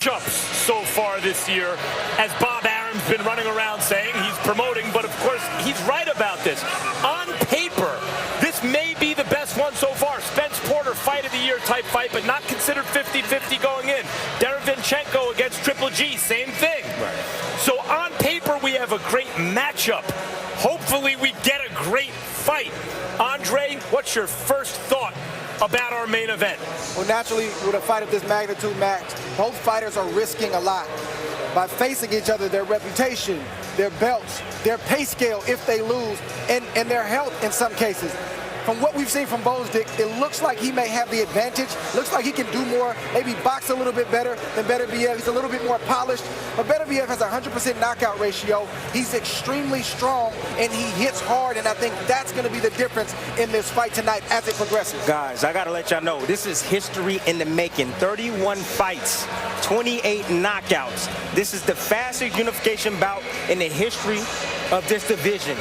Jumps so far this year, as Bob Arum's been running around saying he's promoting, but of course he's right about this. On paper, this may be the best one so far. Spence Porter fight of the year type fight, but not considered 50-50 going in. Derevyanchenko against Triple G, same thing. Right. So on paper we have a great matchup. Hopefully we get a great fight. Andre, what's your first thought about our main event? Well, naturally, with a fight of this magnitude, Max, both fighters are risking a lot by facing each other, their reputation, their belts, their pay scale if they lose, and their health in some cases. From what we've seen from Gvozdyk, it looks like he may have the advantage. Looks like he can do more, maybe box a little bit better than Beterbiev. He's a little bit more polished, but Beterbiev has a 100% knockout ratio. He's extremely strong, and he hits hard, and I think that's going to be the difference in this fight tonight as it progresses. Guys, I got to let y'all know, this is history in the making. 31 fights, 28 knockouts. This is the fastest unification bout in the history of this division.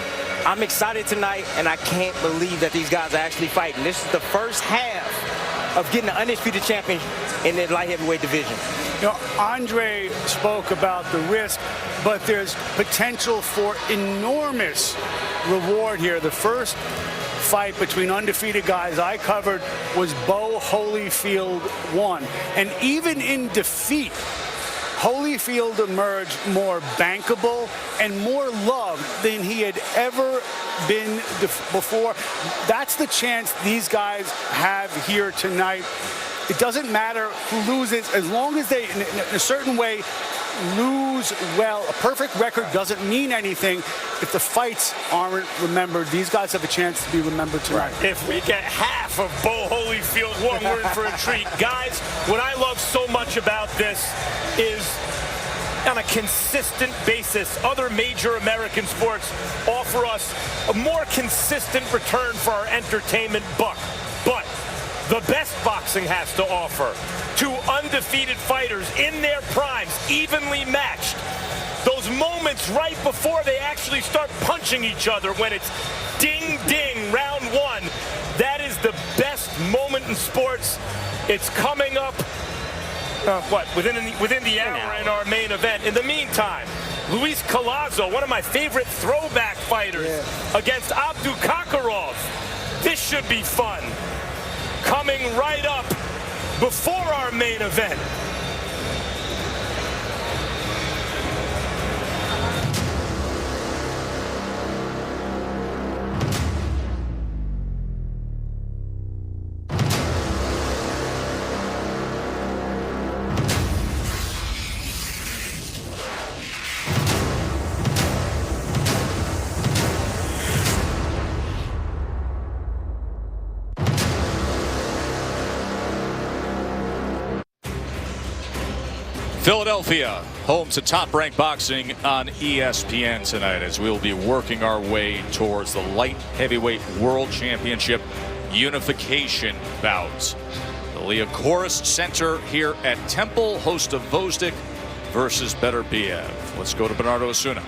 I'm excited tonight, and I can't believe that these guys are actually fighting. This is the first half of getting an undisputed champion in the light heavyweight division. You know, Andre spoke about the risk, but there's potential for enormous reward here. The first fight between undefeated guys I covered was Bo Holyfield won. And even in defeat, Holyfield emerged more bankable and more loved than he had ever been before. That's the chance these guys have here tonight. It doesn't matter who loses, as long as they, in a certain way, lose well. A perfect record doesn't mean anything if the fights aren't remembered. These guys have a chance to be remembered tonight. If we get half of Bo Holyfield one, we're in for a treat. Guys, what I love so much about this is on a consistent basis, other major American sports offer us a more consistent return for our entertainment buck. But the best boxing has to offer. Two undefeated fighters in their primes, evenly matched. Those moments right before they actually start punching each other, when it's ding, ding, round one. That is the best moment in sports. It's coming up, within the hour in our main event. In the meantime, Luis Collazo, one of my favorite throwback fighters, against Abdu Kakarov. This should be fun. Coming right up before our main event. Philadelphia, home to Top-Ranked Boxing on ESPN tonight, as we'll be working our way towards the light heavyweight world championship unification bout. The Liacouras Center here at Temple, host of Gvozdyk versus Beterbiev. Let's go to Bernardo Osuna.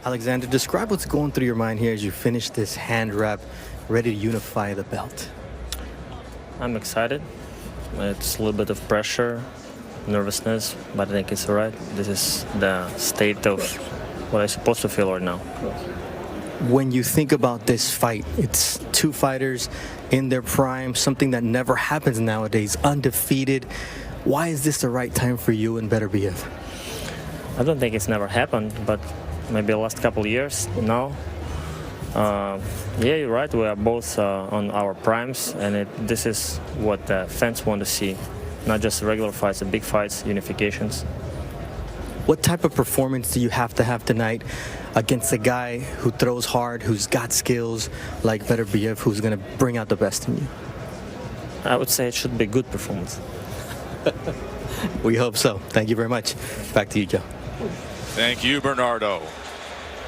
Alexander, describe what's going through your mind here as you finish this hand wrap, ready to unify the belt. I'm excited. It's a little bit of pressure, nervousness, but I think it's all right. This is the state of what I'm supposed to feel right now. When you think about this fight, it's two fighters in their prime, something that never happens nowadays, undefeated. Why is this the right time for you and Beterbiev? I don't think it's never happened, but maybe the last couple of years now. Yeah, you're right. We are both on our primes, and this is what the fans want to see. Not just regular fights, the big fights, unifications. What type of performance do you have to have tonight against a guy who throws hard, who's got skills like Beterbiev, who's going to bring out the best in you? I would say it should be a good performance. We hope so. Thank you very much. Back to you, Joe. Thank you, Bernardo.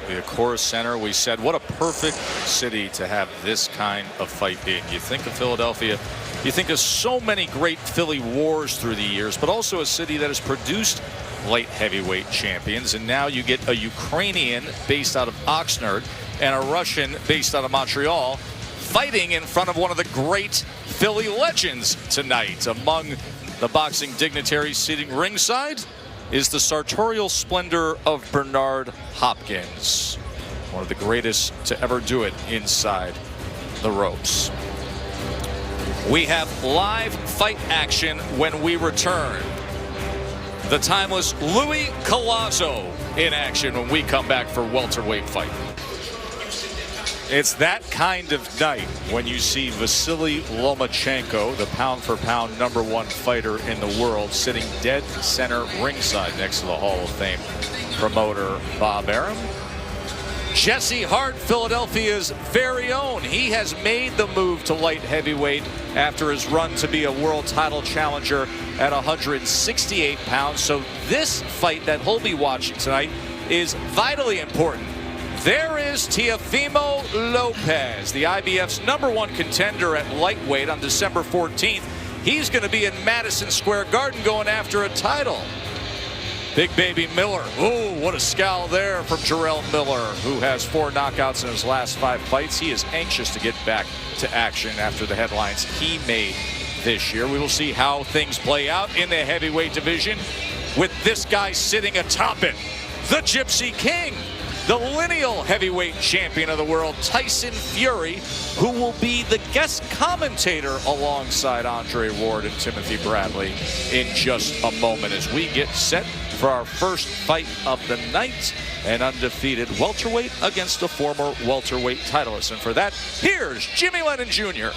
The Liacouras Center, we said, what a perfect city to have this kind of fight being. You think of Philadelphia, you think of so many great Philly wars through the years, but also a city that has produced light heavyweight champions. And now you get a Ukrainian based out of Oxnard and a Russian based out of Montreal fighting in front of one of the great Philly legends tonight, among The boxing dignitary sitting ringside is the sartorial splendor of Bernard Hopkins, one of the greatest to ever do it inside the ropes. We have live fight action when we return. The timeless Louis Collazo in action when we come back for welterweight fight. It's that kind of night when you see Vasily Lomachenko, the pound-for-pound #1 fighter in the world, sitting dead center ringside next to the Hall of Fame promoter Bob Arum. Jesse Hart, Philadelphia's very own. He has made the move to light heavyweight after his run to be a world title challenger at 168 pounds. So this fight that he'll be watching tonight is vitally important. There is Teofimo Lopez, the IBF's #1 contender at lightweight on December 14th. He's going to be in Madison Square Garden going after a title. Big Baby Miller. Ooh, what a scowl there from Jarrell Miller, who has 4 knockouts in his last 5 fights. He is anxious to get back to action after the headlines he made this year. We will see how things play out in the heavyweight division with this guy sitting atop it, the Gypsy King, the lineal heavyweight champion of the world, Tyson Fury, who will be the guest commentator alongside Andre Ward and Timothy Bradley in just a moment as we get set for our first fight of the night, an undefeated welterweight against a former welterweight titleist. And for that, here's Jimmy Lennon Jr.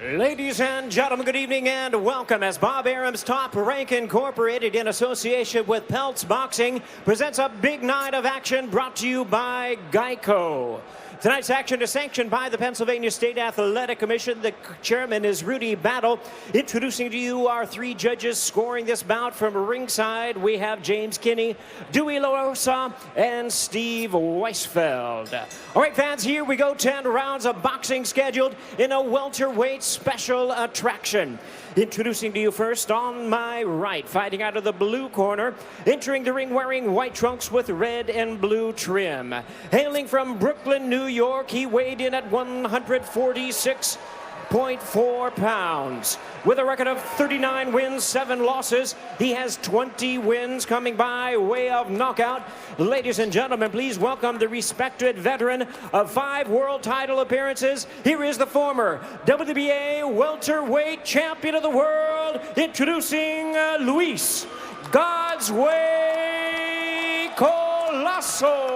Ladies and gentlemen, good evening and welcome as Bob Arum's Top Rank Incorporated in association with Peltz Boxing presents a big night of action brought to you by Geico. Tonight's action is sanctioned by the Pennsylvania State Athletic Commission. The chairman is Rudy Battle. Introducing to you our 3 judges scoring this bout from ringside. We have James Kinney, Dewey LaRosa, and Steve Weisfeld. All right, fans, here we go. 10 rounds of boxing scheduled in a welterweight special attraction. Introducing to you first on my right, fighting out of the blue corner, entering the ring wearing white trunks with red and blue trim. Hailing from Brooklyn, New York, he weighed in at 146.4 pounds. With a record of 39 wins, 7 losses, he has 20 wins coming by way of knockout. Ladies and gentlemen, please welcome the respected veteran of 5 world title appearances. Here is the former WBA welterweight champion of the world, introducing Luis God's Way Collazo.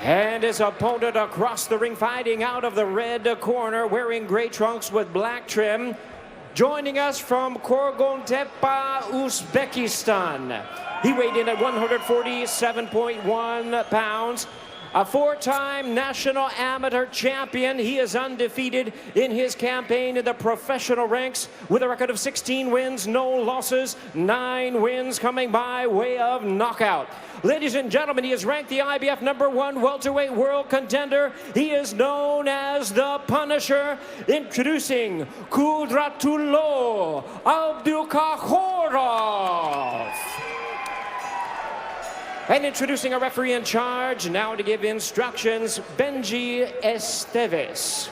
And his opponent across the ring, fighting out of the red corner, wearing gray trunks with black trim, joining us from Korgontepe, Uzbekistan. He weighed in at 147.1 pounds. A 4-time national amateur champion. He is undefeated in his campaign in the professional ranks with a record of 16 wins, no losses, 9 wins coming by way of knockout. Ladies and gentlemen, he is ranked the IBF #1 welterweight world contender. He is known as the Punisher. Introducing Kudratulo Abdukakhorov. And introducing a referee in charge, now to give instructions, Benji Esteves.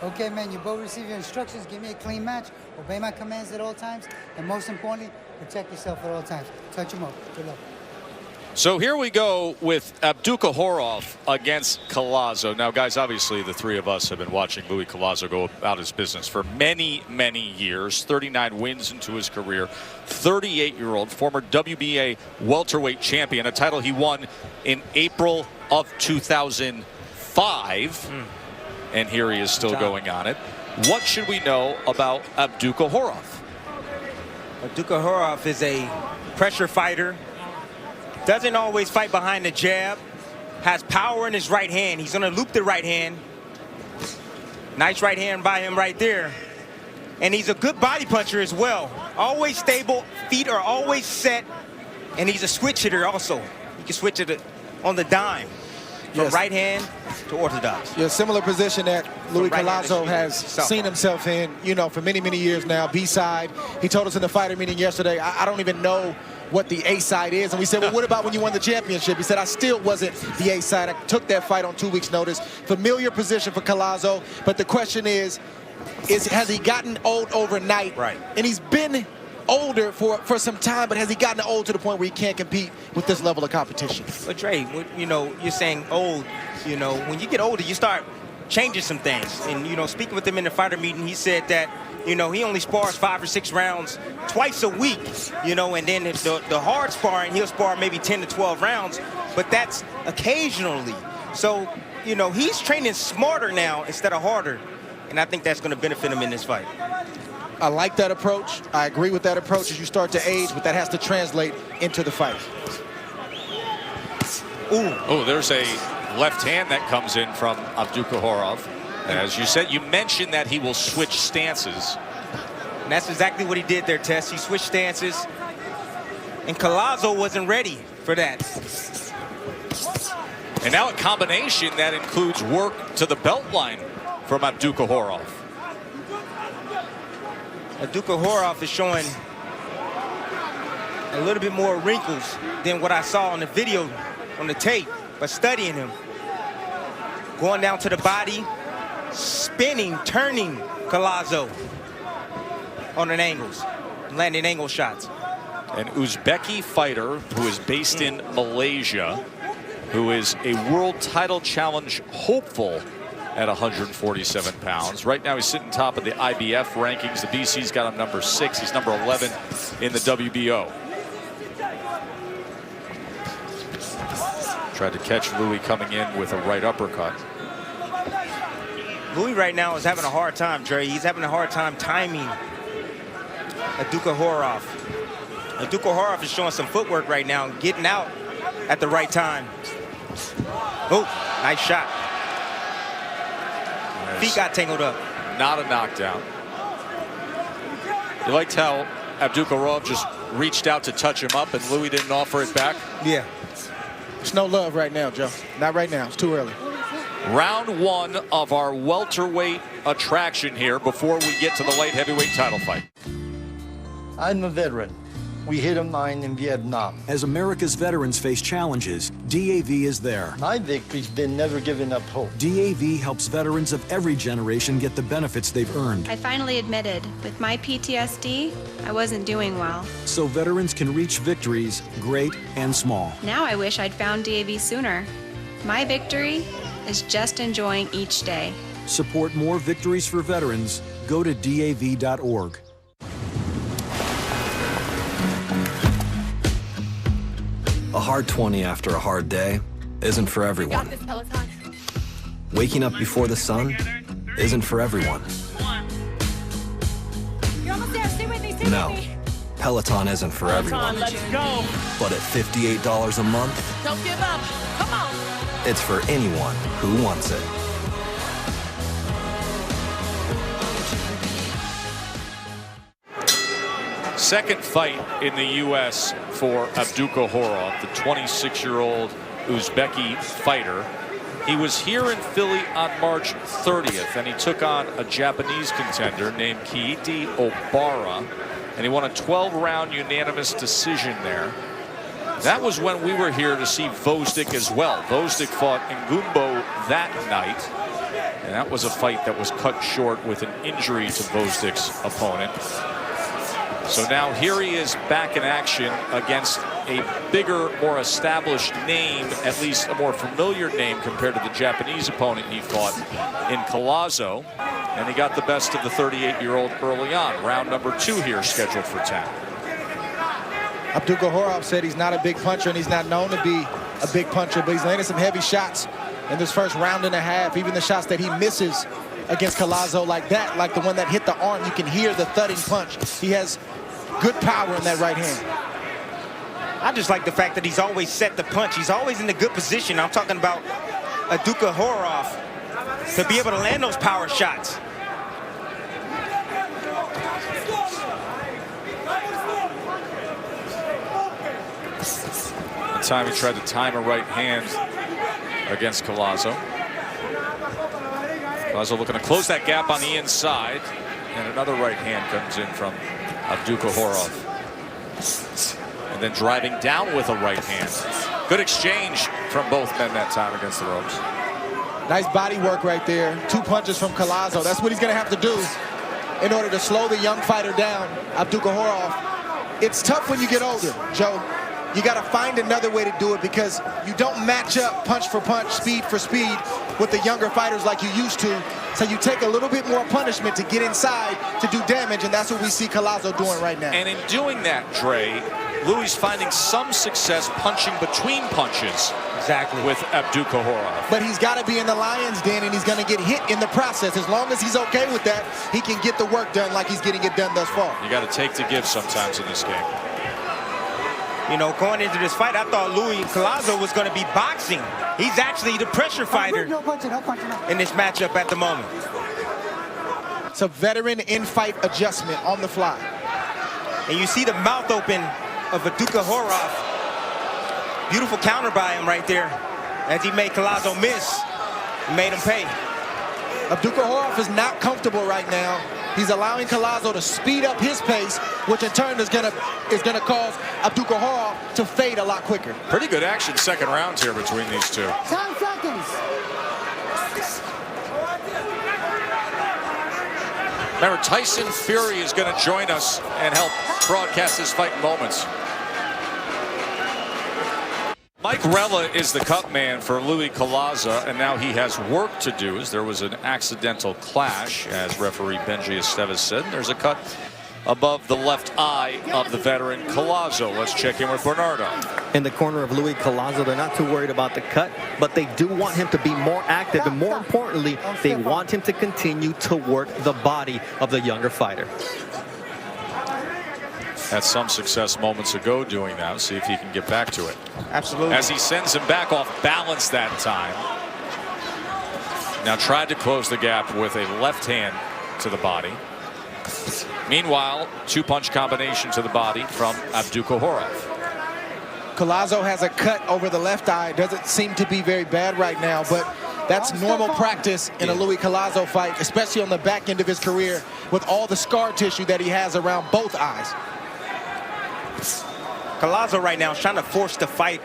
Okay, man, you both receive your instructions. Give me a clean match. Obey my commands at all times. And most importantly, protect yourself at all times. Touch him up. Good luck. So here we go with Abdukakhorov against Collazo. Now, guys, obviously the 3 of us have been watching Louis Collazo go about his business for many, many years. 39 wins into his career. 38-year-old former WBA welterweight champion, a title he won in April of 2005. And here he is still going on it. What should we know about Abdukakhorov? Abdukakhorov is a pressure fighter. Doesn't always fight behind the jab. Has power in his right hand. He's going to loop the right hand. Nice right hand by him right there. And he's a good body puncher as well. Always stable. Feet are always set. And he's a switch hitter also. He can switch it on the dime. From right hand to orthodox. Yeah, similar position that Louis Collazo has seen himself in, you know, for many, many years now. B-side. He told us in the fighter meeting yesterday, I don't even know what the A side is. And we said, well, what about when you won the championship? He said, I still wasn't the A side. I took that fight on 2 weeks' notice. Familiar position for Collazo. But the question is has he gotten old overnight? Right. And he's been older for some time, but has he gotten old to the point where he can't compete with this level of competition? But Dre, you know, you're saying old. You know, when you get older, you start changing some things. And, you know, speaking with him in the fighter meeting, he said that, you know, he only spars 5 or 6 rounds twice a week, you know, and then the hard sparring, he'll spar maybe 10 to 12 rounds, but that's occasionally. So, you know, he's training smarter now instead of harder, and I think that's going to benefit him in this fight. I like that approach. I agree with that approach as you start to age, but that has to translate into the fight. Ooh. Oh, there's a left hand that comes in from Abdukhorov. As you said, you mentioned that he will switch stances. And that's exactly what he did there, Tess. He switched stances, and Collazo wasn't ready for that. And now a combination that includes work to the belt line from Abdukhorov. Abdukhorov is showing a little bit more wrinkles than what I saw on the video, on the tape, but studying him. Going down to the body, spinning, turning Collazo on an angles, landing angle shots. An Uzbeki fighter who is based in Malaysia, who is a world title challenge hopeful at 147 pounds. Right now he's sitting top of the IBF rankings. The BC's got him number 6. He's number 11 in the WBO. Tried to catch Louis coming in with a right uppercut. Louis right now is having a hard time, Dre. He's having a hard time timing Abdukhorov. Abdukhorov is showing some footwork right now, getting out at the right time. Oh, nice shot. Feet got tangled up. Not a knockdown. You liked how Abdukhorov just reached out to touch him up and Louis didn't offer it back? Yeah. There's no love right now, Joe. Not right now. It's too early. Round 1 of our welterweight attraction here before we get to the light heavyweight title fight. I'm a veteran. We hit a mine in Vietnam. As America's veterans face challenges, DAV is there. My victory's been never giving up hope. DAV helps veterans of every generation get the benefits they've earned. I finally admitted, with my PTSD, I wasn't doing well. So veterans can reach victories, great and small. Now I wish I'd found DAV sooner. My victory is just enjoying each day. Support more victories for veterans. Go to DAV.org. A hard 20 after a hard day isn't for everyone. Waking up before the sun isn't for everyone. No, Peloton isn't for everyone. Let's go. But at $58 a month, Don't give up. Come on. it's for anyone who wants it. Second fight in the U.S. for Abdukhorov, the 26-year-old Uzbeki fighter. He was here in Philly on March 30th, and he took on a Japanese contender named Keiti Obara, and he won a 12-round unanimous decision there. That was when we were here to see Gvozdyk as well. Gvozdyk fought Ngumbo that night, and that was a fight that was cut short with an injury to Gvozdyk's opponent. So now here he is back in action against a bigger, more established name, at least a more familiar name compared to the Japanese opponent he fought in Collazo. And he got the best of the 38-year-old early on. Round number 2 here scheduled for 10. Abdukhorov said he's not a big puncher and he's not known to be a big puncher, but he's landed some heavy shots in this first round and a half. Even the shots that he misses against Collazo like that, like the one that hit the arm, you can hear the thudding punch. He has good power in that right hand. I just like the fact that he's always set the punch. He's always in a good position. I'm talking about Abdukhorov to be able to land those power shots. The time he tried to time a right hand against Collazo. Collazo looking to close that gap on the inside, and another right hand comes in from Abdukhorov. And then driving down with a right hand. Good exchange from both men that time against the ropes. Nice body work right there. 2 punches from Collazo. That's what he's going to have to do in order to slow the young fighter down, Abdukhorov. It's tough when you get older, Joe. You got to find another way to do it because you don't match up punch for punch, speed for speed with the younger fighters like you used to. So you take a little bit more punishment to get inside to do damage, and that's what we see Collazo doing right now. And in doing that, Dre, Louis finding some success punching between punches. Exactly. With Abdukhorov. But he's got to be in the lion's den, and he's going to get hit in the process. As long as he's okay with that, he can get the work done like he's getting it done thus far. You got to take to give sometimes in this game. You know, going into this fight, I thought Louis Collazo was going to be boxing. He's actually the pressure fighter in this matchup at the moment. It's a veteran in-fight adjustment on the fly. And you see the mouth open of Abdukhorov. Beautiful counter by him right there as he made Collazo miss. He made him pay. Abdukhorov is not comfortable right now. He's allowing Collazo to speed up his pace, which in turn is gonna cause Abdukhorov to fade a lot quicker. Pretty good action second rounds here between these two. 10 seconds. Remember, Tyson Fury is going to join us and help broadcast this fight in moments. Mike Rella is the cut man for Louis Collazo, and now he has work to do as there was an accidental clash, as referee Benji Esteves said. There's a cut above the left eye of the veteran Collazo. Let's check in with Bernardo. In the corner of Louis Collazo, they're not too worried about the cut, but they do want him to be more active, and more importantly, they want him to continue to work the body of the younger fighter. Had some success moments ago doing that. See if he can get back to it. Absolutely. As he sends him back off balance that time. Now tried to close the gap with a left hand to the body. Meanwhile, 2-punch combination to the body from Abdukhorov. Collazo has a cut over the left eye. Doesn't seem to be very bad right now, but that's normal practice in a Louis Collazo fight, especially on the back end of his career with all the scar tissue that he has around both eyes. Collazo right now is trying to force the fight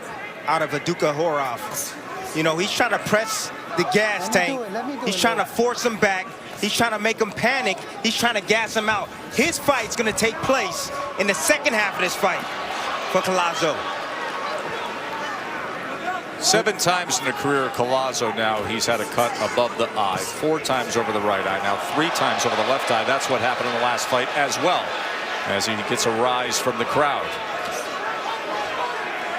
out of Abdukhorov. You know, he's trying to press the gas tank. He's trying to force him back. He's trying to make him panic. He's trying to gas him out. His fight's going to take place in the second half of this fight for Collazo. 7 times in the career of Collazo now, he's had a cut above the eye. 4 times over the right eye. Now 3 times over the left eye. That's what happened in the last fight as well, as he gets a rise from the crowd.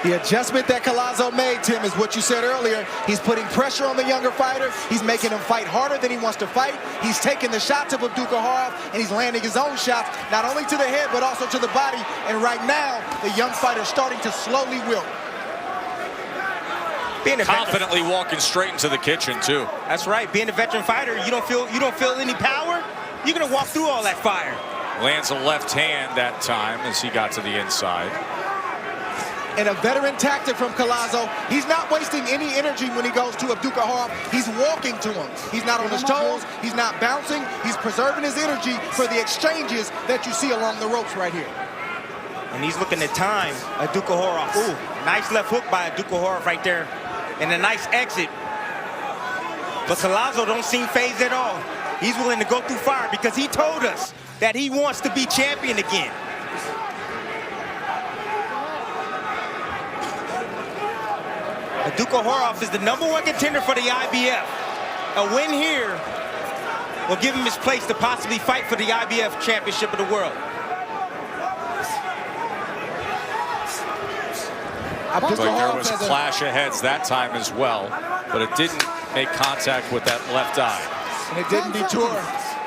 The adjustment that Collazo made, Tim, is what you said earlier. He's putting pressure on the younger fighter. He's making him fight harder than he wants to fight. He's taking the shots of Abdukhorov, and he's landing his own shots, not only to the head, but also to the body. And right now, the young fighter's starting to slowly wilt. Confidently walking straight into the kitchen, too. That's right. Being a veteran fighter, you don't feel any power. You're going to walk through all that fire. Lands a left hand that time as he got to the inside. And a veteran tactic from Collazo. He's not wasting any energy when he goes to Abdukhorov. He's walking to him. He's not on his toes. He's not bouncing. He's preserving his energy for the exchanges that you see along the ropes right here. And he's looking at time. Abdukhorov. Ooh, nice left hook by Abdukhorov right there. And a nice exit. But Collazo don't seem phased at all. He's willing to go through fire because he told us that he wants to be champion again. Abdukhorov is the #1 contender for the IBF. A win here will give him his place to possibly fight for the IBF Championship of the World. Looks like there was a clash of heads that time as well, but it didn't make contact with that left eye. And it didn't detour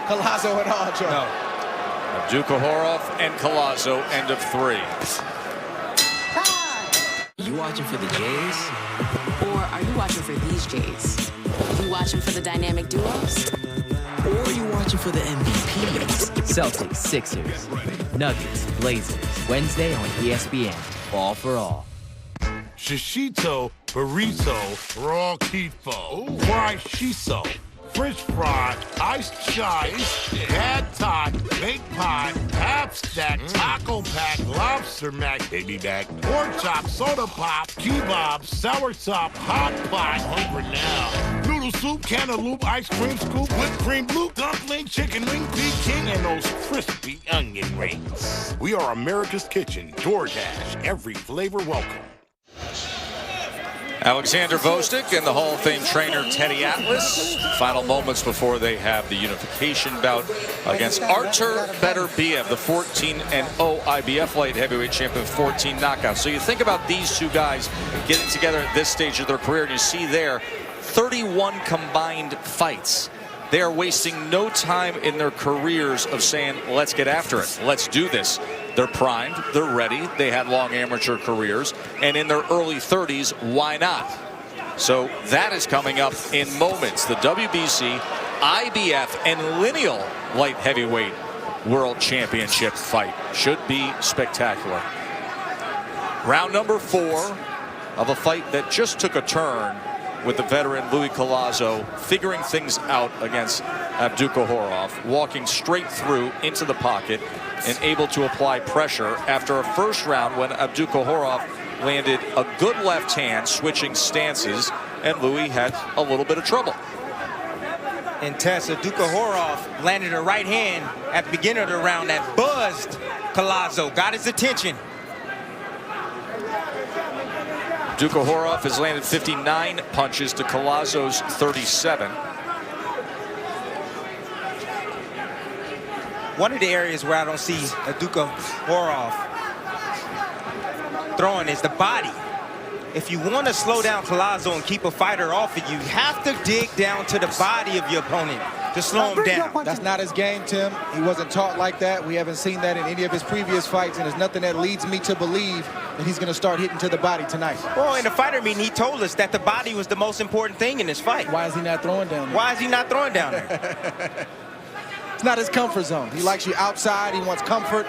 Collazo at all, Joe. No. Abdukhorov and Collazo, end of 3. You watching for the Jays? Or are you watching for these Jays? You watching for the dynamic duos? Or are you watching for the MVPs? Celtics, Sixers, Nuggets, Blazers. Wednesday on ESPN. All for all. Shishito, burrito, raw kifo, fried shiso, French fry, iced chives, pad thai, baked pie, pap stack, taco pack, lobster mac, baby back, pork chop, soda pop, kebab, sour top, hot pot, hungry now. Noodle soup, cantaloupe, ice cream scoop, whipped cream, blue dumpling, chicken wing, Peking, and those crispy onion rings. We are America's Kitchen. DoorDash, every flavor welcome. Alexander Gvozdyk and the Hall of Fame trainer Teddy Atlas. Final moments before they have the unification bout against Artur Beterbiev, the 14-0 IBF light heavyweight champion, 14 knockouts. So you think about these two guys getting together at this stage of their career, and you see there 31 combined fights. They are wasting no time in their careers of saying, let's get after it. Let's do this. They're primed. They're ready. They had long amateur careers. And in their early 30s, why not? So that is coming up in moments. The WBC, IBF, and lineal light heavyweight world championship fight should be spectacular. Round number 4 of a fight that just took a turn with the veteran Louis Collazo figuring things out against Abdukohorov, walking straight through into the pocket and able to apply pressure after a first round when Abdukohorov landed a good left hand, switching stances, and Louis had a little bit of trouble. And Abdukohorov landed a right hand at the beginning of the round that buzzed Collazo, got his attention. Abdukohorov has landed 59 punches to Collazo's 37. One of the areas where I don't see Abdukohorov throwing is the body. If you want to slow down Collazo and keep a fighter off of you, you have to dig down to the body of your opponent to slow him down. That's not his game, Tim. He wasn't taught like that. We haven't seen that in any of his previous fights, and there's nothing that leads me to believe that he's going to start hitting to the body tonight. Well, in the fighter meeting, he told us that the body was the most important thing in this fight. Why is he not throwing down there? Why is he not throwing down there? It's not his comfort zone. He likes you outside. He wants comfort.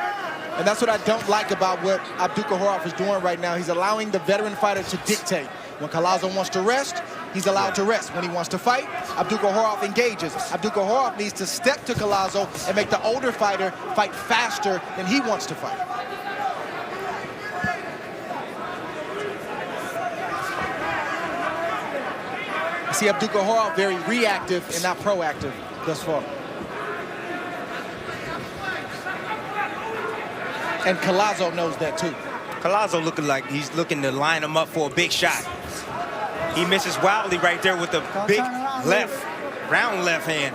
And that's what I don't like about what Abdukohorov is doing right now. He's allowing the veteran fighter to dictate. When Collazo wants to rest, he's allowed to rest. When he wants to fight, Abdukohorov engages. Abdukohorov needs to step to Collazo and make the older fighter fight faster than he wants to fight. I see Abdukohorov very reactive and not proactive thus far. And Collazo knows that too. Collazo looking like he's looking to line him up for a big shot. He misses wildly right there with the big left, round left hand.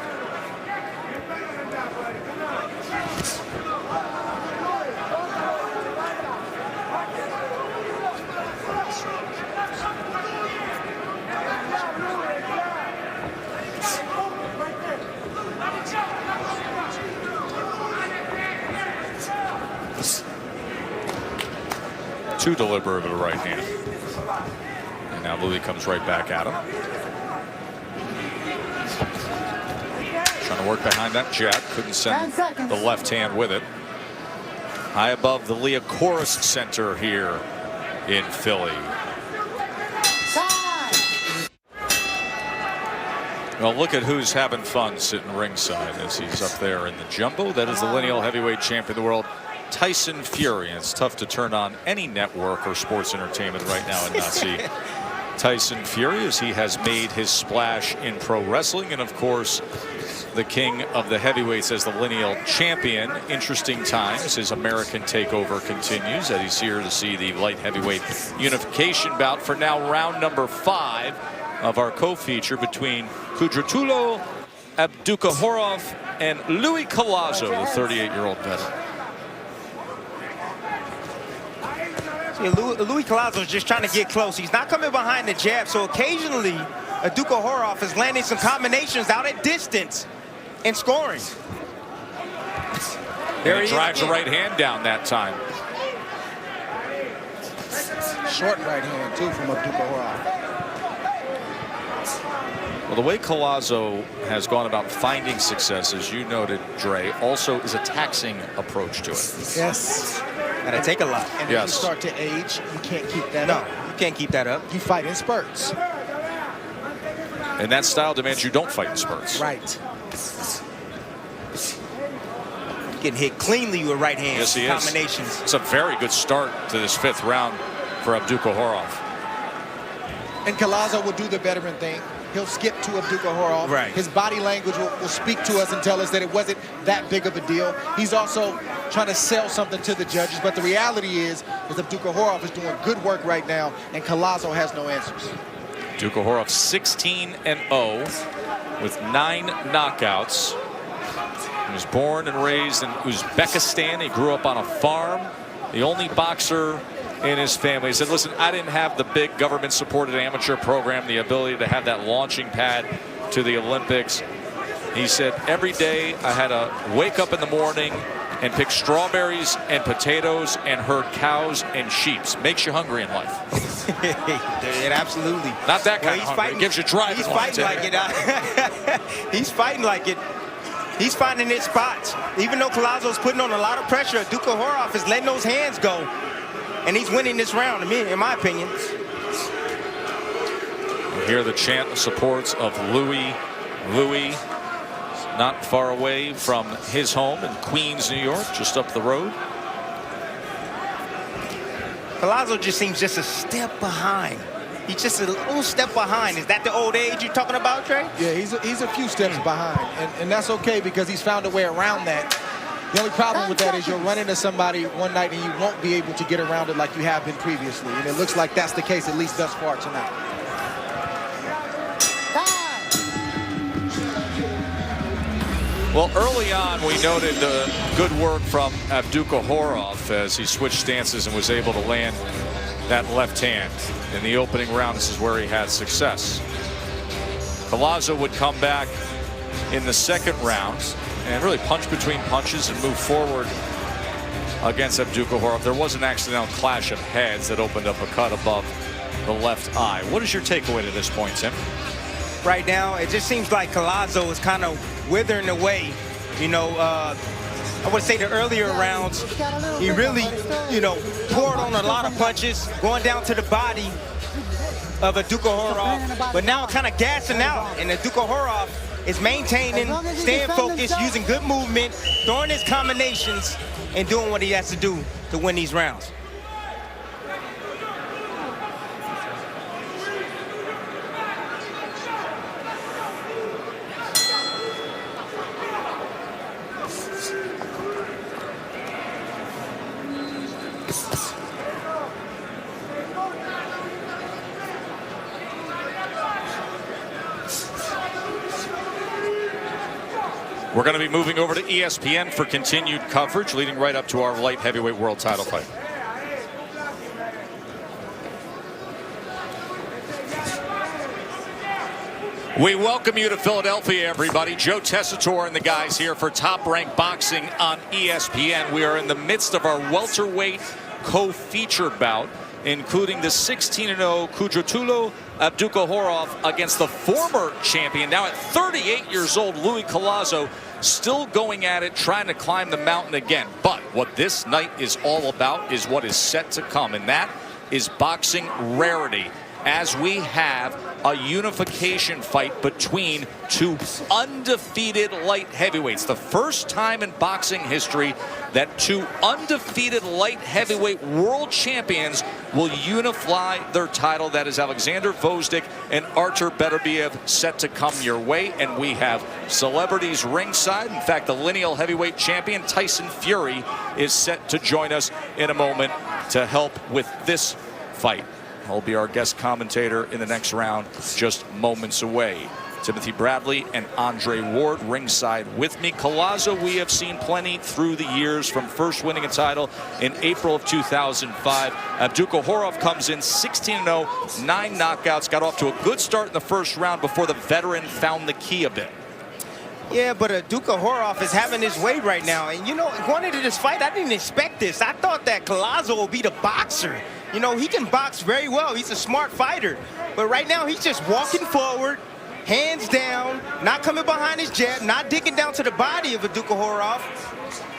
Too deliberate of a right hand. And now Louis comes right back at him. Trying to work behind that jab. Couldn't send the left hand with it. High above the Liacouras Center here in Philly. Well, look at who's having fun sitting ringside as he's up there in the jumbo. That is the lineal heavyweight champion of the world, Tyson Fury. And it's tough to turn on any network or sports entertainment right now and not see Tyson Fury, as he has made his splash in pro wrestling, and of course the king of the heavyweights as the lineal champion. Interesting times. His American takeover continues as he's here to see the light heavyweight unification bout for now round number 5 of our co-feature between Kudratulo Abdukohorov and Louis Collazo, the 38-year-old veteran. Louis Collazo is just trying to get close. He's not coming behind the jab, so occasionally Abdukohorov is landing some combinations out at distance and scoring. There he drives a right hand down that time. Short right hand, too, from Abdukohorov. Well, the way Collazo has gone about finding success, as you noted, Dre, also is a taxing approach to it. Yes. And it take a lot. And if you start to age, you can't keep that up. You can't keep that up. You fight in spurts. And that style demands you don't fight in spurts. Right. Getting hit cleanly with right hand combinations. It's a very good start to this 5th round for Abdukohorov. And Collazo will do the veteran thing. He'll skip to Abdukohorov. Right. His body language will speak to us and tell us that it wasn't that big of a deal. He's also trying to sell something to the judges, but the reality is Abdukohorov is doing good work right now, and Collazo has no answers. Abdukohorov 16-0 with 9 knockouts. He was born and raised in Uzbekistan. He grew up on a farm. The only boxer in his family. He said, listen, I didn't have the big government-supported amateur program, the ability to have that launching pad to the Olympics. He said, every day I had to wake up in the morning and pick strawberries and potatoes and herd cows and sheep. Makes you hungry in life. It absolutely. Not that kind of hungry. It gives you drive. He's fighting like it. He's fighting like it. He's finding his spots. Even though Collazo's putting on a lot of pressure, Abdukohorov is letting those hands go. And he's winning this round, in my opinion. You hear the chant of supports of Louis. Louis, not far away from his home in Queens, New York, just up the road. Collazo just seems just a step behind. He's just a little step behind. Is that the old age you're talking about, Trey? Yeah, he's a few steps behind, and that's okay because he's found a way around that. The only problem with that is you'll run into somebody one night and you won't be able to get around it like you have been previously, and it looks like that's the case at least thus far tonight. Well, early on, we noted the good work from Abdukohorov as he switched stances and was able to land that left hand. In the opening round, this is where he had success. Collazo would come back in the 2nd round and really punch between punches and move forward against Abdukohorov. There was an accidental clash of heads that opened up a cut above the left eye. What is your takeaway to this point, Tim? Right now, it just seems like Collazo is kind of withering away. You know, I would say the earlier rounds, he really, poured on a lot of punches, going down to the body of Abdukohorov, but now kind of gassing out, and Abdukohorov is maintaining, staying focused, using good movement, throwing his combinations, and doing what he has to do to win these rounds. We're going to be moving over to ESPN for continued coverage, leading right up to our light heavyweight world title fight. We welcome you to Philadelphia, everybody. Joe Tessitore and the guys here for Top Rank Boxing on ESPN. We are in the midst of our welterweight co-feature bout, including the 16-0 Kudratullo Abdukohorov against the former champion, now at 38 years old, Louis Collazo, still going at it, trying to climb the mountain again. But what this night is all about is what is set to come, and that is boxing rarity, as we have a unification fight between 2 undefeated light heavyweights. The first time in boxing history that 2 undefeated light heavyweight world champions will unify their title. That is Oleksandr Gvozdyk and Artur Beterbiev set to come your way. And we have celebrities ringside. In fact, the lineal heavyweight champion Tyson Fury is set to join us in a moment to help with this fight. He'll be our guest commentator in the next round, just moments away. Timothy Bradley and Andre Ward ringside with me. Collazo, we have seen plenty through the years, from first winning a title in April of 2005. Abdukohorov comes in 16-0, 9 knockouts, got off to a good start in the first round before the veteran found the key a bit. Yeah, but Abdukohorov is having his way right now. And, going into this fight, I didn't expect this. I thought that Collazo would be the boxer. He can box very well. He's a smart fighter. But right now, he's just walking forward, hands down, not coming behind his jab, not digging down to the body of Abdukohorov.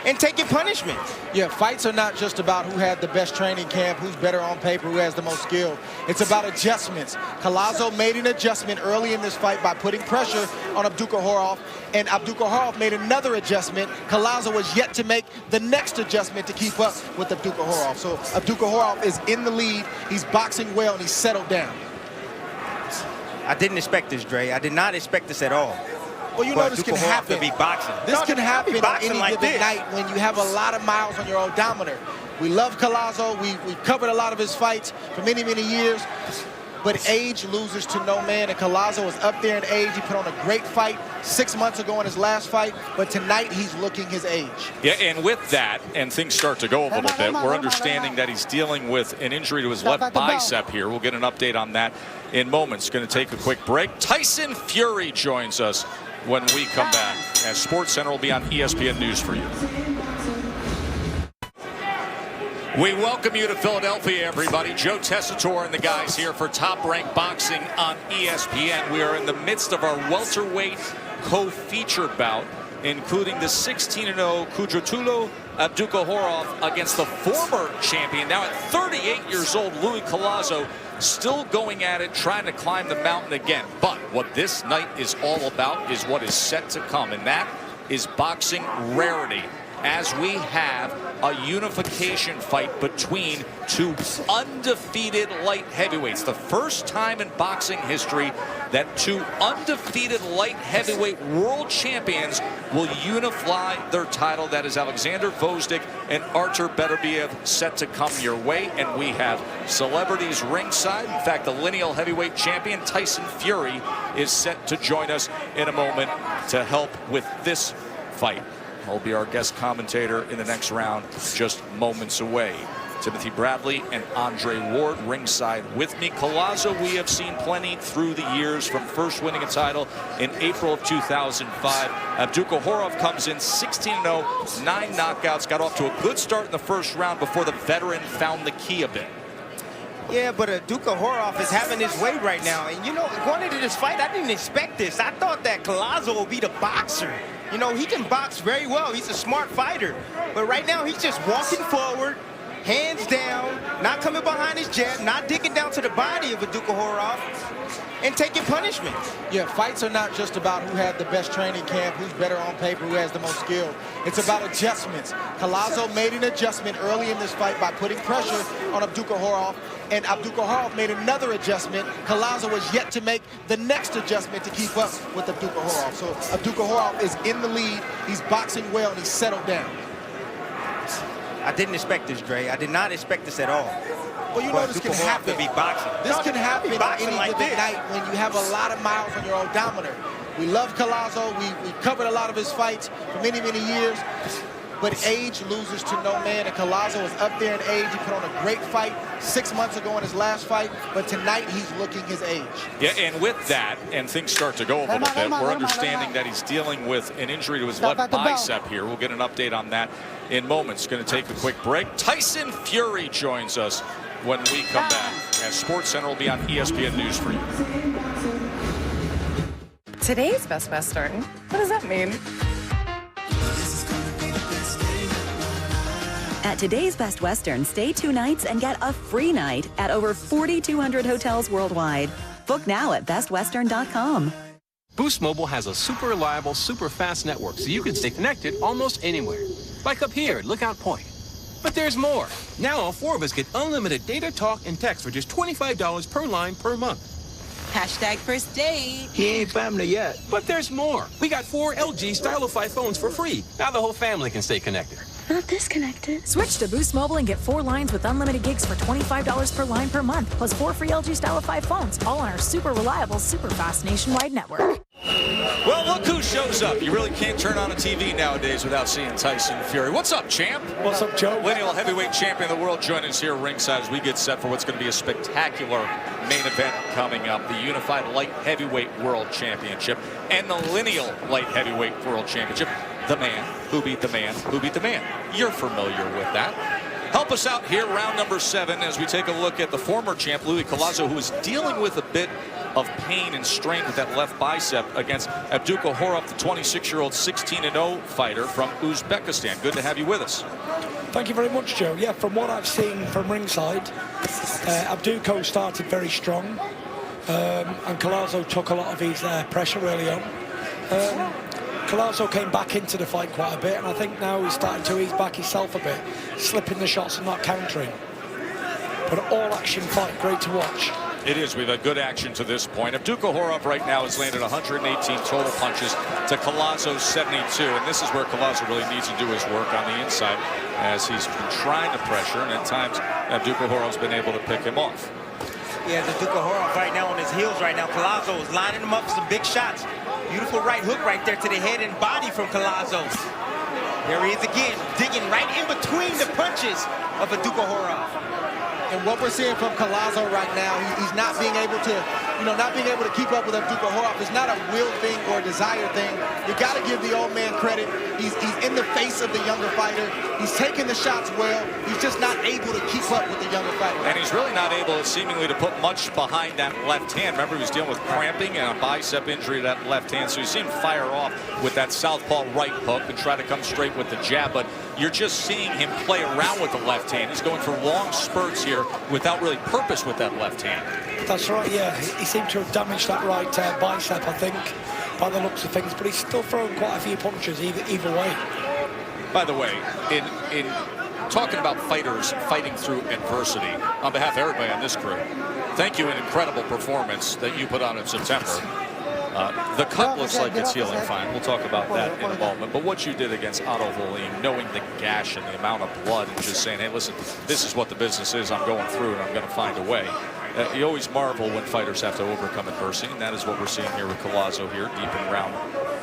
and taking punishment. Yeah, fights are not just about who had the best training camp, who's better on paper, who has the most skill. It's about adjustments. Collazo made an adjustment early in this fight by putting pressure on Abdukahorov, and Abdukahorov made another adjustment. Collazo was yet to make the next adjustment to keep up with Abdukahorov. So Abdukahorov is in the lead. He's boxing well, and he's settled down. I didn't expect this, Dre. I did not expect this at all. Well, you know this can happen. To be boxing. This can happen on any like given night when you have a lot of miles on your odometer. We love Collazo. We've covered a lot of his fights for many, many years. But age loses to no man, and Collazo is up there in age. He put on a great fight 6 months ago in his last fight, but tonight he's looking his age. Yeah, and with that, and things start to go a little bit, we're understanding that he's dealing with an injury to his left bicep here. We'll get an update on that in moments. Going to take a quick break. Tyson Fury joins us when we come back, as SportsCenter will be on ESPN News for you. We welcome you to Philadelphia, everybody. Joe Tessitore and the guys here for Top Rank Boxing on ESPN. We are in the midst of our welterweight co-feature bout, including the 16-0 Kudratulo Abdukahorov against the former champion, now at 38 years old, Louis Collazo, still going at it, trying to climb the mountain again. But what this night is all about is what is set to come, and that is boxing rarity, as we have a unification fight between two undefeated light heavyweights. The first time in boxing history that two undefeated light heavyweight world champions will unify their title. That is Oleksandr Gvozdyk and Artur Beterbiev set to come your way. And we have celebrities ringside. In fact, the lineal heavyweight champion Tyson Fury is set to join us in a moment to help with this fight. He'll be our guest commentator in the next round, just moments away. Timothy Bradley and Andre Ward ringside with me. Collazo, we have seen plenty through the years, from first winning a title in April of 2005. Abdukahorov comes in 16-0, 9 knockouts, got off to a good start in the first round before the veteran found the key a bit. Yeah, but Abdukahorov is having his way right now. And, you know, going into this fight, I didn't expect this. I thought that Collazo would be the boxer. You know, he can box very well. He's a smart fighter. But right now, he's just walking forward, hands down, not coming behind his jab, not digging down to the body of Abdukahorov, and taking punishment. Yeah, fights are not just about who had the best training camp, who's better on paper, who has the most skill. It's about adjustments. Collazo made an adjustment early in this fight by putting pressure on Abdukahorov, and Abdukahorov made another adjustment. Collazo was yet to make the next adjustment to keep up with Abdukahorov. So Abdukahorov is in the lead. He's boxing well, and he's settled down. I didn't expect this, Dre. I did not expect this at all. Well, you know this can happen. To be boxing. This can happen on any like given night when you have a lot of miles on your odometer. We love Collazo. We've covered a lot of his fights for many, many years. But age loses to no man, and Collazo is up there in age. He put on a great fight 6 months ago in his last fight, but tonight he's looking his age. Yeah, and with that, and things start to go a little bit, we're understanding that he's dealing with an injury to his left bicep here. We'll get an update on that in moments. Going to take a quick break. Tyson Fury joins us when we come back, as SportsCenter will be on ESPN News for you. Today's Best Western? What does that mean? At today's Best Western, stay 2 nights and get a free night at over 4,200 hotels worldwide. Book now at bestwestern.com. Boost Mobile has a super reliable, super fast network, so you can stay connected almost anywhere. Like up here at Lookout Point. But there's more. Now all 4 of us get unlimited data, talk, and text for just $25 per line per month. Hashtag first date. He ain't family yet. But there's more. We got 4 LG Stylify phones for free. Now the whole family can stay connected. Not disconnected. Switch to Boost Mobile and get 4 lines with unlimited gigs for $25 per line per month, plus 4 free LG Stylify phones, all on our super reliable, super fast nationwide network. Well, look who shows up. You really can't turn on a TV nowadays without seeing Tyson Fury. What's up, champ? What's up, Joe? Lineal heavyweight champion of the world joining us here ringside as we get set for what's going to be a spectacular main event coming up. The Unified Light Heavyweight World Championship and the Lineal Light Heavyweight World Championship. The man who beat the man who beat the man. You're familiar with that. Help us out here, round number 7, as we take a look at the former champ, Louis Collazo, who is dealing with a bit of pain and strain with that left bicep against Abdukohorov, the 26-year-old 16-0 fighter from Uzbekistan. Good to have you with us. Thank you very much, Joe. Yeah, from what I've seen from ringside, Abduko started very strong, and Collazo took a lot of his pressure early on. Collazo came back into the fight quite a bit, and I think now he's starting to ease back himself a bit, slipping the shots and not countering. But an all-action fight, great to watch. It is. We've had good action to this point. Abdukohorov right now has landed 118 total punches to Collazo's 72, and this is where Collazo really needs to do his work on the inside, as he's been trying to pressure, and at times Abdukohorov's been able to pick him off. Yeah, Abdukohorov right now on his heels right now. Collazo is lining him up for some big shots. Beautiful right hook right there to the head and body from Collazo. There he is again, digging right in between the punches of Abdukohorov. And what we're seeing from Collazo right now, he's not being able to, not being able to keep up with Abdukohorov. It's not a will thing or a desire thing. You got to give the old man credit. He's in the face of the younger fighter. He's taking the shots well. He's just not able to keep up with the younger fighter. And he's really not able, seemingly, to put much behind that left hand. Remember, he was dealing with cramping and a bicep injury to that left hand. So you see him fire off with that southpaw right hook and try to come straight with the jab. But you're just seeing him play around with the left hand. He's going for long spurts here without really purpose with that left hand. That's right, yeah. He seemed to have damaged that right bicep, I think, by the looks of things. But he's still throwing quite a few punches either way. By the way, in talking about fighters fighting through adversity, on behalf of everybody on this crew, thank you, an incredible performance that you put on in September. The cut looks like it's healing fine. We'll talk about that in a moment. But what you did against Otto Wallin, knowing the gash and the amount of blood, and just saying, hey, listen, this is what the business is. I'm going through and I'm going to find a way. You always marvel when fighters have to overcome adversity, and that is what we're seeing here with Collazo here, deep in round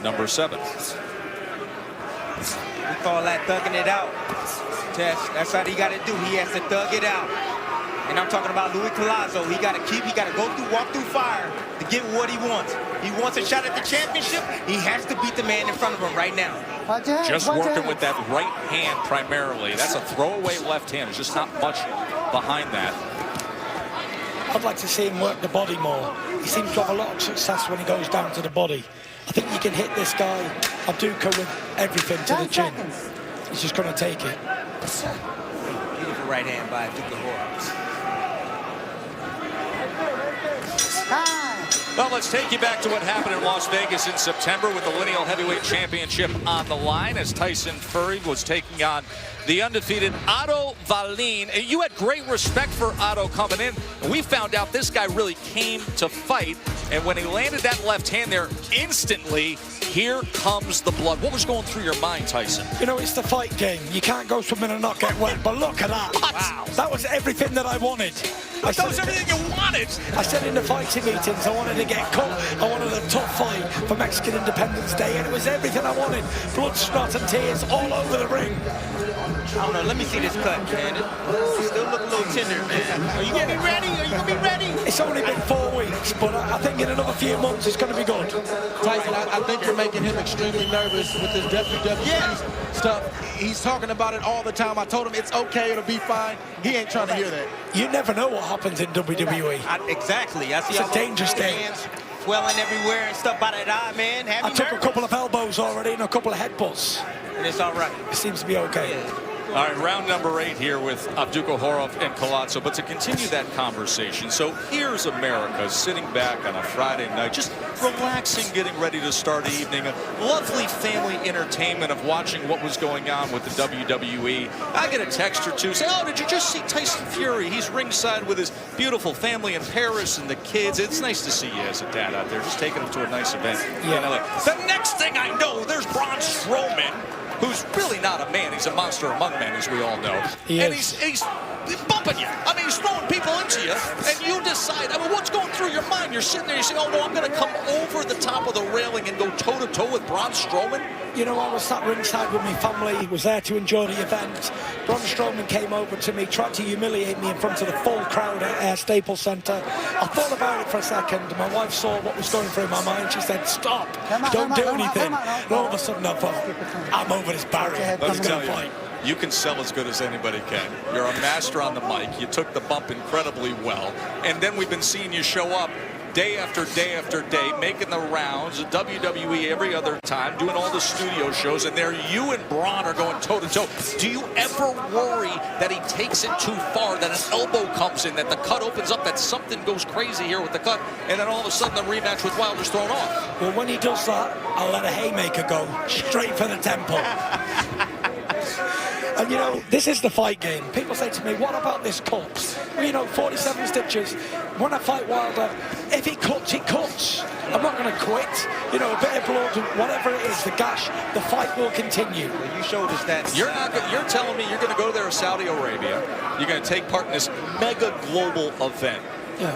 number 7. We call that thugging it out. Tess, that's what he got to do. He has to thug it out. And I'm talking about Louis Collazo. He got to walk through fire to get what he wants. He wants a shot at the championship. He has to beat the man in front of him right now. Just working with that right hand primarily. That's a throwaway left hand. There's just not much behind that. I'd like to see him work the body more. He seems to have a lot of success when he goes down to the body. I think you can hit this guy, Abduko, with everything to the chin. He's just going to take it. Beautiful right hand by Abdukohorov. Well, let's take you back to what happened in Las Vegas in September with the Lineal Heavyweight Championship on the line as Tyson Fury was taking on the undefeated Otto Wallin. And you had great respect for Otto coming in. And we found out this guy really came to fight. And when he landed that left hand there, instantly, here comes the blood. What was going through your mind, Tyson? You know, it's the fight game. You can't go swimming and not get wet. But look at that. Wow. That was everything that I wanted. That was everything you wanted. I said in the fighting meetings I wanted to get cut. I wanted a tough fight for Mexican Independence Day, and it was everything I wanted. Blood, snot, and tears all over the ring. I don't know. Let me see this cut, man. It still look a little tender, man. Are you gonna be ready? Are you gonna be ready? It's only been 4 weeks, but I think in another few months it's going to be good. Tyson, I think you're making him extremely nervous with this WWE stuff. He's talking about it all the time. I told him it's okay, it'll be fine. He ain't trying to hear that. You never know what happens in WWE. Exactly. I see it's a dangerous game. Swelling everywhere and stuff by that eye, man. I took a couple of elbows already and a couple of headbutts. And it's all right. It seems to be okay. Yeah. All right, round number 8 here with Abdukohorov and Collazo. But to continue that conversation, so here's America sitting back on a Friday night, just relaxing, getting ready to start the evening. A lovely family entertainment of watching what was going on with the WWE. I get a text or two saying, oh, did you just see Tyson Fury? He's ringside with his beautiful family in Paris and the kids. It's nice to see you as a dad out there, just taking them to a nice event. Yeah. The next thing I know, there's Braun Strowman, who's really not a man. He's a monster among men, as we all know. And he's bumping you. I mean, he's throwing people into you, and you decide, I mean, what's going through your mind? You're sitting there, you say, oh, no, I'm going to come over the top of the railing and go toe-to-toe with Braun Strowman? You know, I was sat ringside with my family, was there to enjoy the event. Braun Strowman came over to me, tried to humiliate me in front of the full crowd at Staples Center. I thought about it for a second. My wife saw what was going through my mind. She said, stop, don't do anything. And all of a sudden I thought, I'm over this barrier. Let's tell you, you can sell as good as anybody can. You're a master on the mic. You took the bump incredibly well. And then we've been seeing you show up day after day after day, making the rounds, WWE every other time, doing all the studio shows, and there you and Braun are going toe-to-toe. Do you ever worry that he takes it too far, that an elbow comes in, that the cut opens up, that something goes crazy here with the cut, and then all of a sudden the rematch with Wilder's thrown off? Well, when he does that, I'll let a haymaker go straight for the temple. And, you know, this is the fight game. People say to me, what about this cut? Well, you know, 47 stitches. When I fight Wilder, if he cuts, he cuts. I'm not going to quit. You know, a bit of blood, whatever it is, the gash, the fight will continue. Well, you showed us that. You're telling me you're going to go there to Saudi Arabia. You're going to take part in this mega global event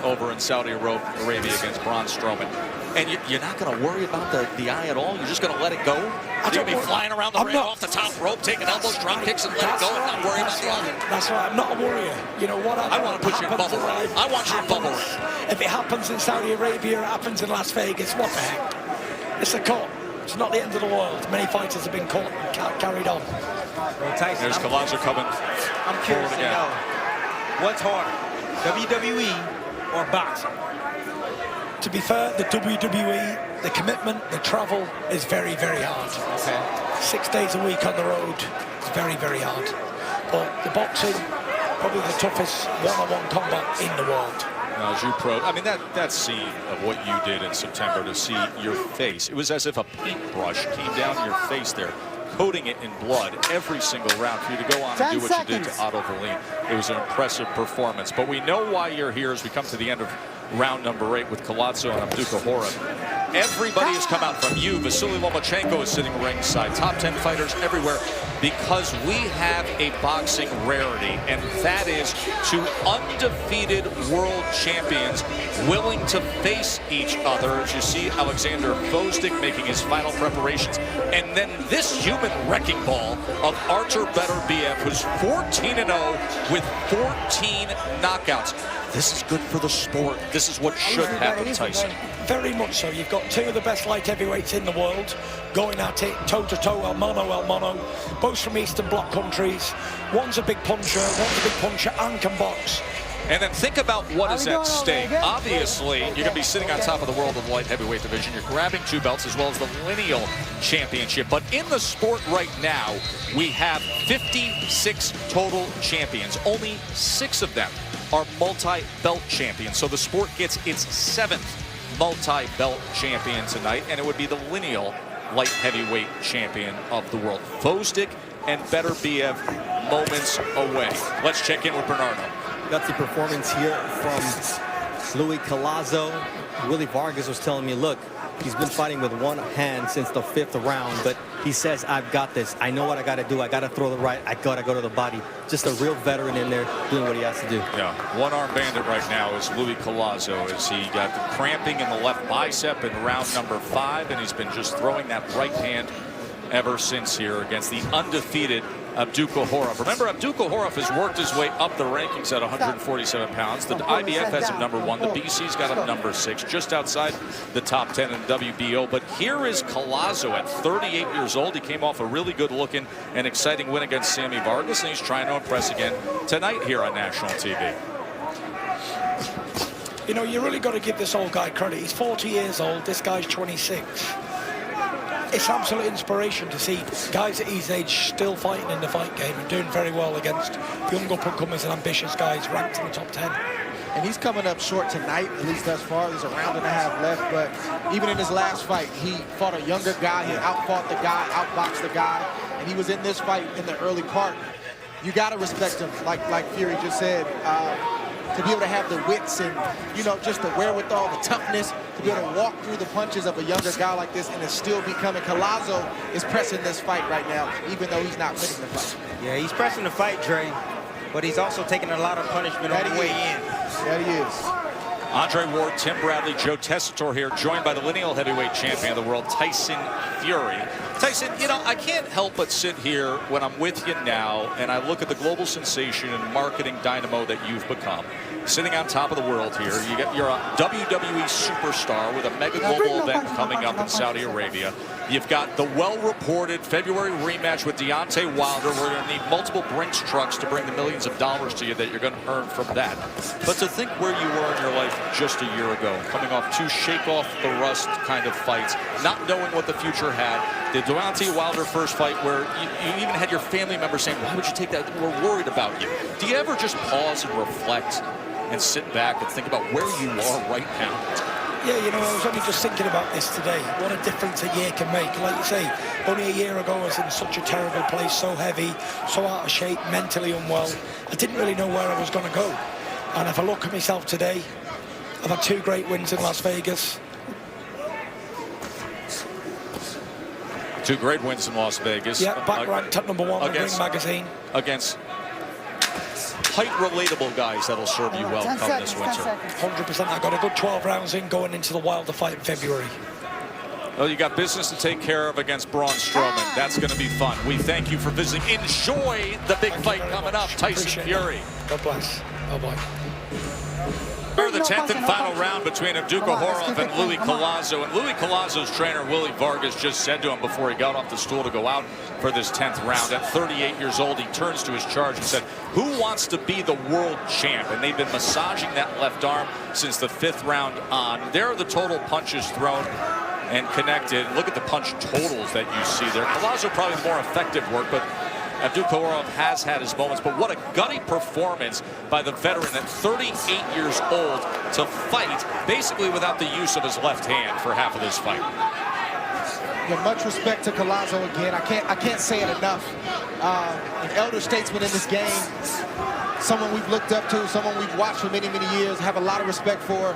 over in Saudi Arabia against Braun Strowman. And you're not going to worry about the eye at all? You're just going to let it go? You're going to be flying around the ring off the top rope, taking elbows, drop kicks, and let it go and not worry about the eye? That's right. I'm not a worrier. You know what? I want to put you in bubble wrap. I want you in bubble wrap. If it happens in Saudi Arabia, it happens in Las Vegas, what the heck? It's a cut. It's not the end of the world. Many fighters have been caught and carried on. Well, Tyson, there's Collazo coming. I'm curious to know, what's harder, WWE or boxing? To be fair, the WWE, the commitment, the travel is very, very hard. Okay. 6 days a week on the road is very, very hard. But the boxing, probably the toughest one-on-one combat in the world. Now, as you I mean, that scene of what you did in September to see your face, it was as if a paintbrush came down your face there, coating it in blood every single round for you to go on and do what you did to Otto Wallin. It was an impressive performance. But we know why you're here as we come to the end of round number 8 with Collazo and Abdukohorov. Everybody has come out from you. Vasily Lomachenko is sitting ringside. Top 10 fighters everywhere, because we have a boxing rarity, and that is two undefeated world champions willing to face each other. As you see Oleksandr Gvozdyk making his final preparations, and then this human wrecking ball of Artur Beterbiev, who's 14-0 with 14 knockouts. This is good for the sport. This is what should happen, Tyson. Very much so. You've got two of the best light heavyweights in the world going at it toe-to-toe, el mono, both from Eastern Bloc countries. One's a big puncher and can box. And then think about what is at stake. Obviously, you're going to be sitting on top of the world of the light heavyweight division. You're grabbing 2 belts as well as the lineal championship. But in the sport right now, we have 56 total champions. Only 6 of them are multi-belt champions. So the sport gets its 7th multi-belt champion tonight, and it would be the lineal light heavyweight champion of the world. Gvozdyk and Beterbiev moments away. Let's check in with Bernardo. Got the performance here from Louis Collazo. Willie Vargas was telling me, look, he's been fighting with one hand since the 5th round, but he says, I've got this. I know what I got to do. I got to throw the right. I got to go to the body. Just a real veteran in there doing what he has to do. Yeah, one-arm bandit right now is Louis Collazo, as he got the cramping in the left bicep in round number 5, and he's been just throwing that right hand ever since here against the undefeated Abdukohorov. Remember, Abdukohorov has worked his way up the rankings at 147 pounds. The IBF has him number 1. The BC's got him number 6, just outside the top 10 in WBO. But here is Collazo at 38 years old. He came off a really good-looking and exciting win against Sammy Vargas, and he's trying to impress again tonight here on national TV. You know, you really got to give this old guy credit. He's 40 years old. This guy's 26. It's absolute inspiration to see guys at his age still fighting in the fight game and doing very well against young up-and-comers and ambitious guys ranked in the top 10. And he's coming up short tonight, at least thus far. There's a round and a half left, but even in his last fight, he fought a younger guy. He outfought the guy, outboxed the guy, and he was in this fight in the early part. You got to respect him, like Fury just said, to be able to have the wits and, you know, just the wherewithal, the toughness, to be able to walk through the punches of a younger guy like this and to still be coming. Collazo is pressing this fight right now, even though he's not winning the fight. Yeah, he's pressing the fight, Dre, but he's also taking a lot of punishment on the way in. Yeah, he is. Andre Ward, Tim Bradley, Joe Tessitore here, joined by the lineal heavyweight champion of the world, Tyson Fury. Tyson, you know, I can't help but sit here when I'm with you now and I look at the global sensation and marketing dynamo that you've become. Sitting on top of the world here, you're a WWE superstar with a mega global event coming up in Saudi Arabia. You've got the well-reported February rematch with Deontay Wilder. We're going to need multiple Brinks trucks to bring the millions of dollars to you that you're going to earn from that. But to think where you were in your life just a year ago, coming off 2 shake-off-the-rust kind of fights, not knowing what the future had. The Deontay Wilder first fight where you even had your family members saying, why would you take that? We're worried about you. Do you ever just pause and reflect and sit back and think about where you are right now? Yeah, you know, I was only just thinking about this today. What a difference a year can make. Like you say, only a year ago I was in such a terrible place, so heavy, so out of shape, mentally unwell. I didn't really know where I was going to go. And if I look at myself today, I've had 2 great wins in Las Vegas. 2 great wins in Las Vegas. Yeah, back ranked at #1 on Ring Magazine. Against height-relatable guys that'll serve you well come this winter. 100%. I got a good 12 rounds in going into the Wilder fight in February. Well, you got business to take care of against Braun Strowman. That's going to be fun. We thank you for visiting. Enjoy the big fight coming up. Tyson Fury. God bless. Bye-bye. For the 10th and final round between Abdukhorov and Louis Collazo. And Louis Collazo's trainer, Willie Vargas, just said to him before he got off the stool to go out for this 10th round. At 38 years old, he turns to his charge and said, who wants to be the world champ? And they've been massaging that left arm since the 5th round on. There are the total punches thrown and connected. Look at the punch totals that you see there. Collazo probably the more effective work, but Abdukhorov has had his moments, but what a gutty performance by the veteran at 38 years old to fight basically without the use of his left hand for half of this fight. Yeah, much respect to Collazo again. I can't say it enough. An elder statesman in this game, someone we've looked up to, someone we've watched for many, many years, have a lot of respect for.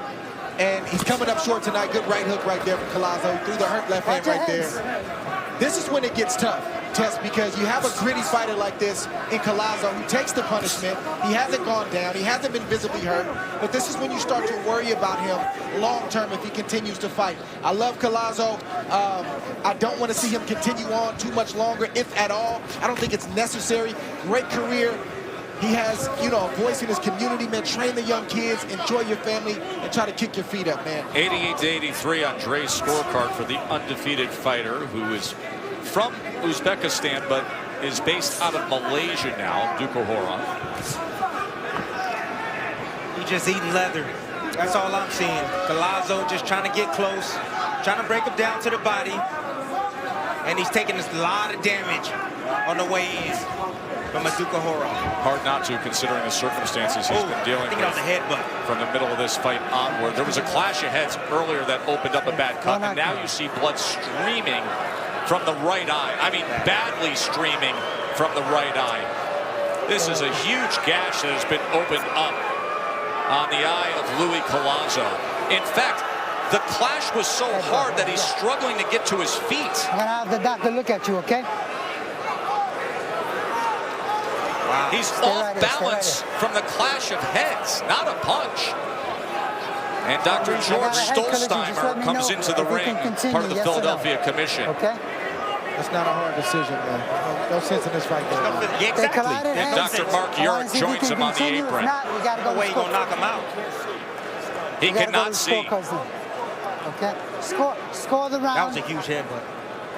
And he's coming up short tonight. Good right hook right there from Collazo. He threw the hurt left hand right there. This is when it gets tough, Tess, because you have a gritty fighter like this in Collazo who takes the punishment. He hasn't gone down. He hasn't been visibly hurt. But this is when you start to worry about him long-term if he continues to fight. I love Collazo. I don't want to see him continue on too much longer, if at all. I don't think it's necessary. Great career. He has, you know, a voice in his community, man. Train the young kids, enjoy your family, and try to kick your feet up, man. 88-83 on Dre's scorecard for the undefeated fighter who is from Uzbekistan but is based out of Malaysia now, Abdukhorov. He's just eating leather. That's all I'm seeing. Collazo just trying to get close, trying to break him down to the body. And he's taking a lot of damage on the way in from Abdukhorov. Hard not to, considering the circumstances he's been dealing with the headbutt from the middle of this fight onward. There was a clash of heads earlier that opened up a bad cut, and now you see blood streaming from the right eye. I mean, badly streaming from the right eye. This is a huge gash that has been opened up on the eye of Louis Collazo. In fact, the clash was so hard that he's struggling to get to his feet. I'm gonna have the doctor look at you, okay? Wow. He's off balance from the clash of heads, not a punch. And Dr. George Stolzheimer comes into the ring, part of the Philadelphia Commission. Okay. That's not a hard decision, man. No sense in this fight. Yeah, exactly. And Dr. Mark Yurick joins him on the apron. No way he's going to knock him out. He cannot see. Okay. Score the round. That was a huge headbutt.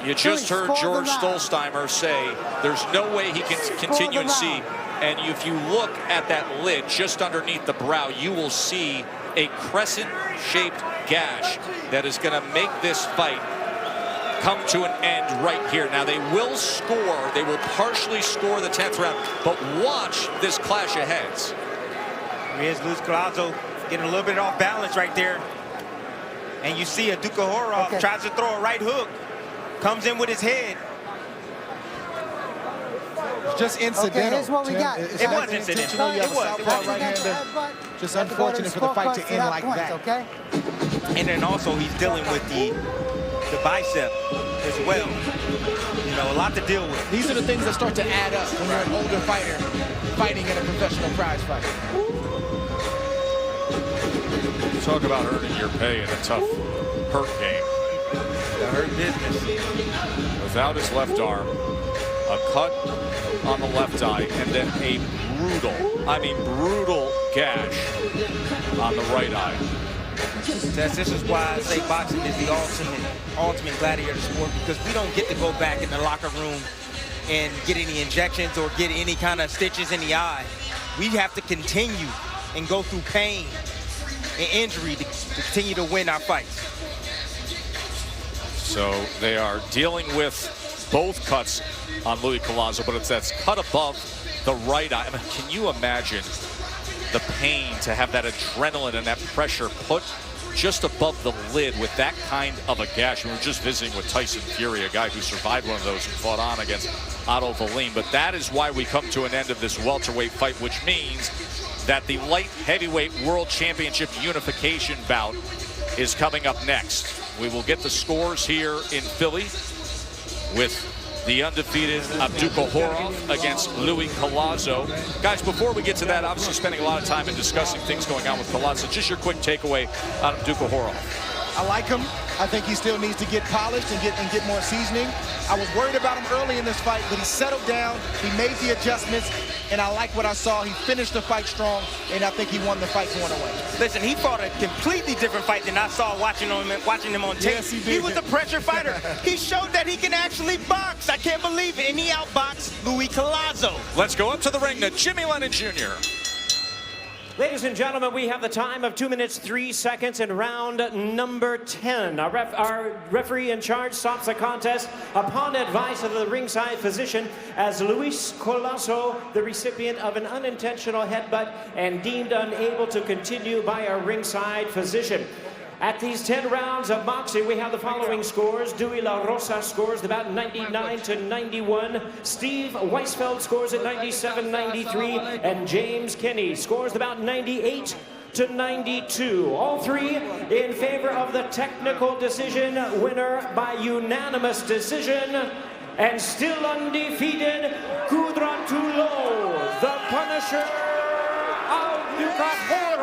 You just heard George Stolzheimer say there's no way he can continue and see. And if you look at that lid just underneath the brow, you will see a crescent-shaped gash that is going to make this fight come to an end right here. Now, they will score. They will partially score the 10th round. But watch this clash of heads. Here's Luis Collazo getting a little bit off balance right there. And you see Abdukhorov tries to throw a right hook. Comes in with his head. Just incidental. Okay, here's what we got. It was incidental. It was. Just unfortunate for the fight to end like that. Okay. And then also he's dealing with the bicep as well. You know, a lot to deal with. These are the things that start to add up when you're an older fighter fighting in a professional prize fight. Talk about earning your pay in a tough hurt game. The hurt business. Without his left arm, a cut on the left eye, and then a brutal gash on the right eye. This is why I say boxing is the ultimate gladiator sport, because we don't get to go back in the locker room and get any injections or get any kind of stitches in the eye. We have to continue and go through pain and injury to continue to win our fights. So they are dealing with both cuts on Louis Collazo, but it's that cut above the right eye. I mean, can you imagine the pain to have that adrenaline and that pressure put just above the lid with that kind of a gash? We were just visiting with Tyson Fury, a guy who survived one of those and fought on against Otto Wallin. But that is why we come to an end of this welterweight fight, which means that the light heavyweight world championship unification bout is coming up next. We will get the scores here in Philly with the undefeated Abdukohorov against Louis Collazo. Guys, before we get to that, obviously spending a lot of time in discussing things going on with Collazo. Just your quick takeaway on Abdukohorov. I like him. I think he still needs to get polished and get more seasoning. I was worried about him early in this fight, but he settled down. He made the adjustments, and I like what I saw. He finished the fight strong, and I think he won the fight going away. Listen, he fought a completely different fight than I saw watching him on tape. Yes, he did. He was a pressure fighter. He showed that he can actually box. I can't believe it, and he outboxed Louis Collazo. Let's go up to the ring to Jimmy Lennon Jr. Ladies and gentlemen, we have the time of 2 minutes, 3 seconds in round number 10. Our referee in charge stops the contest upon advice of the ringside physician as Luis Collazo, the recipient of an unintentional headbutt and deemed unable to continue by our ringside physician. At these 10 rounds of boxing, we have the following scores. Dewey La Rosa scores about 99 to 91. Steve Weisfeld scores at 97-93. And James Kinney scores about 98 to 92. All three in favor of the technical decision, winner by unanimous decision. And still undefeated, Kudratulo, the Punisher Abdukohorov.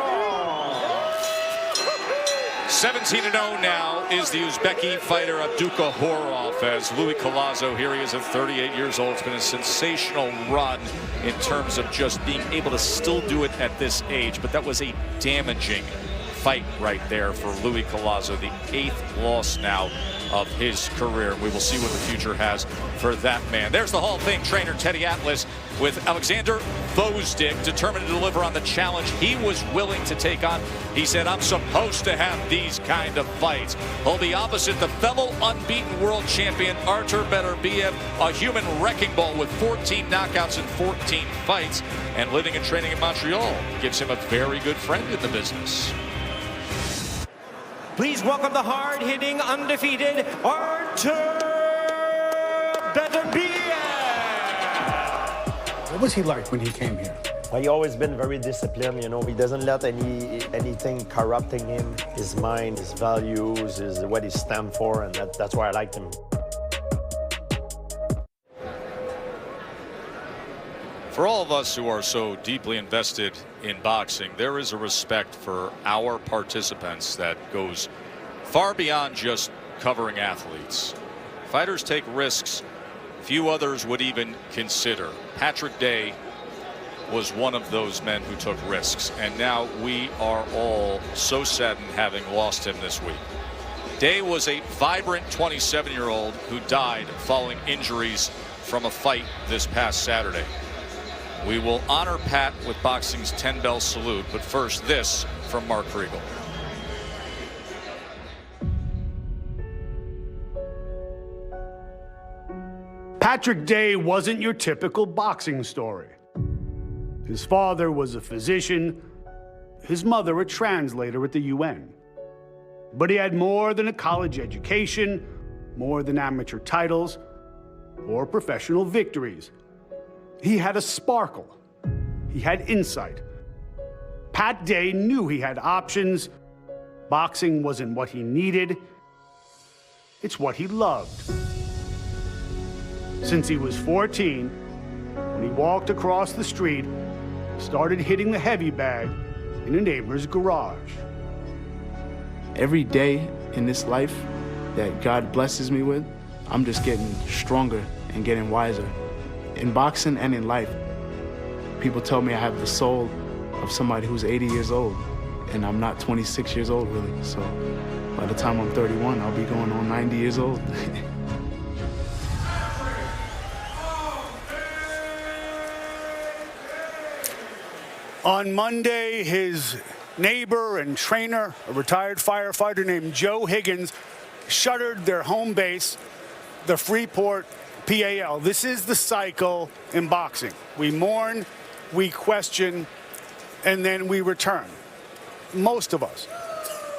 17-0 now is the Uzbeki fighter Abdukohorov, as Louis Collazo, here he is at 38 years old. It's been a sensational run in terms of just being able to still do it at this age, but that was a damaging fight right there for Louis Collazo, the 8th loss now of his career. We will see what the future has for that man. There's the Hall of Fame trainer Teddy Atlas with Oleksandr Gvozdyk, determined to deliver on the challenge he was willing to take on. He said, I'm supposed to have these kind of fights. He'll be opposite the fellow unbeaten world champion Artur Beterbiev, a human wrecking ball with 14 knockouts in 14 fights, and living and training in Montreal gives him a very good friend in the business. Please welcome the hard-hitting, undefeated Artur Beterbiev. What was he like when he came here? Well, he always been very disciplined, you know. He doesn't let anything corrupting him, his mind, his values, what he stands for, and that's why I liked him. For all of us who are so deeply invested in boxing, there is a respect for our participants that goes far beyond just covering athletes. Fighters take risks few others would even consider. Patrick Day was one of those men who took risks, and now we are all so saddened having lost him this week. Day was a vibrant 27-year-old who died following injuries from a fight this past Saturday. We will honor Pat with boxing's 10-bell salute, but first this from Mark Kriegel. Patrick Day wasn't your typical boxing story. His father was a physician, his mother a translator at the UN. But he had more than a college education, more than amateur titles, or professional victories. He had a sparkle. He had insight. Pat Day knew he had options. Boxing wasn't what he needed. It's what he loved. Since he was 14, when he walked across the street, started hitting the heavy bag in a neighbor's garage. Every day in this life that God blesses me with, I'm just getting stronger and getting wiser. In boxing and in life, people tell me I have the soul of somebody who's 80 years old, and I'm not 26 years old really. So by the time I'm 31, I'll be going on 90 years old. On Monday, his neighbor and trainer, a retired firefighter named Joe Higgins, shuttered their home base, the Freeport PAL. This is the cycle in boxing. We mourn, we question, and then we return. Most of us.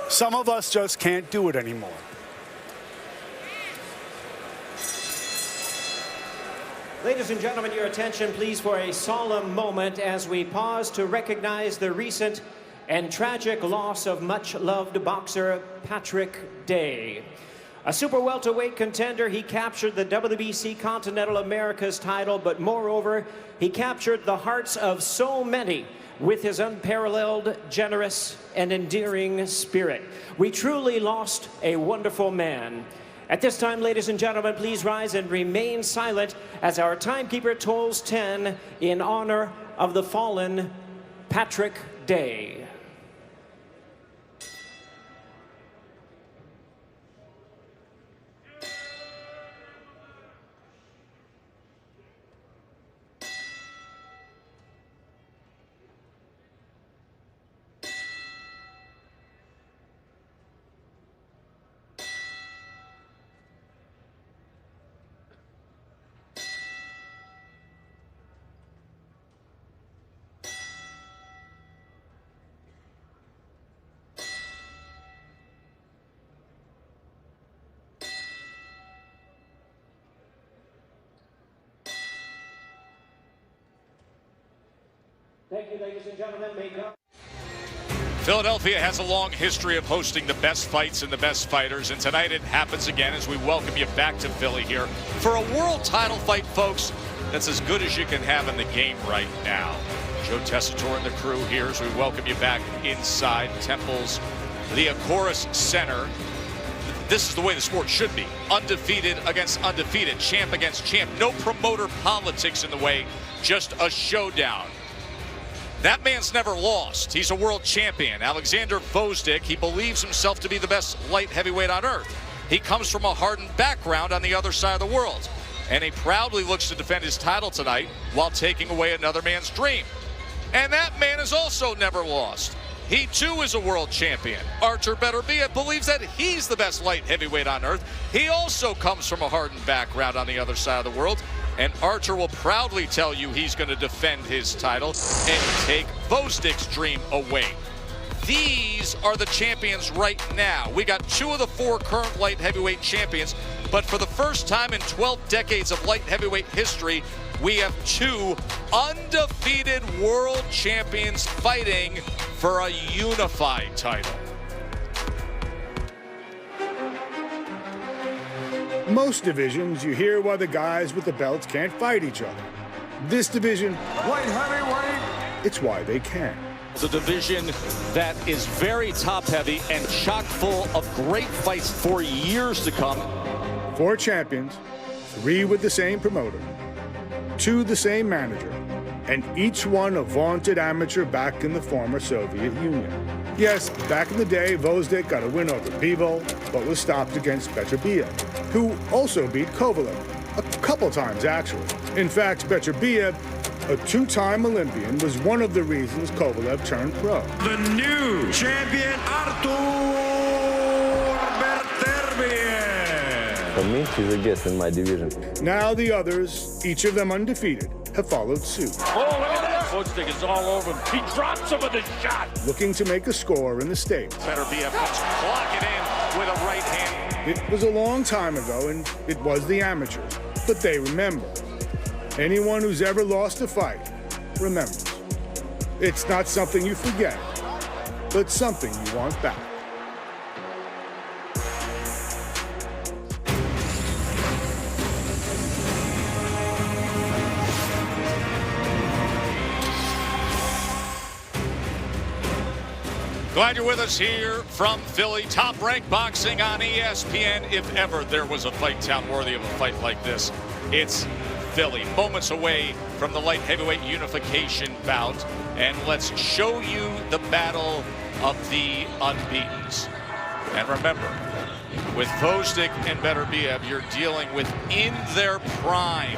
Some of us just can't do it anymore. Ladies and gentlemen, your attention please for a solemn moment as we pause to recognize the recent and tragic loss of much-loved boxer Patrick Day. A super welterweight contender, he captured the WBC Continental Americas title, but moreover, he captured the hearts of so many with his unparalleled, generous, and endearing spirit. We truly lost a wonderful man. At this time, ladies and gentlemen, please rise and remain silent as our timekeeper tolls 10 in honor of the fallen Patrick Day. Thank you, ladies and gentlemen. Philadelphia has a long history of hosting the best fights and the best fighters, and tonight it happens again as we welcome you back to Philly here for a world title fight, folks, that's as good as you can have in the game right now. Joe Tessitore and the crew here as we welcome you back inside Temple's Liacouras Center. This is the way the sport should be. Undefeated against undefeated, champ against champ. No promoter politics in the way, just a showdown. That man's never lost. He's a world champion. Oleksandr Gvozdyk, he believes himself to be the best light heavyweight on earth. He comes from a hardened background on the other side of the world. And he proudly looks to defend his title tonight while taking away another man's dream. And that man has also never lost. He too is a world champion. Artur Beterbiev believes that he's the best light heavyweight on earth. He also comes from a hardened background on the other side of the world. And Artur will proudly tell you he's going to defend his title and take Gvozdyk's dream away. These are the champions right now. We got 2 of the 4 current light heavyweight champions, but for the first time in 12 decades of light heavyweight history, we have 2 undefeated world champions fighting for a unified title. Most divisions, you hear why the guys with the belts can't fight each other. This division, light heavyweight, it's why they can. It's a division that is very top-heavy and chock full of great fights for years to come. 4 champions, 3 with the same promoter, 2 the same manager, and each one a vaunted amateur back in the former Soviet Union. Yes, back in the day, Gvozdyk got a win over Bivol, but was stopped against Beterbiev, who also beat Kovalev, a couple times actually. In fact, Beterbiev, a 2-time Olympian, was one of the reasons Kovalev turned pro. The new champion, Artur Beterbiev. For me, he's a guest in my division. Now the others, each of them undefeated, have followed suit. Oh, look at that! Gvozdyk is all over him. He drops him with a shot. Looking to make a score in the States. Beterbiev comes clocking in with a right hand. It was a long time ago, and it was the amateurs, but they remember. Anyone who's ever lost a fight remembers. It's not something you forget, but something you want back. Glad you're with us here from Philly. Top-ranked boxing on ESPN. If ever there was a fight town worthy of a fight like this, it's Philly. Moments away from the light heavyweight unification bout. And let's show you the battle of the unbeatens. And remember, With Gvozdyk and Beterbiev, you're dealing with in their prime,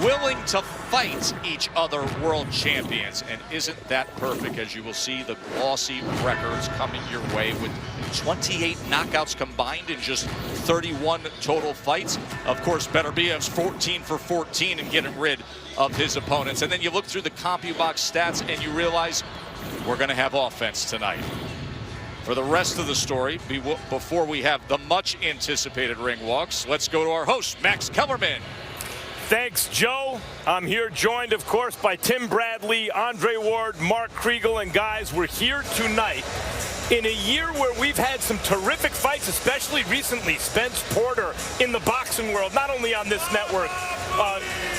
willing to fight each other world champions. And isn't that perfect? As you will see, the glossy records coming your way with 28 knockouts combined in just 31 total fights. Of course, Beterbiev's 14 for 14 and getting rid of his opponents. And then you look through the CompuBox stats and you realize we're going to have offense tonight. For the rest of the story, before we have the much anticipated ring walks, let's go to our host, Max Kellerman. Thanks, Joe. I'm here joined, of course, by Tim Bradley, Andre Ward, Mark Kriegel, and guys, we're here tonight in a year where we've had some terrific fights, especially recently. Spence Porter in the boxing world, not only on this network,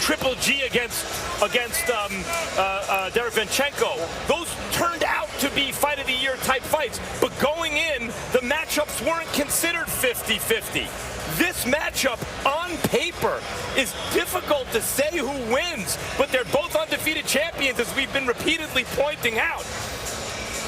Triple G against Derevyanchenko. Those turned out to be fight of the year type fights, but going in, the matchups weren't considered 50-50. This matchup on paper is difficult to say who wins, but they're both undefeated champions, as we've been repeatedly pointing out.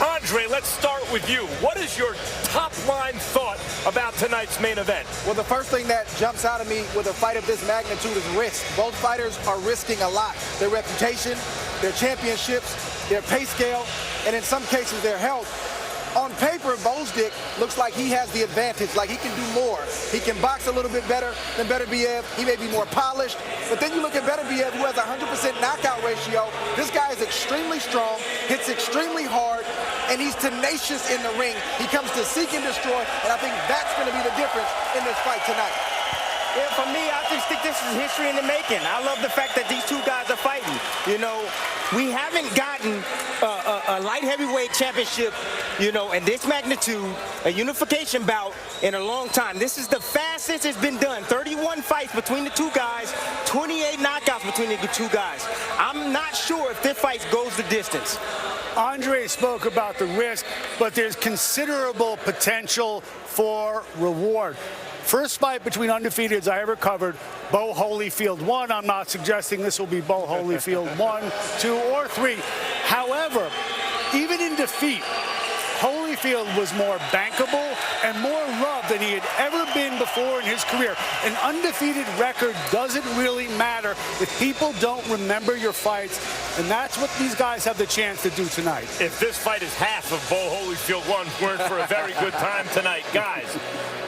Andre, let's start with you. What is your top-line thought about tonight's main event? Well, the first thing that jumps out at me with a fight of this magnitude is risk. Both fighters are risking a lot. Their reputation, their championships, their pay scale, and in some cases their health. On paper, Gvozdyk looks like he has the advantage, like he can do more. He can box a little bit better than Beterbiev. He may be more polished. But then you look at Beterbiev, who has a 100% knockout ratio. This guy is extremely strong, hits extremely hard, and he's tenacious in the ring. He comes to seek and destroy, and I think that's going to be the difference in this fight tonight. Yeah, for me, I just think this is history in the making. I love the fact that these two guys are fighting. You know, we haven't gotten a light heavyweight championship, you know, in this magnitude, a unification bout in a long time. This is the fastest it's been done. 31 fights between the two guys, 28 knockouts between the two guys. I'm not sure if this fight goes the distance. Andre spoke about the risk, but there's considerable potential for reward. First fight between undefeateds I ever covered, Bo Holyfield won. I'm not suggesting this will be Bo Holyfield 1, 2, or 3. However, even in defeat, Holyfield was more bankable and more loved than he had ever been before in his career. An undefeated record doesn't really matter if people don't remember your fights, and that's what these guys have the chance to do tonight. If this fight is half of Bo Holyfield 1, we're in for a very good time tonight. Guys,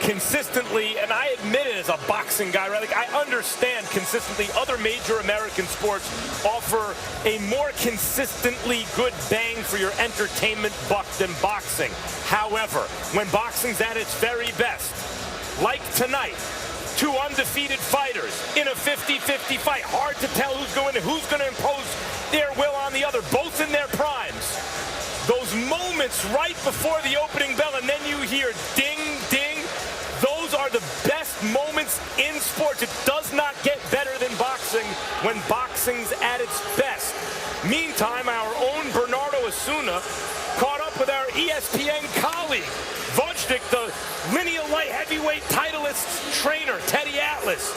consistently, and I admit it as a boxing guy, right? Like, I understand consistently other major American sports offer a more consistently good bang for your entertainment buck than boxing. However, when boxing's at its very best, like tonight, two undefeated fighters in a 50-50 fight, hard to tell who's going to impose their will on the other, both in their primes. Those moments right before the opening bell, and then you hear ding, ding. Those are the best moments in sports. It does not get better than boxing when boxing's at its best. Meantime, our own Bernardo Osuna caught up with our ESPN colleague, Gvozdyk, the lineal light heavyweight titleist trainer, Teddy Atlas.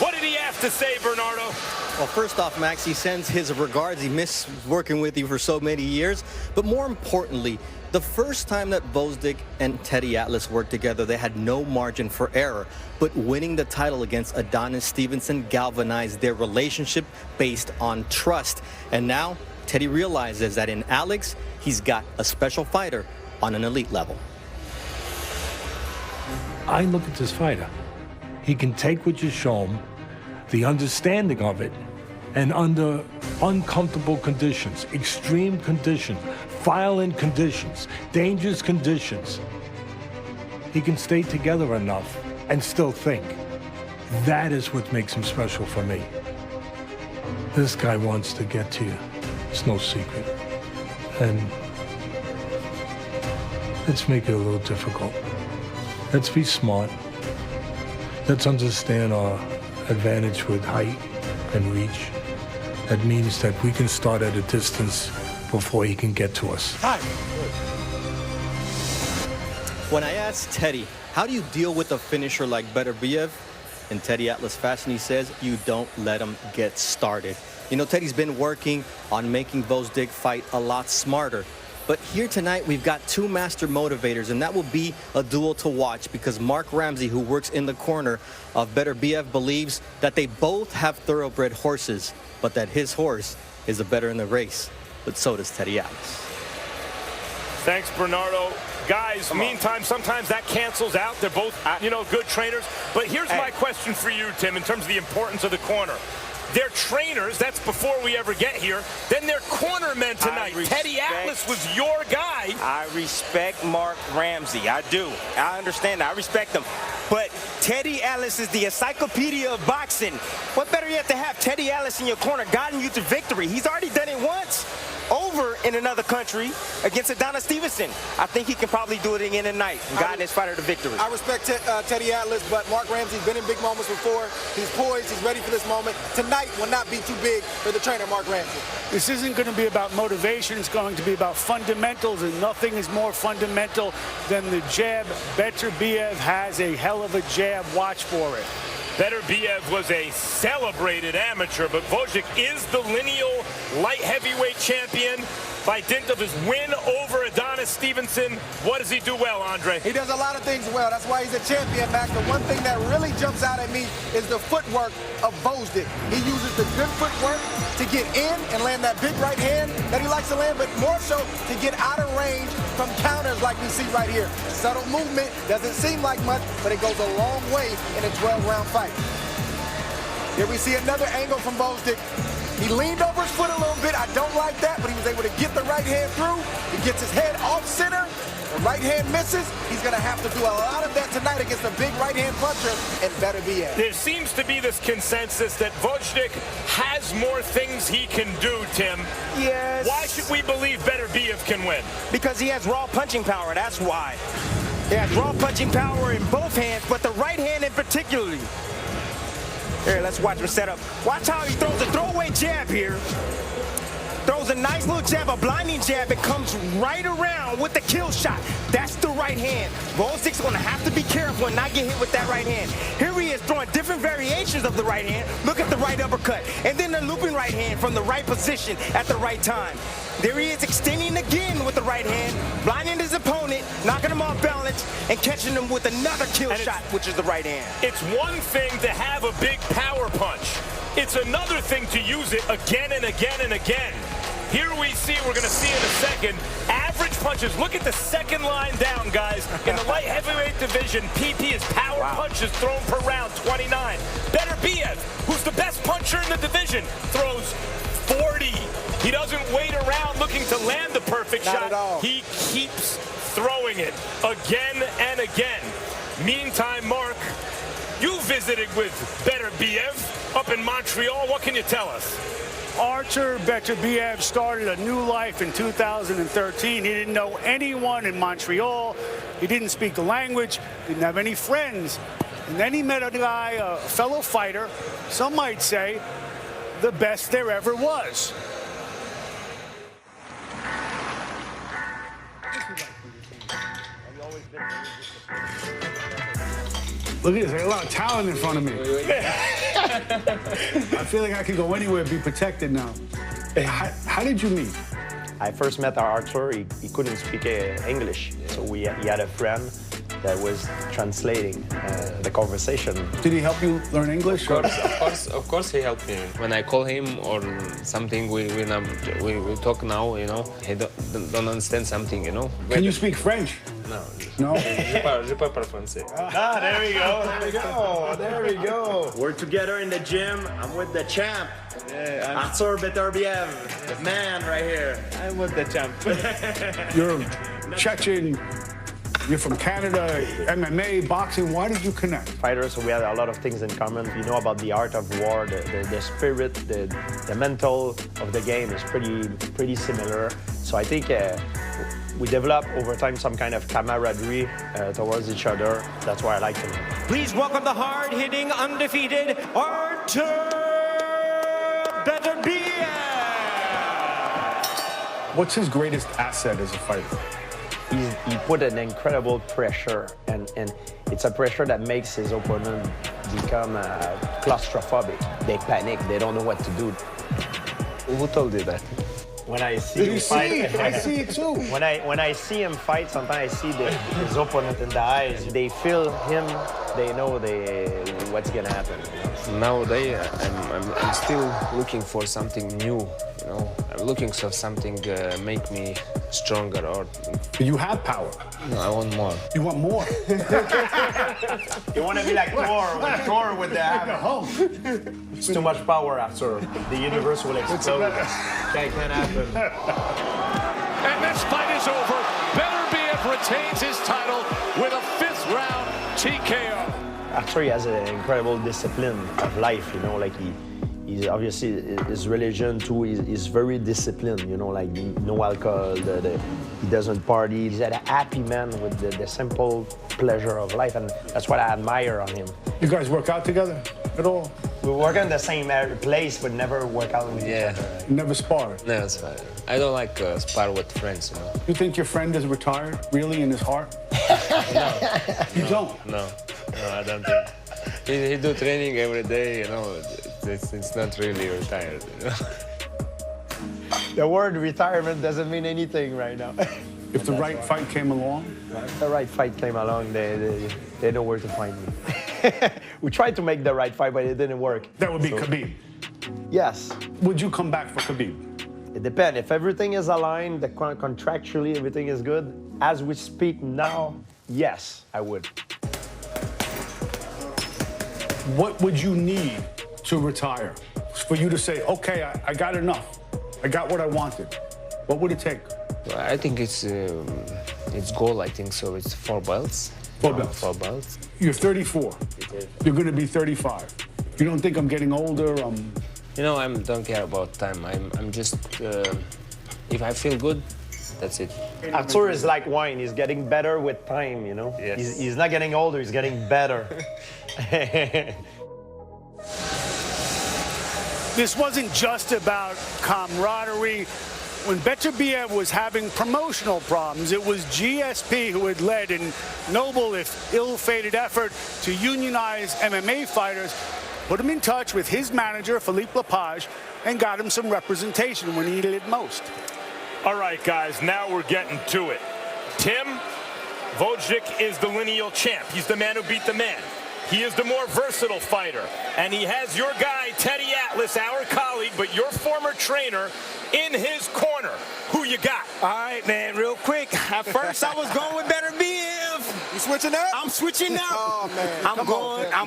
What did he have to say, Bernardo? Well, first off, Max, he sends his regards. He missed working with you for so many years. But more importantly, the first time that Gvozdyk and Teddy Atlas worked together, they had no margin for error. But winning the title against Adonis Stevenson galvanized their relationship based on trust. And now, Teddy realizes that in Alex, he's got a special fighter on an elite level. I look at this fighter. He can take what you show him, the understanding of it, and under uncomfortable conditions, extreme conditions, violent conditions, dangerous conditions, he can stay together enough and still think. That is what makes him special for me. This guy wants to get to you. It's no secret. And let's make it a little difficult. Let's be smart. Let's understand our advantage with height and reach. That means that we can start at a distance before he can get to us. Hi. When I asked Teddy, how do you deal with a finisher like Beterbiev? In Teddy Atlas fashion, he says, you don't let him get started. You know, Teddy's been working on making Gvozdyk fight a lot smarter. But here tonight, we've got two master motivators, and that will be a duel to watch because Mark Ramsey, who works in the corner of Beterbiev, believes that they both have thoroughbred horses, but that his horse is the better in the race. But so does Teddy Atlas. Thanks, Bernardo. Guys, meantime, sometimes that cancels out. They're both, good trainers. But here's my question for you, Tim, in terms of the importance of the corner. They're trainers. That's before we ever get here. Then they're cornermen tonight. Teddy Atlas was your guy. I respect Mark Ramsey. I do. I understand that. I respect him. But Teddy Atlas is the encyclopedia of boxing. What better yet to have Teddy Atlas in your corner guiding you to victory? He's already done it once over in another country against Adonis Stevenson. I think he can probably do it again tonight and guide his fighter to victory. I respect Teddy Atlas, but Mark Ramsey's been in big moments before. He's poised. He's ready for this moment. Tonight will not be too big for the trainer, Mark Ramsey. This isn't going to be about motivation. It's going to be about fundamentals, and nothing is more fundamental than the jab. Beterbiev has a hell of a jab. Watch for it. Beterbiev was a celebrated amateur, but Gvozdyk is the lineal light heavyweight champion by dint of his win over Adonis Stevenson. What does he do well, Andre? He does a lot of things well. That's why he's a champion, Max. The one thing that really jumps out at me is the footwork of Gvozdyk. He uses the good footwork to get in and land that big right hand that he likes to land, but more so to get out of range from counters like we see right here. Subtle movement, doesn't seem like much, but it goes a long way in a 12-round fight. Here we see another angle from Gvozdyk. He leaned over his foot a little bit. I don't like that, but he was able to get the right hand through. He gets his head off center. The right hand misses. He's going to have to do a lot of that tonight against a big right hand puncher and Beterbiev. There seems to be this consensus that Gvozdyk has more things he can do, Tim. Yes. Why should we believe Beterbiev can win? Because he has raw punching power. That's why. He has raw punching power in both hands, but the right hand in particularly. Here, let's watch him set up. Watch how he throws a throwaway jab here. Throws a nice little jab, a blinding jab. It comes right around with the kill shot. That's the right hand. Gvozdyk's going to have to be careful and not get hit with that right hand. Here he is throwing different variations of the right hand. Look at the right uppercut. And then the looping right hand from the right position at the right time. There he is extending again with the right hand, blinding his opponent, knocking him off balance, and catching him with another kill shot, which is the right hand. It's one thing to have a big power punch. It's another thing to use it again and again and again. Here we see, we're going to see in a second, average punches. Look at the second line down, guys. In the light heavyweight division, PP is power punches thrown per round, 29. Beterbiev, who's the best puncher in the division, throws 40. He doesn't wait around looking to land the perfect shot. Not at all. He keeps throwing it again and again. Meantime, Mark, you visited with Beterbiev up in Montreal. What can you tell us? Artur Beterbiev started a new life in 2013. He didn't know anyone in Montreal. He didn't speak the language, didn't have any friends. And then he met a guy, a fellow fighter, some might say, the best there ever was. Look at this, there's a lot of talent in front of me. I feel like I can go anywhere and be protected now. How did you meet? I first met Artur. He couldn't speak English, so he had a friend that was translating the conversation. Did he help you learn English? Of course he helped me. When I call him or something, we talk now, you know. He don't understand something, you know. Can you speak French? No. No? Je parle français. Ah, there we go, there we go, there we go. We're together in the gym. I'm with the champ. Yeah, Artur Beterbiev, the man right here. I'm with the champ. You're Chechen. You're from Canada, MMA, boxing. Why did you connect? Fighters, we had a lot of things in common. You know about the art of war, the spirit, the mental of the game is pretty similar. So I think we developed over time some kind of camaraderie towards each other. That's why I like him. Please welcome the hard-hitting, undefeated Artur Beterbiev. What's his greatest asset as a fighter? He put an incredible pressure, and it's a pressure that makes his opponent become claustrophobic. They panic, they don't know what to do. Who told you that? when I see him fight. I see it too. When I see him fight, sometimes I see his opponent in the eyes. They feel him. They know what's gonna happen. Nowadays, I'm still looking for something new. You know, I'm looking for something make me stronger. Or you have power. No, I want more. You want more? You want to be like Thor with the hammer. It's too much power, Artur. The universe will explode. That can't happen. And this fight is over. Beterbiev retains his title with a 5th-round TKO. Artur has an incredible discipline of life, you know, like he's obviously his religion too. He's very disciplined, you know, like no alcohol. He doesn't party. He's a happy man with the simple pleasure of life, and that's what I admire on him. You guys work out together at all? We work in the same place, but never work out with each other. Never spar? No, spar. I don't like spar with friends, you know. You think your friend is retired, really, in his heart? No. You don't? No, I don't think. He do training every day, you know. It's not really retired, you know. The word retirement doesn't mean anything right now. If the right fight came along? If the right fight came along, they know where to find me. We tried to make the right fight, but it didn't work. That would be Khabib? Yes. Would you come back for Khabib? It depends. If everything is aligned, contractually everything is good, as we speak now, yes, I would. What would you need to retire? For you to say, okay, I got enough. I got what I wanted. What would it take? Well, I think it's goal, I think so. It's 4 belts. 4 belts. 4 belts. You're 34. You're going to be 35. You don't think I'm getting older? You know, I don't care about time. I'm just, if I feel good, that's it. Artur is like wine. He's getting better with time, you know? Yes. He's not getting older, he's getting better. This wasn't just about camaraderie. When Beterbiev was having promotional problems, it was GSP who had led in noble, if ill-fated effort to unionize MMA fighters, put him in touch with his manager, Philippe Lepage, and got him some representation when he needed it most. All right, guys, now we're getting to it. Tim, Gvozdyk is the lineal champ. He's the man who beat the man. He is the more versatile fighter. And he has your guy, Teddy Atlas, our colleague, but your former trainer, in his corner. Who you got? All right, man, real quick. At first, I was going with Beterbiev. You switching up? I'm switching up. Oh, man. I'm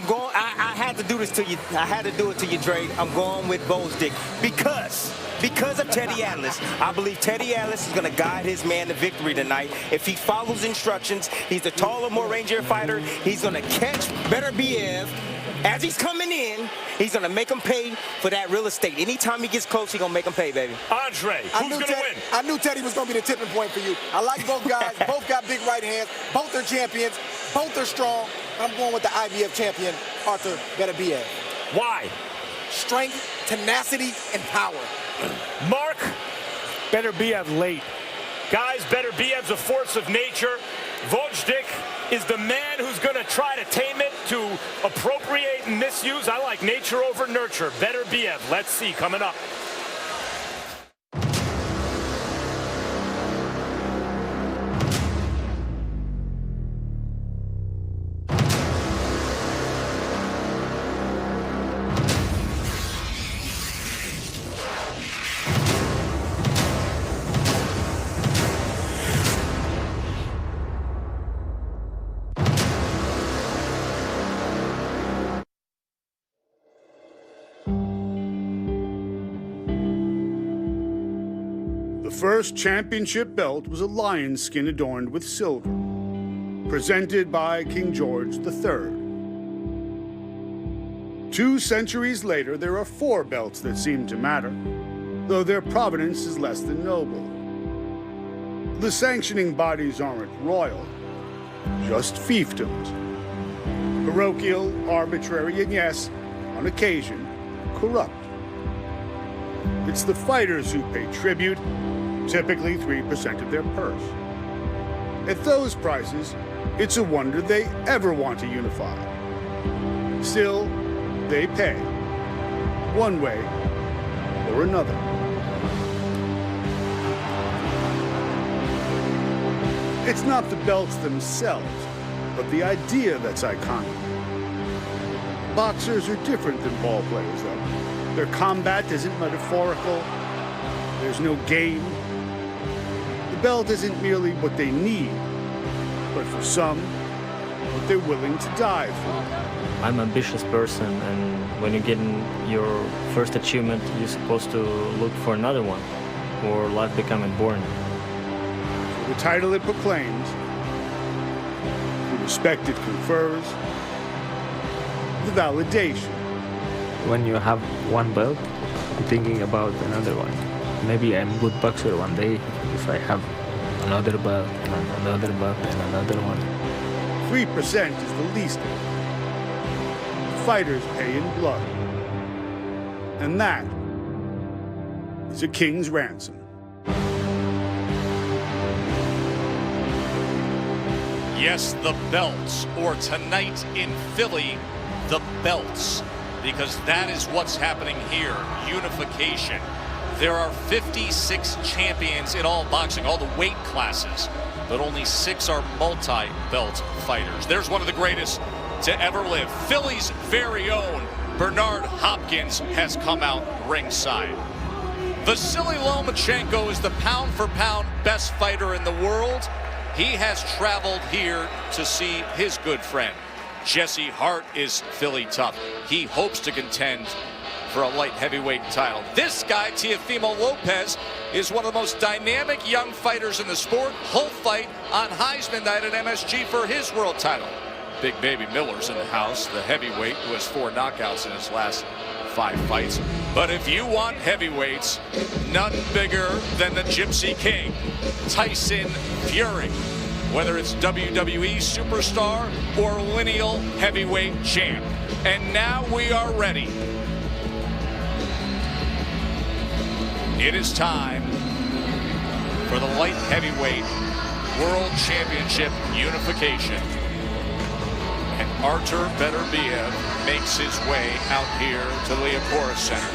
going. I had to do this to you. I had to do it to you, Dre. I'm going with Gvozdyk because of Teddy Atlas. I believe Teddy Atlas is going to guide his man to victory tonight. If he follows instructions, he's a taller, more rangier fighter. He's going to catch Beterbiev. As he's coming in, he's going to make him pay for that real estate. Anytime he gets close, he's going to make him pay, baby. Andre, who's going to win? I knew Teddy was going to be the tipping point for you. I like both guys. Both got big right hands. Both are champions. Both are strong. I'm going with the IBF champion, Artur Beterbiev. Why? Strength, tenacity, and power. Mark? Beterbiev late. Guys, Beterbiev's a force of nature. Gvozdyk is the man who's going to try to tame it, to appropriate and misuse. I like nature over nurture. Beterbiev, let's see, coming up. The first championship belt was a lion's skin adorned with silver, presented by King George III. 2 centuries later, there are 4 belts that seem to matter, though their provenance is less than noble. The sanctioning bodies aren't royal, just fiefdoms. Parochial, arbitrary, and yes, on occasion, corrupt. It's the fighters who pay tribute, typically 3% of their purse. At those prices, it's a wonder they ever want to unify. Still, they pay, one way or another. It's not the belts themselves, but the idea that's iconic. Boxers are different than ball players, though. Their combat isn't metaphorical. There's no game. The belt isn't merely what they need, but for some, what they're willing to die for. I'm an ambitious person, and when you get your first achievement, you're supposed to look for another one, or life becoming boring. The title it proclaims, the respect it confers, the validation. When you have one belt, I'm thinking about another one. Maybe I'm a good boxer one day if I have another belt and another belt and another one. 3% is the least of it. Fighters pay in blood. And that is a king's ransom. Yes, the belts, or tonight in Philly, the belts, because that is what's happening here, unification. There are 56 champions in all boxing, all the weight classes, but only 6 are multi-belt fighters. There's one of the greatest to ever live. Philly's very own Bernard Hopkins has come out ringside. Vasily Lomachenko is the pound-for-pound best fighter in the world. He has traveled here to see his good friend. Jesse Hart is Philly tough. He hopes to contend for a light heavyweight title. This guy, Teofimo Lopez, is one of the most dynamic young fighters in the sport. He'll fight on Heisman night at MSG for his world title. Big Baby Miller's in the house, the heavyweight who has 4 knockouts in his last 5 fights. But if you want heavyweights, none bigger than the Gypsy King, Tyson Fury. Whether it's WWE superstar or lineal heavyweight champ. And now we are ready. It is time for the light heavyweight world championship unification. And Artur Beterbiev makes his way out here to Liacouras Center.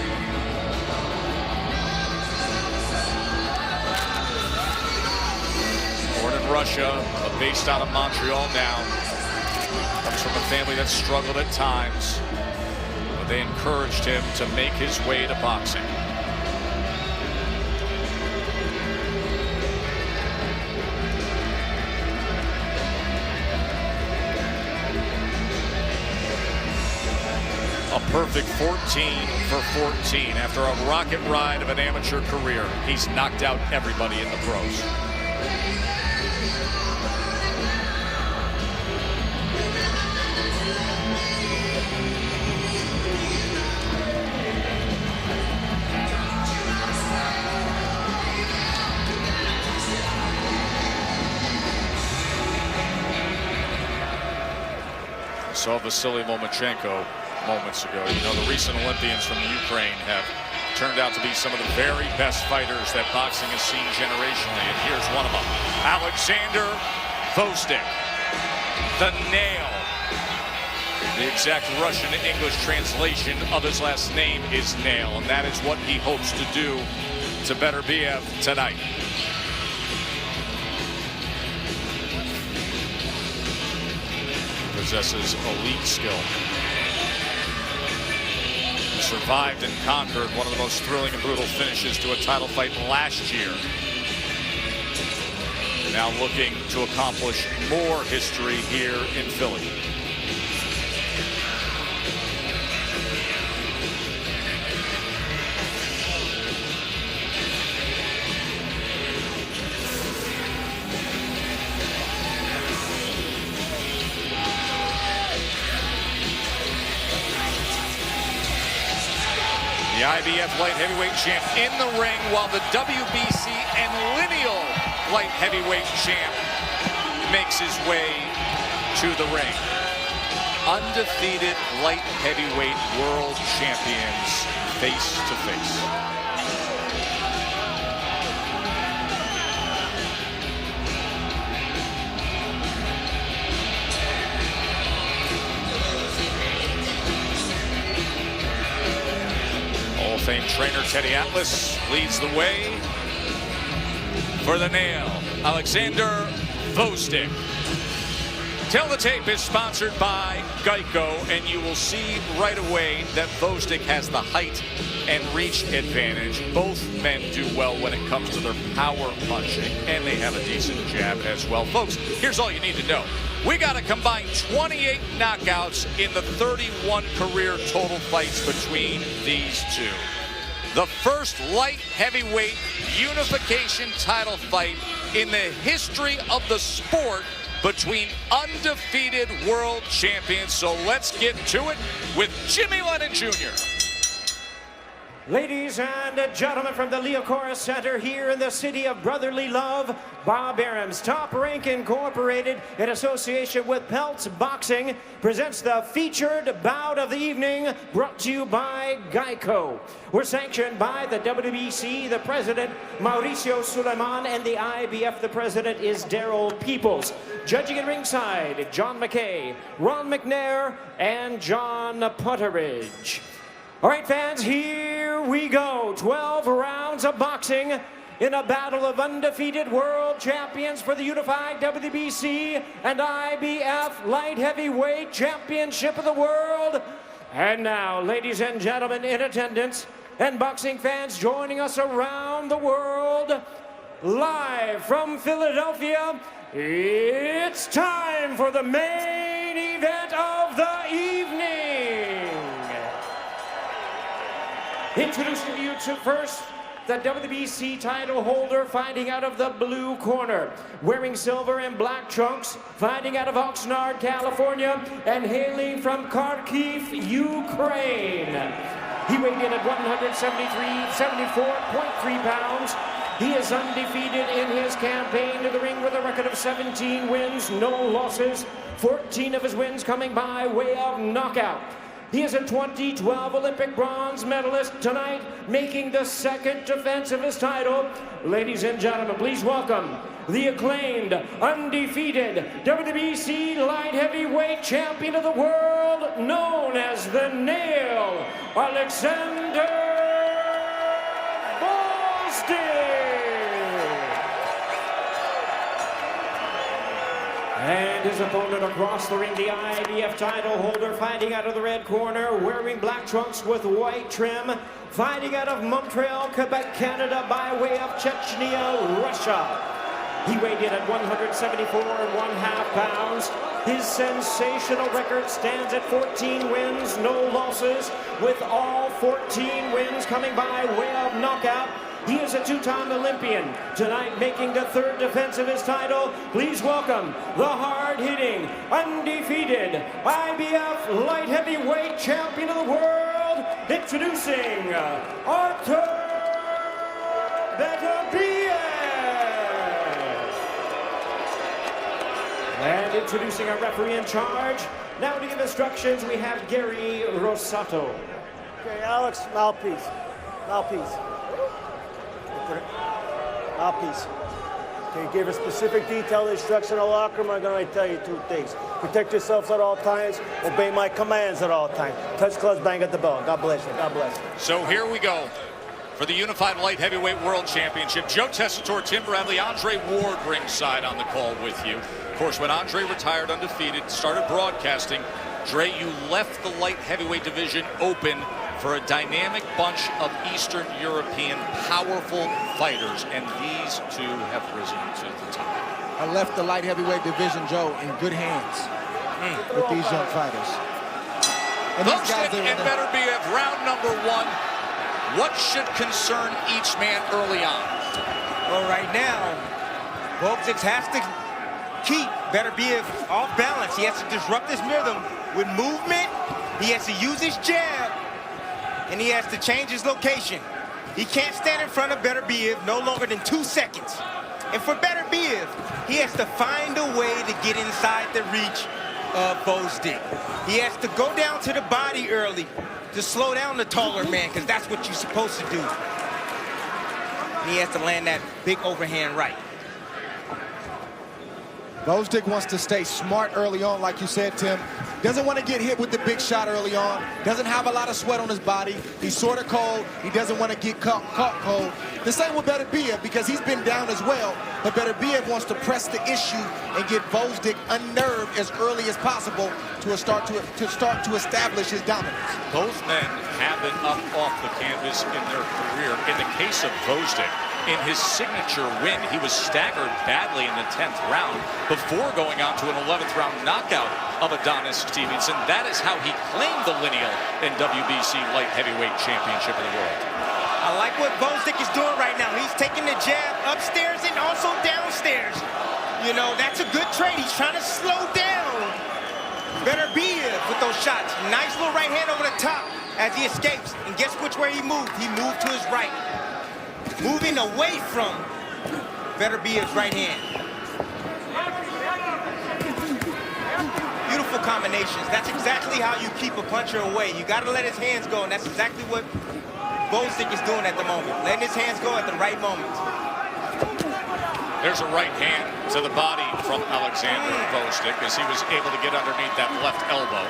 Born in Russia, but based out of Montreal now. Comes from a family that struggled at times, but they encouraged him to make his way to boxing. A perfect 14 for 14 after a rocket ride of an amateur career. He's knocked out everybody in the pros. Saw Vasily Lomachenko moments ago. You know, the recent Olympians from Ukraine have turned out to be some of the very best fighters that boxing has seen generationally, and here's one of them, Oleksandr Gvozdyk, the Nail. The exact Russian English translation of his last name is Nail, and that is what he hopes to do to Beterbiev tonight. Possesses elite skill. Survived and conquered one of the most thrilling and brutal finishes to a title fight last year. Now looking to accomplish more history here in Philly. The IBF light heavyweight champ in the ring, while the WBC and lineal light heavyweight champ makes his way to the ring. Undefeated light heavyweight world champions face to face. Hall of Fame trainer Teddy Atlas leads the way for the Nail, Oleksandr Gvozdyk. Tell the Tape is sponsored by Geico, and you will see right away that Gvozdyk has the height and reach advantage. Both men do well when it comes to their power punching, and they have a decent jab as well. Folks, here's all you need to know. We got a combined 28 knockouts in the 31 career total fights between these two. The first light heavyweight unification title fight in the history of the sport between undefeated world champions. So let's get to it with Jimmy Lennon Jr. Ladies and gentlemen, from the Liacouras Center here in the city of brotherly love, Bob Arum's Top Rank Incorporated, in association with Peltz Boxing, presents the featured bout of the evening, brought to you by Geico. We're sanctioned by the WBC, the president, Mauricio Suleiman, and the IBF, the president is Daryl Peoples. Judging at ringside, John McKaie, Ron McNair, and John Poturaj. All right, fans, here we go. 12 rounds of boxing in a battle of undefeated world champions for the unified WBC and IBF light heavyweight championship of the world. And now, ladies and gentlemen in attendance and boxing fans joining us around the world, live from Philadelphia, it's time for the main event of the evening. Introducing to you first, the WBC title holder fighting out of the blue corner, wearing silver and black trunks, fighting out of Oxnard, California, and hailing from Kharkiv, Ukraine. He weighed in at 74.3 pounds. He is undefeated in his campaign to the ring with a record of 17 wins, no losses, 14 of his wins coming by way of knockout. He is a 2012 Olympic bronze medalist, tonight making the second defense of his title. Ladies and gentlemen, please welcome the acclaimed, undefeated WBC light heavyweight champion of the world, known as the Nail, Oleksandr Gvozdyk. And his opponent across the ring, the IBF title holder, fighting out of the red corner, wearing black trunks with white trim, fighting out of Montreal, Quebec, Canada, by way of Chechnya, Russia. He weighed in at 174.5 pounds. His sensational record stands at 14 wins, no losses, with all 14 wins coming by way of knockout. He is a two-time Olympian, tonight making the third defense of his title. Please welcome the hard-hitting, undefeated IBF light heavyweight champion of the world, introducing Artur Beterbiev. And introducing our referee in charge. Now to give instructions, we have Gary Rosato. Okay, Alex, mouthpiece. Mouthpiece. Mouthpiece. Okay, give a specific detailed instruction in the locker room. I'm going to tell you two things. Protect yourselves at all times. Obey my commands at all times. Touch gloves, bang at the bell. God bless you. God bless you. So here we go for the Unified Light Heavyweight World Championship. Joe Tessitore, Tim Bradley, Andre Ward ringside on the call with you. Of course, when Andre retired undefeated, started broadcasting, Dre, you left the light heavyweight division open for a dynamic bunch of Eastern European powerful fighters, and these two have risen to the top. I left the light heavyweight division, Joe, in good hands with these young fighters. And Gvozdyk and Beterbiev, round number one. What should concern each man early on? Well, right now, Gvozdyk has to keep Beterbiev off balance. He has to disrupt his rhythm with movement. He has to use his jab, and he has to change his location. He can't stand in front of Beterbiev no longer than 2 seconds. And for Beterbiev, he has to find a way to get inside the reach of Gvozdyk. He has to go down to the body early to slow down the taller man, because that's what you're supposed to do. And he has to land that big overhand right. Gvozdyk wants to stay smart early on, like you said, Tim. Doesn't want to get hit with the big shot early on. Doesn't have a lot of sweat on his body. He's sort of cold. He doesn't want to get caught cold. The same with Beterbiev, because he's been down as well. But Beterbiev wants to press the issue and get Gvozdyk unnerved as early as possible to start to establish his dominance. Both men have been up off the canvas in their career. In the case of Gvozdyk, in his signature win, he was staggered badly in the 10th round before going on to an 11th round knockout of Adonis Stevenson. That is how he claimed the lineal and WBC light heavyweight championship of the world. I like what Gvozdyk is doing right now. He's taking the jab upstairs and also downstairs. You know, that's a good trade. He's trying to slow down Beterbiev with those shots. Nice little right hand over the top as he escapes. And guess which way he moved? He moved to his right. Moving away from Beterbiev's right hand. Beautiful combinations. That's exactly how you keep a puncher away. You got to let his hands go, and that's exactly what Gvozdyk is doing at the moment. Letting his hands go at the right moment. There's a right hand to the body from Oleksandr Gvozdyk as he was able to get underneath that left elbow.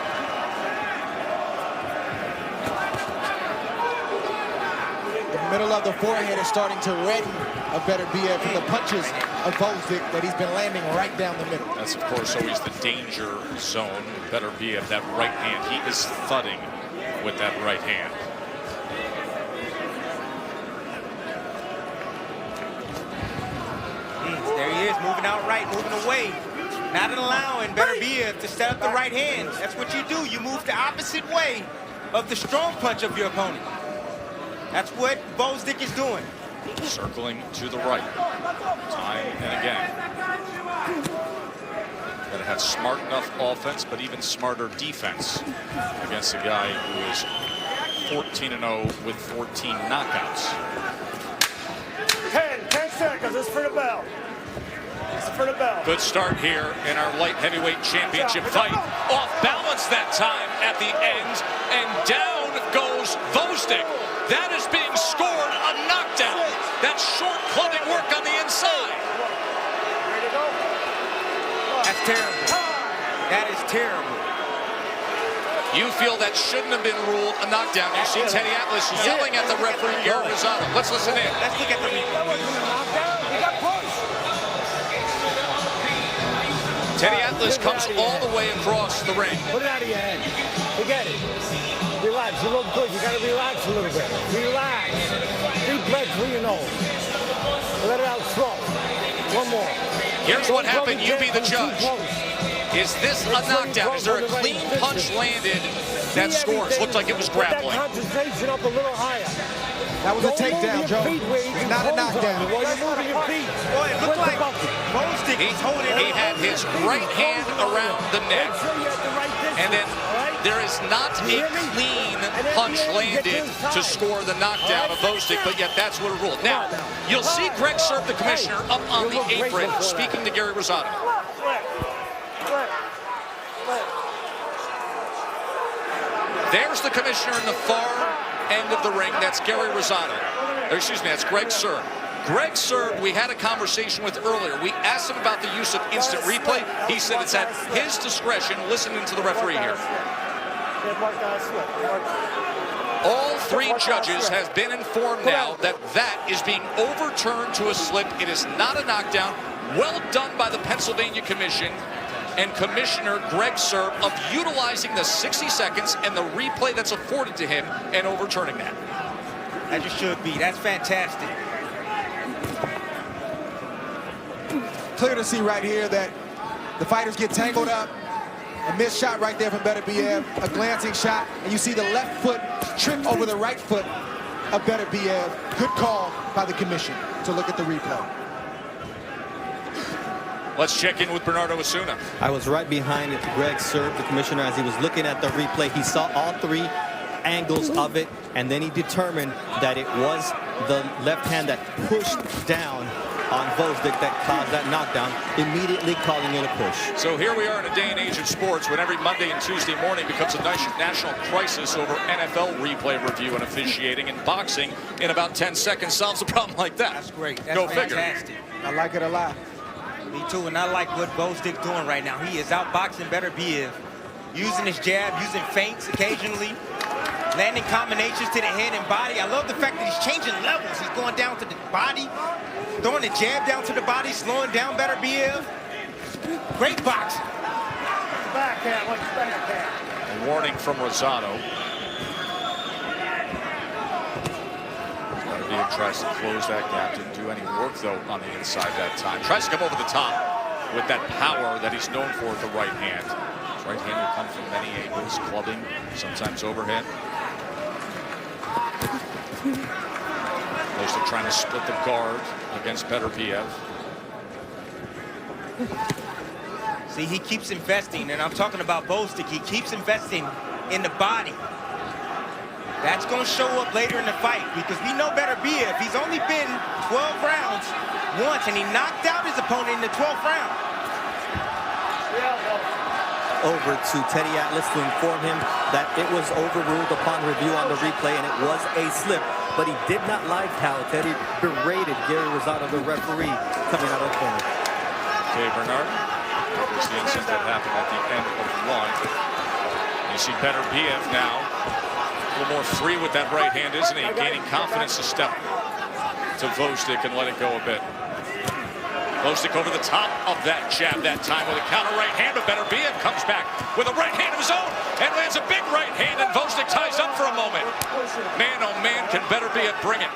Middle of the forehead is starting to ready a Beterbiev from the punches of Gvozdyk that he's been landing right down the middle. That's, of course, always the danger zone. Beterbiev, that right hand, he is thudding with that right hand. There he is, moving out right, moving away. Not allowing Beterbiev to set up the right hand. That's what you do. You move the opposite way of the strong punch of your opponent. That's what Gvozdyk is doing. Circling to the right, time and again. Gotta have smart enough offense, but even smarter defense against a guy who is 14-0 with 14 knockouts. 10 seconds, it's for the bell. It's for the bell. Good start here in our light heavyweight championship fight. Off balance that time at the end, and down goes Gvozdyk. That is being scored a knockdown. That's short clubbing work on the inside. That's terrible. That is terrible. You feel that shouldn't have been ruled a knockdown. You see Teddy Atlas yelling at the referee, Gary Rosato. Let's listen in. Let's look at the replay. Teddy Atlas comes all the way across the ring. Put it out of your head. Forget it. Relax, you look good. You got to relax a little bit. Relax. Deep breath through your nose. Let it out slow. One more. Here's what happened. You be the judge. Is this a knockdown? Is there a clean punch landed that scores? Looked like it was grappling. Concentration up a little higher. That was a takedown, Joe. It's not a knockdown. While you're moving your feet. Boy, it looked like Gvozdyk is holding it. He had his right hand around the neck. And then there is not a clean punch landed to score the knockdown of Gvozdyk, but yet that's what it ruled. Now, you'll see Greg Serb, the commissioner, up on the apron speaking to Gary Rosato. There's the commissioner in the far end of the ring. That's Gary Rosato. Or excuse me, that's Greg Serb. Greg Serb, we had a conversation with earlier. We asked him about the use of instant replay. He said it's at his discretion, listening to the referee here. All three judges have been informed now that that is being overturned to a slip. It is not a knockdown. Well done by the Pennsylvania Commission and Commissioner Greg Serb of utilizing the 60 seconds and the replay that's afforded to him and overturning that. As you should be. That's fantastic. Clear to see right here that the fighters get tangled up. A missed shot right there from Beterbiev, a glancing shot, and you see the left foot trip over the right foot of Beterbiev. Good call by the commission to look at the replay. Let's check in with Bernardo Osuna. I was right behind Greg Serb, the commissioner, as he was looking at the replay. He saw all three angles of it, and then he determined that it was the left hand that pushed down on Gvozdyk that caused that knockdown, immediately calling it a push. So here we are in a day and age of sports when every Monday and Tuesday morning becomes a national crisis over NFL replay review and officiating, and boxing in about 10 seconds solves a problem like that. That's great. That's Go fantastic. figure. I like it a lot. Me too, and I like what Gvozdyk's doing right now. He is outboxing Beterbiev, using his jab, using feints occasionally, landing combinations to the head and body. I love the fact that he's changing levels. He's going down to the body, throwing the jab down to the body, slowing down Beterbiev. Great boxing. Backhand, like backhand. A warning from Rosato. Beterbiev tries to close that gap. Didn't do any work, though, on the inside that time. Tries to come over the top with that power that he's known for with the right hand. His right hand will come from many angles, clubbing, sometimes overhead. Gvozdyk trying to split the guard against Beterbiev. See, he keeps investing, and I'm talking about Gvozdyk. He keeps investing in the body. That's going to show up later in the fight because we know Beterbiev. He's only been 12 rounds once, and he knocked out his opponent in the 12th round. Over to Teddy Atlas to inform him that it was overruled upon review on the replay, and it was a slip. But he did not like how Teddy berated Gary Rosato, the referee, coming out of the corner. Okay, Bernard. Here's the incident that happened at the end of one. You see Beterbiev now a little more free with that right hand, isn't he? Gaining confidence to step to Gvozdyk and let it go a bit. Gvozdyk over the top of that jab that time with a counter right hand, but Beterbiev comes back with a right hand of his own and lands a big right hand, and Gvozdyk ties up for a moment. Man, oh man, can Beterbiev bring it.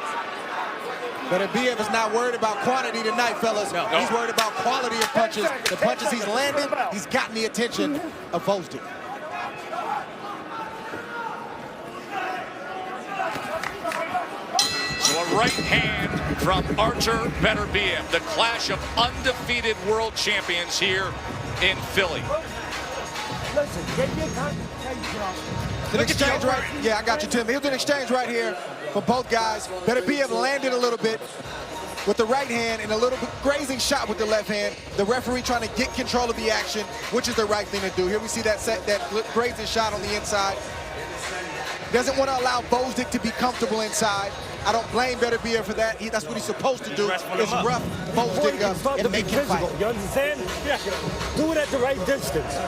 Beterbiev is not worried about quantity tonight, fellas. No. He's worried about quality of punches. The punches he's landed, he's gotten the attention of Gvozdyk. So a right hand from Artur Beterbiev, the clash of undefeated world champions here in Philly. Listen, get your concentration off. An exchange right. Yeah, I got you, Tim. Here's an exchange right here for both guys. Beterbiev landed a little bit with the right hand and a little bit grazing shot with the left hand. The referee trying to get control of the action, which is the right thing to do. Here we see that grazing shot on the inside. Doesn't want to allow Gvozdyk to be comfortable inside. I don't blame Beterbiev for that. That's what he's supposed to do, is rough Gvozdyk up and make him fight. You understand? Yeah. Do it at the right distance.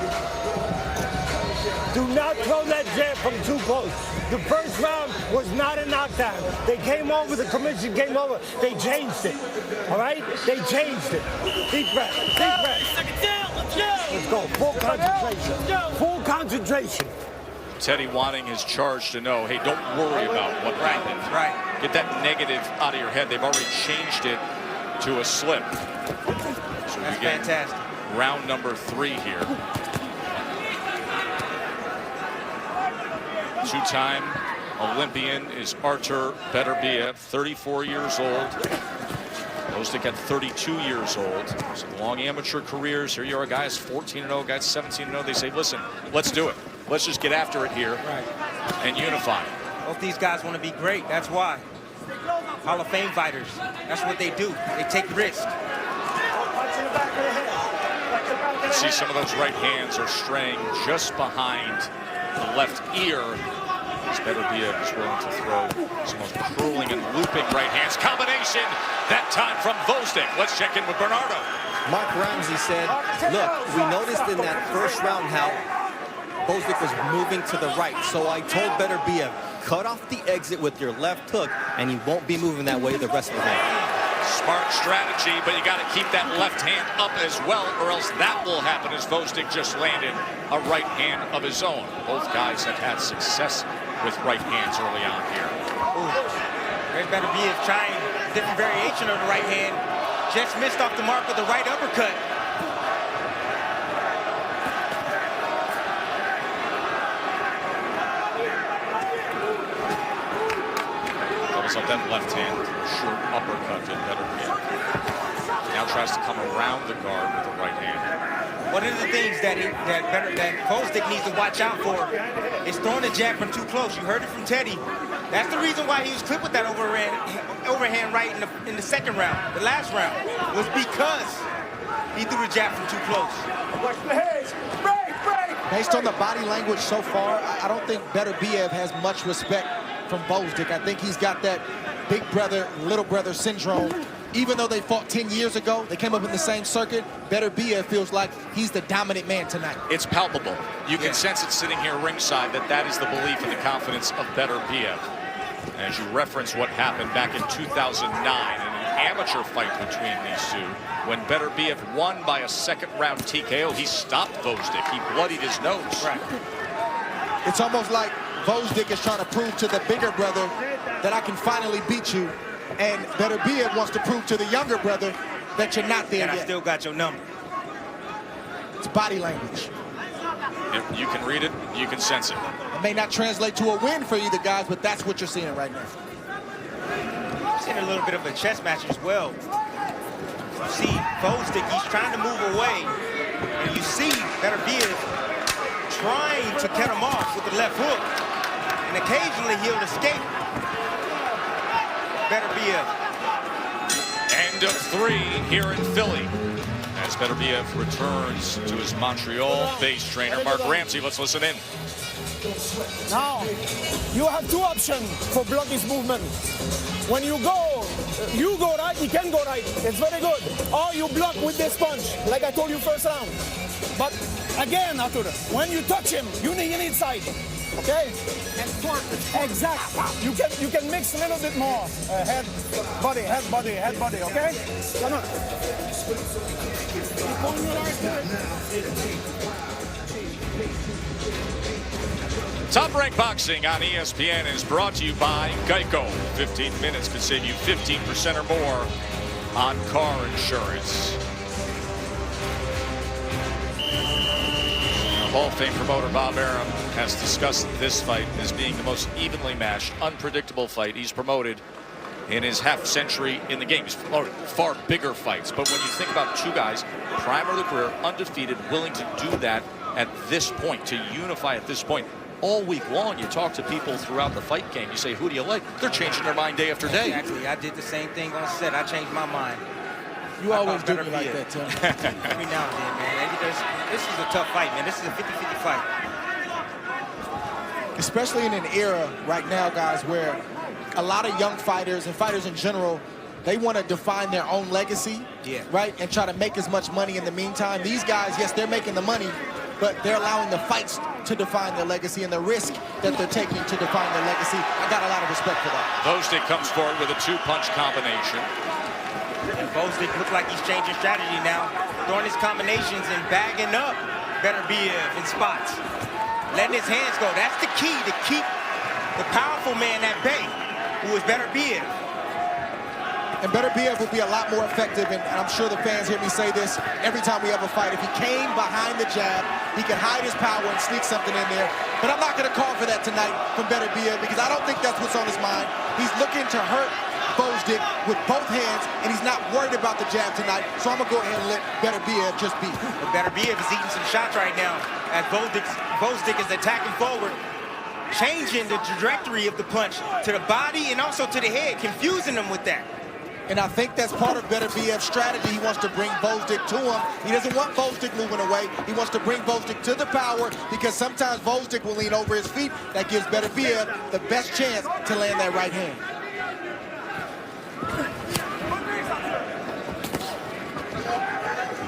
Do not throw that jab from too close. The first round was not a knockdown. They came over, the commission came over, they changed it. All right? They changed it. Deep breath, deep breath. Let's go, full concentration. Full concentration. Teddy wanting his charge to know, hey, don't worry about what happened. Right. Get that negative out of your head. They've already changed it to a slip. So that's fantastic. Round number 3 here. Two-time Olympian is Artur Beterbiev, 34 years old. Gvozdyk at 32 years old. Some long amateur careers. Here you are, guys 14-0, guys 17-0. They say, listen, let's do it. Let's just get after it here and unify. Both these guys want to be great. That's why. Hall of Fame fighters. That's what they do. They take risks. You see some of those right hands are straying just behind the left ear. As Beterbiev is willing to throw some of those curling and looping right hands. Combination, that time from Gvozdyk. Let's check in with Bernardo. Mark Ramsey said, look, we noticed in that first round how Gvozdyk was moving to the right, so I told Beterbiev, cut off the exit with your left hook, and he won't be moving that way the rest of the game. Smart strategy, but you got to keep that left hand up as well, or else that will happen as Gvozdyk just landed a right hand of his own. Both guys have had success with right hands early on here. There's Beterbiev trying a different variation of the right hand. Just missed off the mark with the right uppercut. Up that left hand, short uppercut to Beterbiev. Now tries to come around the guard with the right hand. One of the things that Gvozdyk needs to watch out for is throwing the jab from too close. You heard it from Teddy. That's the reason why he was clipped with that overhand right in the second round. The last round was because he threw the jab from too close. Based on the body language so far, I don't think Beterbiev has much respect from Gvozdyk. I think he's got that big brother, little brother syndrome even though they fought 10 years ago, they came up in the same circuit, Beterbiev feels like he's the dominant man tonight. It's palpable. You can sense it sitting here ringside that is the belief and the confidence of Beterbiev. As you reference what happened back in 2009 in an amateur fight between these two, when Beterbiev won by a second-round TKO, he stopped Gvozdyk. He bloodied his nose. Right. It's almost like Gvozdyk is trying to prove to the bigger brother that I can finally beat you, and Beterbiev wants to prove to the younger brother that you're not there yet. I still got your number. It's body language. You can read it, you can sense it. It may not translate to a win for either guys, but that's what you're seeing right now. Seeing a little bit of a chess match as well. You see Gvozdyk, he's trying to move away, and you see Beterbiev trying to cut him off with the left hook, and occasionally he'll escape. Beterbiev. End of 3 here in Philly. As Beterbiev returns to his Montreal base trainer, Mark Ramsey. Let's listen in. Now, you have 2 options for block his movement. When you go right, he can go right. It's very good. Or you block with this punch, like I told you first round. But again, Artur, when you touch him, you need inside. Okay? Exactly. You can mix a little bit more. Head, body, okay? Come on. Top Rank Boxing on ESPN is brought to you by Geico. 15 minutes could save you 15% or more on car insurance. Hall of Fame promoter Bob Arum has discussed this fight as being the most evenly matched, unpredictable fight he's promoted in his half century in the game. He's promoted far bigger fights, but when you think about two guys, prime of the career, undefeated, willing to do that at this point, to unify at this point, all week long, you talk to people throughout the fight game, you say, who do you like? They're changing their mind day after day. Exactly. I did the same thing on set. I changed my mind. You always do me like that, Tim. Every now and then, man. This is a tough fight, man. This is a 50-50 fight. Especially in an era right now, guys, where a lot of young fighters and fighters in general, they want to define their own legacy, right, and try to make as much money in the meantime. These guys, yes, they're making the money, but they're allowing the fights to define their legacy and the risk that they're taking to define their legacy. I got a lot of respect for that. Gvozdyk comes forward with a 2-punch combination. And Gvozdyk looks like he's changing strategy now, throwing his combinations and bagging up Beterbiev in spots. Letting his hands go. That's the key to keep the powerful man at bay, who is Beterbiev. And Beterbiev would be a lot more effective, and I'm sure the fans hear me say this every time we have a fight. If he came behind the jab, he could hide his power and sneak something in there. But I'm not going to call for that tonight from Beterbiev because I don't think that's what's on his mind. He's looking to hurt Gvozdyk with both hands, and he's not worried about the jab tonight. So I'm going to go ahead and let Beterbiev just be. But Beterbiev is eating some shots right now as Gvozdyk is attacking forward, changing the trajectory of the punch to the body and also to the head, confusing him with that. And I think that's part of Beterbiev's strategy. He wants to bring Gvozdyk to him. He doesn't want Gvozdyk moving away. He wants to bring Gvozdyk to the power because sometimes Gvozdyk will lean over his feet. That gives Beterbiev the best chance to land that right hand.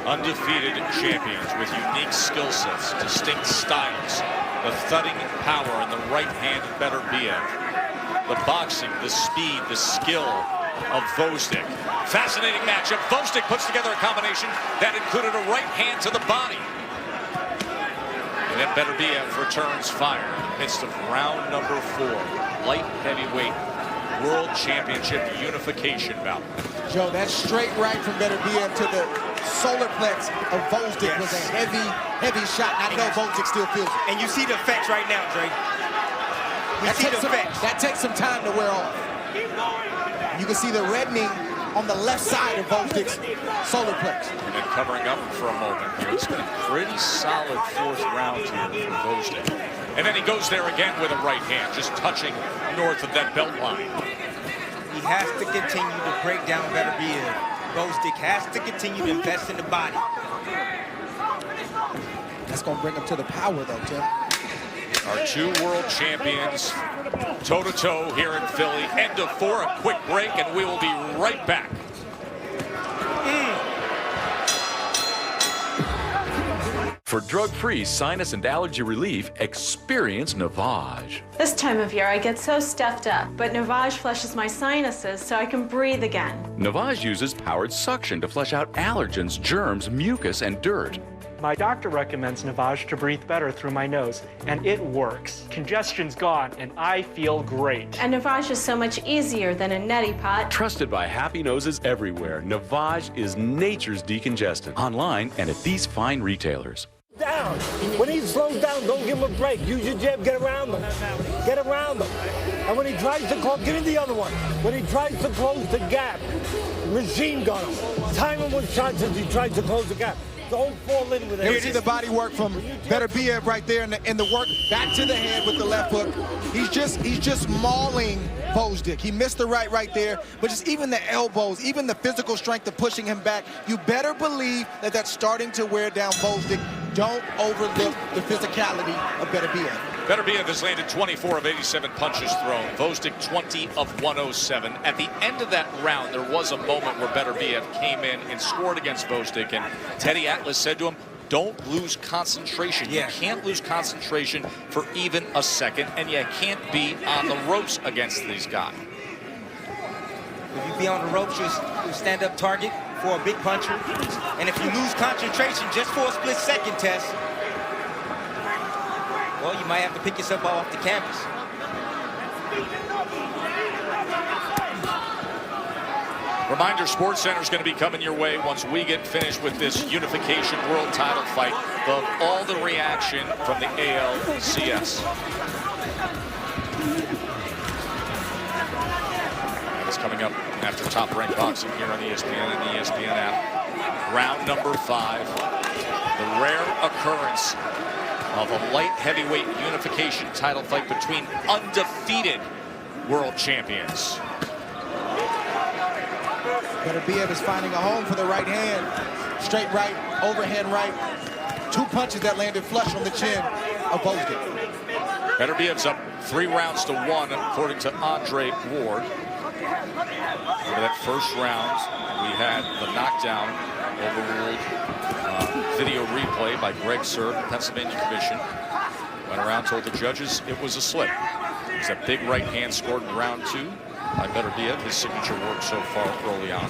Undefeated champions with unique skill sets, distinct styles, the thudding power in the right hand of Beterbiev, the boxing, the speed, the skill of Gvozdyk. Fascinating matchup. Gvozdyk puts together a combination that included a right hand to the body. And then Beterbiev returns fire in the midst of round number 4. Light heavyweight world championship unification bout. Joe, that straight right from Beterbiev to the solar plex of Gvozdyk was a heavy shot. I know Gvozdyk still feels it. And you see the effects right now, Dre. That takes some time to wear off. You can see the reddening on the left side of Gvozdyk's solar plex. And covering up for a moment here. It's been a pretty solid 4th round here for Gvozdyk. And then he goes there again with a right hand, just touching north of that belt line. He has to continue to break down Beterbiev. Gvozdyk has to continue to invest in the body. That's going to bring him to the power, though, Tim. Our 2 world champions toe-to-toe here in Philly. End of 4, a quick break, and we will be right back. For drug-free sinus and allergy relief, experience Navage. This time of year, I get so stuffed up, but Navage flushes my sinuses so I can breathe again. Navage uses powered suction to flush out allergens, germs, mucus, and dirt. My doctor recommends Navage to breathe better through my nose, and it works. Congestion's gone, and I feel great. And Navage is so much easier than a neti pot. Trusted by happy noses everywhere, Navage is nature's decongestant. Online and at these fine retailers. Down. When he slows down, don't give him a break. Use your jab, get around him. Get around him. And when he tries to close, give him the other one. When he tries to close the gap, machine gun him. Time him with shots as he tries to close the gap. Don't fall in with it. Here we see the body work from Beterbiev right there in the work back to the head with the left hook. He's just mauling Gvozdyk. He missed the right there, but just even the elbows, even the physical strength of pushing him back, you better believe that that's starting to wear down Gvozdyk. Don't overlook the physicality of Beterbiev. Beterbiev has landed 24 of 87 punches thrown. Gvozdyk 20 of 107. At the end of that round, there was a moment where Beterbiev came in and scored against Gvozdyk, and Teddy Atlas said to him, don't lose concentration. You can't lose concentration for even a second, and you can't be on the ropes against these guys. If you be on the ropes, you stand-up target for a big puncher. And if you lose concentration just for a split second, Tess, well, you might have to pick yourself off the canvas. Reminder, SportsCenter is going to be coming your way once we get finished with this unification world title fight. Love all the reaction from the ALCS. That's coming up after Top Rank Boxing here on ESPN and the ESPN app. Round number 5. The rare occurrence of a light heavyweight unification title fight between undefeated world champions. Beterbiev is finding a home for the right hand. Straight right, overhand right. 2 punches that landed flush on the chin of Gvozdyk. Beterbiev's up 3 rounds to 1, according to Andre Ward. Over that first round, we had the knockdown overruled. Video replay by Greg Serb, the Pennsylvania Commission. Went around, told the judges it was a slip. It was a big right hand scored in round 2 by Beterbiev, his signature work so far early on.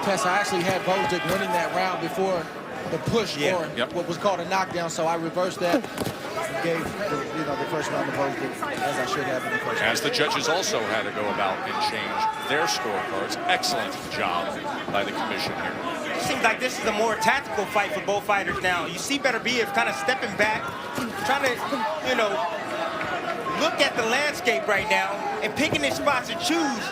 Tess, I actually had Gvozdyk winning that round before the push or what was called a knockdown, so I reversed that and gave the first round to Gvozdyk, as I should have in the first round. As the judges also had to go about and change their scorecards. Excellent job by the commission here. It seems like this is a more tactical fight for both fighters now. You see Beterbiev kind of stepping back, trying to, look at the landscape right now and picking his spots to choose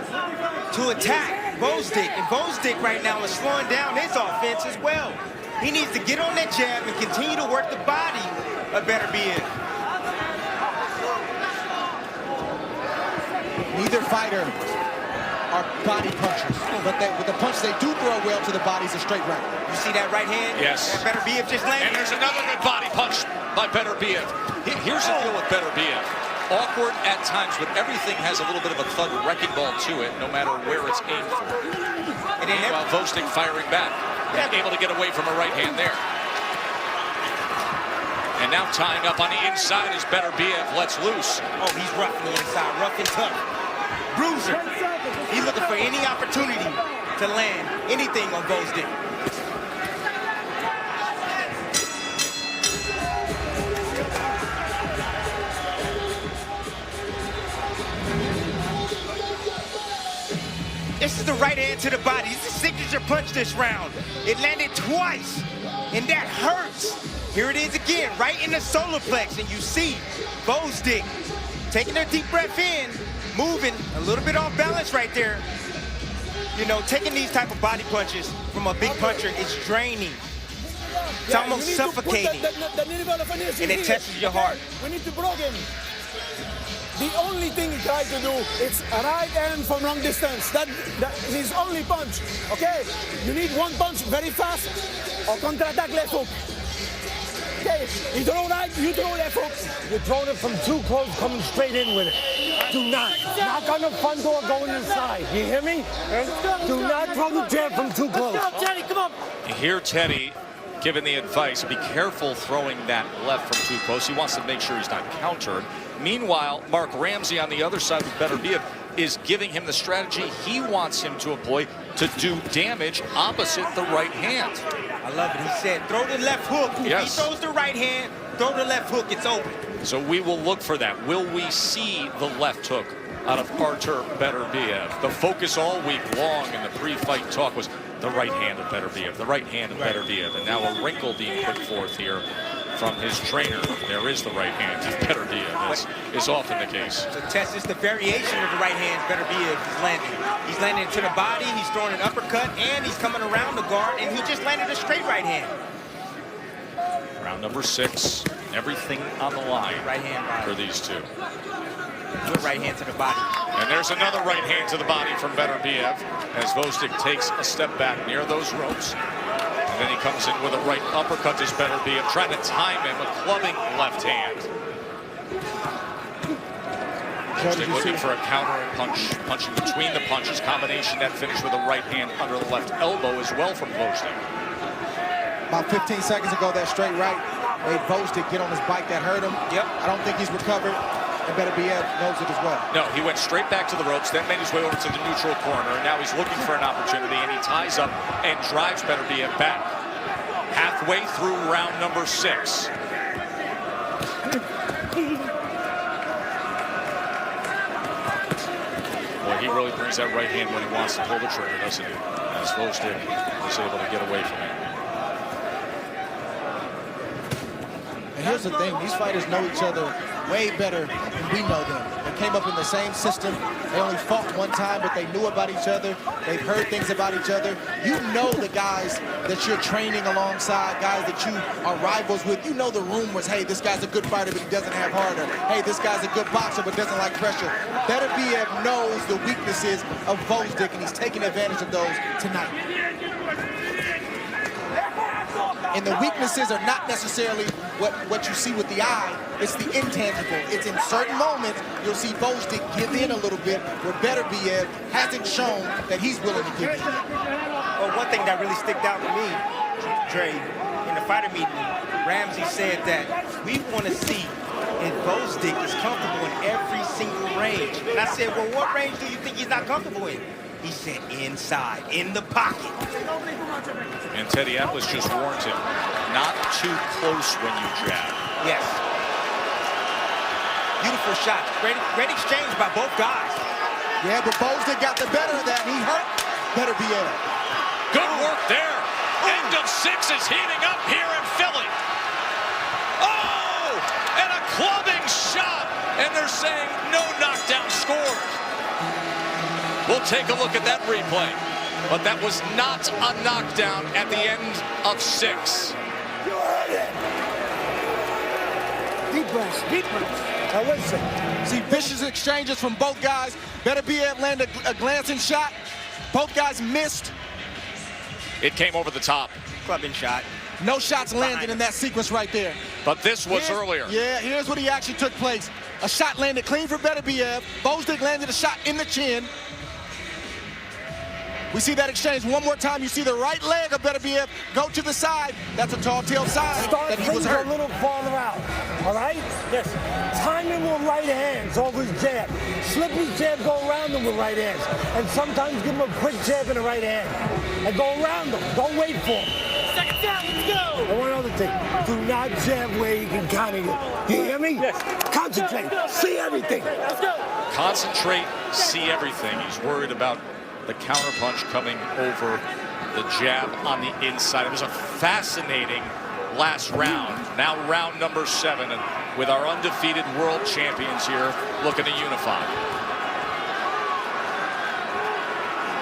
to attack Gvozdyk. And Gvozdyk right now is slowing down his offense as well. He needs to get on that jab and continue to work the body of Beterbiev. Neither fighter are body punchers, but with the punch they do throw well to the body is a straight right. You see that right hand? Yes. And Beterbiev just landed. And there's another good body punch by Beterbiev. Here's the deal with Beterbiev. Awkward at times, but everything has a little bit of a thud wrecking ball to it, no matter where it's aimed for. And meanwhile, Gvozdyk firing back, able to get away from a right hand there. And now tying up on the inside as Beterbiev lets loose. Oh, he's rough on the inside, rough and tough. Bruiser. He's looking for any opportunity to land anything on Gvozdyk. This is the right hand to the body. It's a signature punch this round. It landed twice, and that hurts. Here it is again, right in the solar plex, and you see Gvozdyk taking a deep breath in, moving a little bit off balance right there. Taking these type of body punches from a big puncher is draining. It's almost suffocating, and it tests your heart. We need to block him. The only thing he tried to do is a right hand from long distance. That is his only punch. Okay? You need one punch very fast or counter-attack left hook. Okay? You throw right, you throw left hook. You're throwing it from too close, coming straight in with it. Do not. Knock on the front door going inside. You hear me? Do not throw the jab from too close. Let's go, Teddy, come on. You hear Teddy giving the advice, be careful throwing that left from too close. He wants to make sure he's not countered. Meanwhile, Mark Ramsey on the other side with Beterbiev is giving him the strategy he wants him to employ to do damage opposite the right hand. I love it. He said, throw the left hook. Yes. If he throws the right hand, throw the left hook. It's open. So we will look for that. Will we see the left hook out of Artur Beterbiev? The focus all week long in the pre-fight talk was the right hand of Beterbiev, the right hand of Beterbiev, and now a wrinkle being put forth here from his trainer. There is the right hand of Beterbiev, as is often the case. So Tess, it's the variation of the right hand Beterbiev is landing. He's landing to the body, he's throwing an uppercut, and he's coming around the guard, and he just landed a straight right hand. Round number 6, everything on the line right hand for these two. Good right hand to the body. And there's another right hand to the body from Beterbiev as Gvozdyk takes a step back near those ropes. And then he comes in with a right uppercut to Beterbiev, trying to time him, a clubbing left hand. Gvozdyk looking for a counter and punching between the punches. Combination that finished with a right hand under the left elbow as well from Gvozdyk. About 15 seconds ago, that straight right made Gvozdyk get on his bike that hurt him. Yep. I don't think he's recovered. And Beterbiev knows it as well. No, he went straight back to the ropes, then made his way over to the neutral corner, and now he's looking for an opportunity, and he ties up and drives Beterbiev back. Halfway through round number 6. Boy, he really brings that right hand when he wants to pull the trigger, doesn't he? As Gvozdyk was able to get away from him. And here's the thing, these fighters know each other way better than we know them. They came up in the same system. They only fought one time, but they knew about each other. They've heard things about each other. You know the guys that you're training alongside, guys that you are rivals with. You know the rumors, hey, this guy's a good fighter, but he doesn't have heart. Or, hey, this guy's a good boxer, but doesn't like pressure. Beterbiev knows the weaknesses of Gvozdyk, and he's taking advantage of those tonight. And the weaknesses are not necessarily what you see with the eye. It's the intangible. It's in certain moments you'll see Gvozdyk give in a little bit where Beterbiev hasn't shown that he's willing to give in. Well, one thing that really sticked out to me, Dre, in the fighter meeting, Ramsey said that we want to see if Gvozdyk is comfortable in every single range. And I said, well, what range do you think he's not comfortable in? He said inside, in the pocket. And Teddy Atlas just warned him, not too close when you jab. Yes. Beautiful shot. Great exchange by both guys. Yeah, but Gvozdyk got the better of that. He hurt Beterbiev. Good work there. End of 6 is heating up here in Philly. Oh! And a clubbing shot. And they're saying no knockdown score. We'll take a look at that replay. But that was not a knockdown at the end of 6. You heard it. Deep breaths, deep breaths. Now listen. See vicious exchanges from both guys. Beterbiev landed a glancing shot. Both guys missed. It came over the top. Clubbing shot. No shots landed in that sequence right there. But this was earlier. Yeah, here's what he actually took place. A shot landed clean for Beterbiev. Gvozdyk landed a shot in the chin. We see that exchange one more time. You see the right leg of Beterbiev go to the side. That's a tall tail sign that he was hurt. A little farther out, all right? Yes. Time him with right hands over his jab. Slip his jab, go around him with right hands. And sometimes give him a quick jab in the right hand. And go around him. Don't wait for him. Second down, let's go. And one other thing. Do not jab where you can counter it. You hear me? Yes. Concentrate. See everything. Let's go. Concentrate, see everything. He's worried about the counterpunch coming over the jab on the inside. It was a fascinating last round. Now round number 7, and with our undefeated world champions here looking to unify.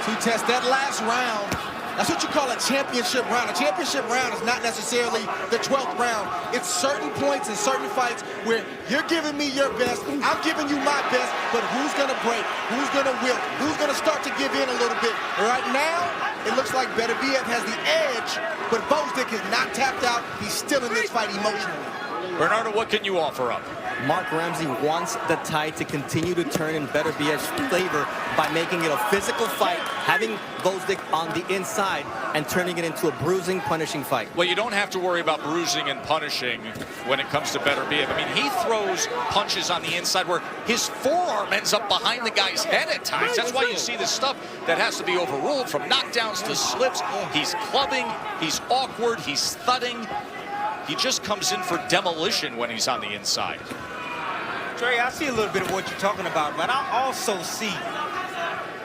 See, Tess, that last round, that's what you call a championship round. A championship round is not necessarily the 12th round. It's certain points in certain fights where you're giving me your best, I'm giving you my best, but who's gonna break? Who's gonna wilt? Who's gonna start to give in a little bit? Right now, it looks like Beterbiev has the edge, but Gvozdyk is not tapped out. He's still in this fight emotionally. Bernardo, what can you offer up? Mark Ramsey wants the tide to continue to turn in Beterbiev's favor by making it a physical fight, having Gvozdyk on the inside and turning it into a bruising, punishing fight. Well, you don't have to worry about bruising and punishing when it comes to Beterbiev. I mean, he throws punches on the inside where his forearm ends up behind the guy's head at times. That's why you see this stuff that has to be overruled, from knockdowns to slips. He's clubbing, he's awkward, he's thudding. He just comes in for demolition when he's on the inside. Trey, I see a little bit of what you're talking about, but I also see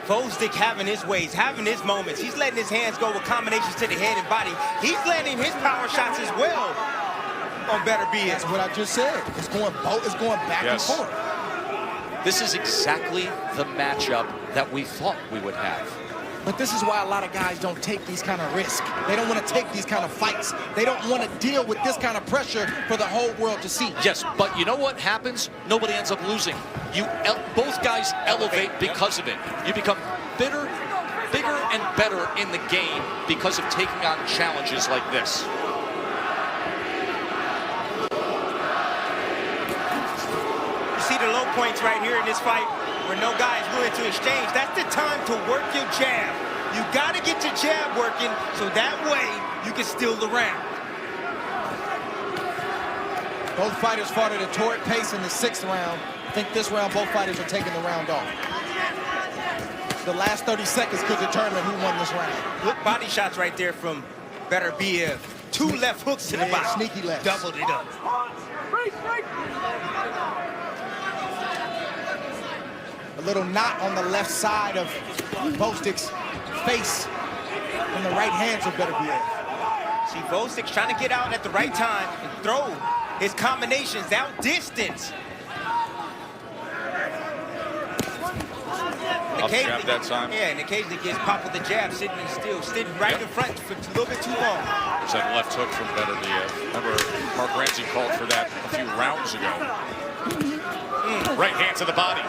Gvozdyk having his ways, having his moments. He's letting his hands go with combinations to the head and body. He's landing his power shots as well on Beterbiev. That's what I just said. It's going back and forth. This is exactly the matchup that we thought we would have. But this is why a lot of guys don't take these kind of risks. They don't want to take these kind of fights. They don't want to deal with this kind of pressure for the whole world to see. Yes, but you know what happens? Nobody ends up losing. Both guys elevate because of it. You become bigger and better in the game because of taking on challenges like this. You see the low points right here in this fight, where no guy is willing to exchange. That's the time to work your jab. You got to get your jab working so that way you can steal the round. Both fighters fought at a torrid pace in the 6th round. I think this round, both fighters are taking the round off. The last 30 seconds could determine who won this round. Good body shots right there from Beterbiev. 2 left hooks to the body. Sneaky left. Doubled it up. A little knot on the left side of Gvozdyk's face from the right hands of Beterbiev. See, Gvozdyk's trying to get out at the right time and throw his combinations out distance. Up jab that time. Yeah, and occasionally gets popped with the jab, sitting right in front for a little bit too long. There's that left hook from Beterbiev. Remember, Mark Ramsey called for that a few rounds ago. Right hand to the body.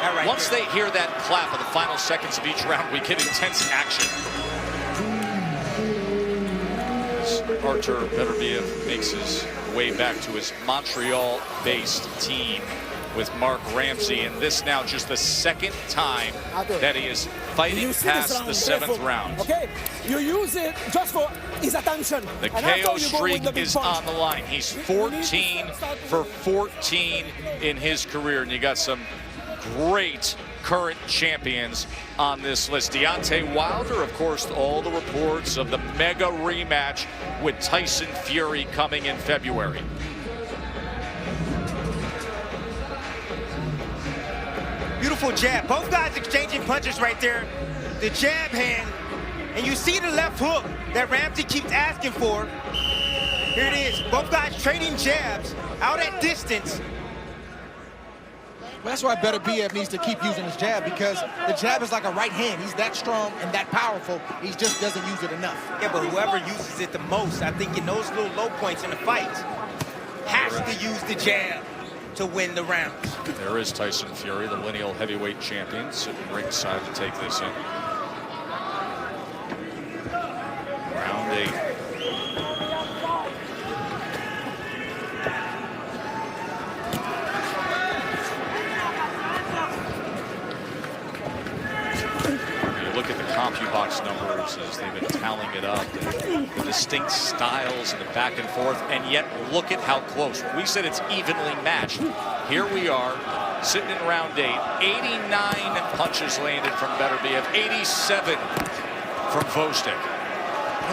Right Once they hear that clap of the final seconds of each round, we get intense action. Artur Beterbiev makes his way back to his Montreal-based team with Mark Ramsey, and this now just the 2nd time that he is fighting past the 7th round. Okay, you use it just for his attention. The KO streak is on the line. He's 14 for 14 in his career, and you got some great current champions on this list. Deontay Wilder, of course, all the reports of the mega rematch with Tyson Fury coming in February. Beautiful jab. Both guys exchanging punches right there. The jab hand, and you see the left hook that Ramsey keeps asking for. Here it is. Both guys trading jabs out at distance. Well, that's why Beterbiev needs to keep using his jab, because the jab is like a right hand. He's that strong and that powerful. He just doesn't use it enough. Yeah, but whoever uses it the most, I think in those little low points in the fight, has to use the jab to win the round. There is Tyson Fury, the lineal heavyweight champion, sitting ringside to take this in. Round 8. Look at the CompuBox numbers as they've been tallying it up, the distinct styles and the back and forth, and yet look at how close. We said it's evenly matched. Here we are, sitting in round 8, 89 punches landed from Beterbiev, 87 from Gvozdyk.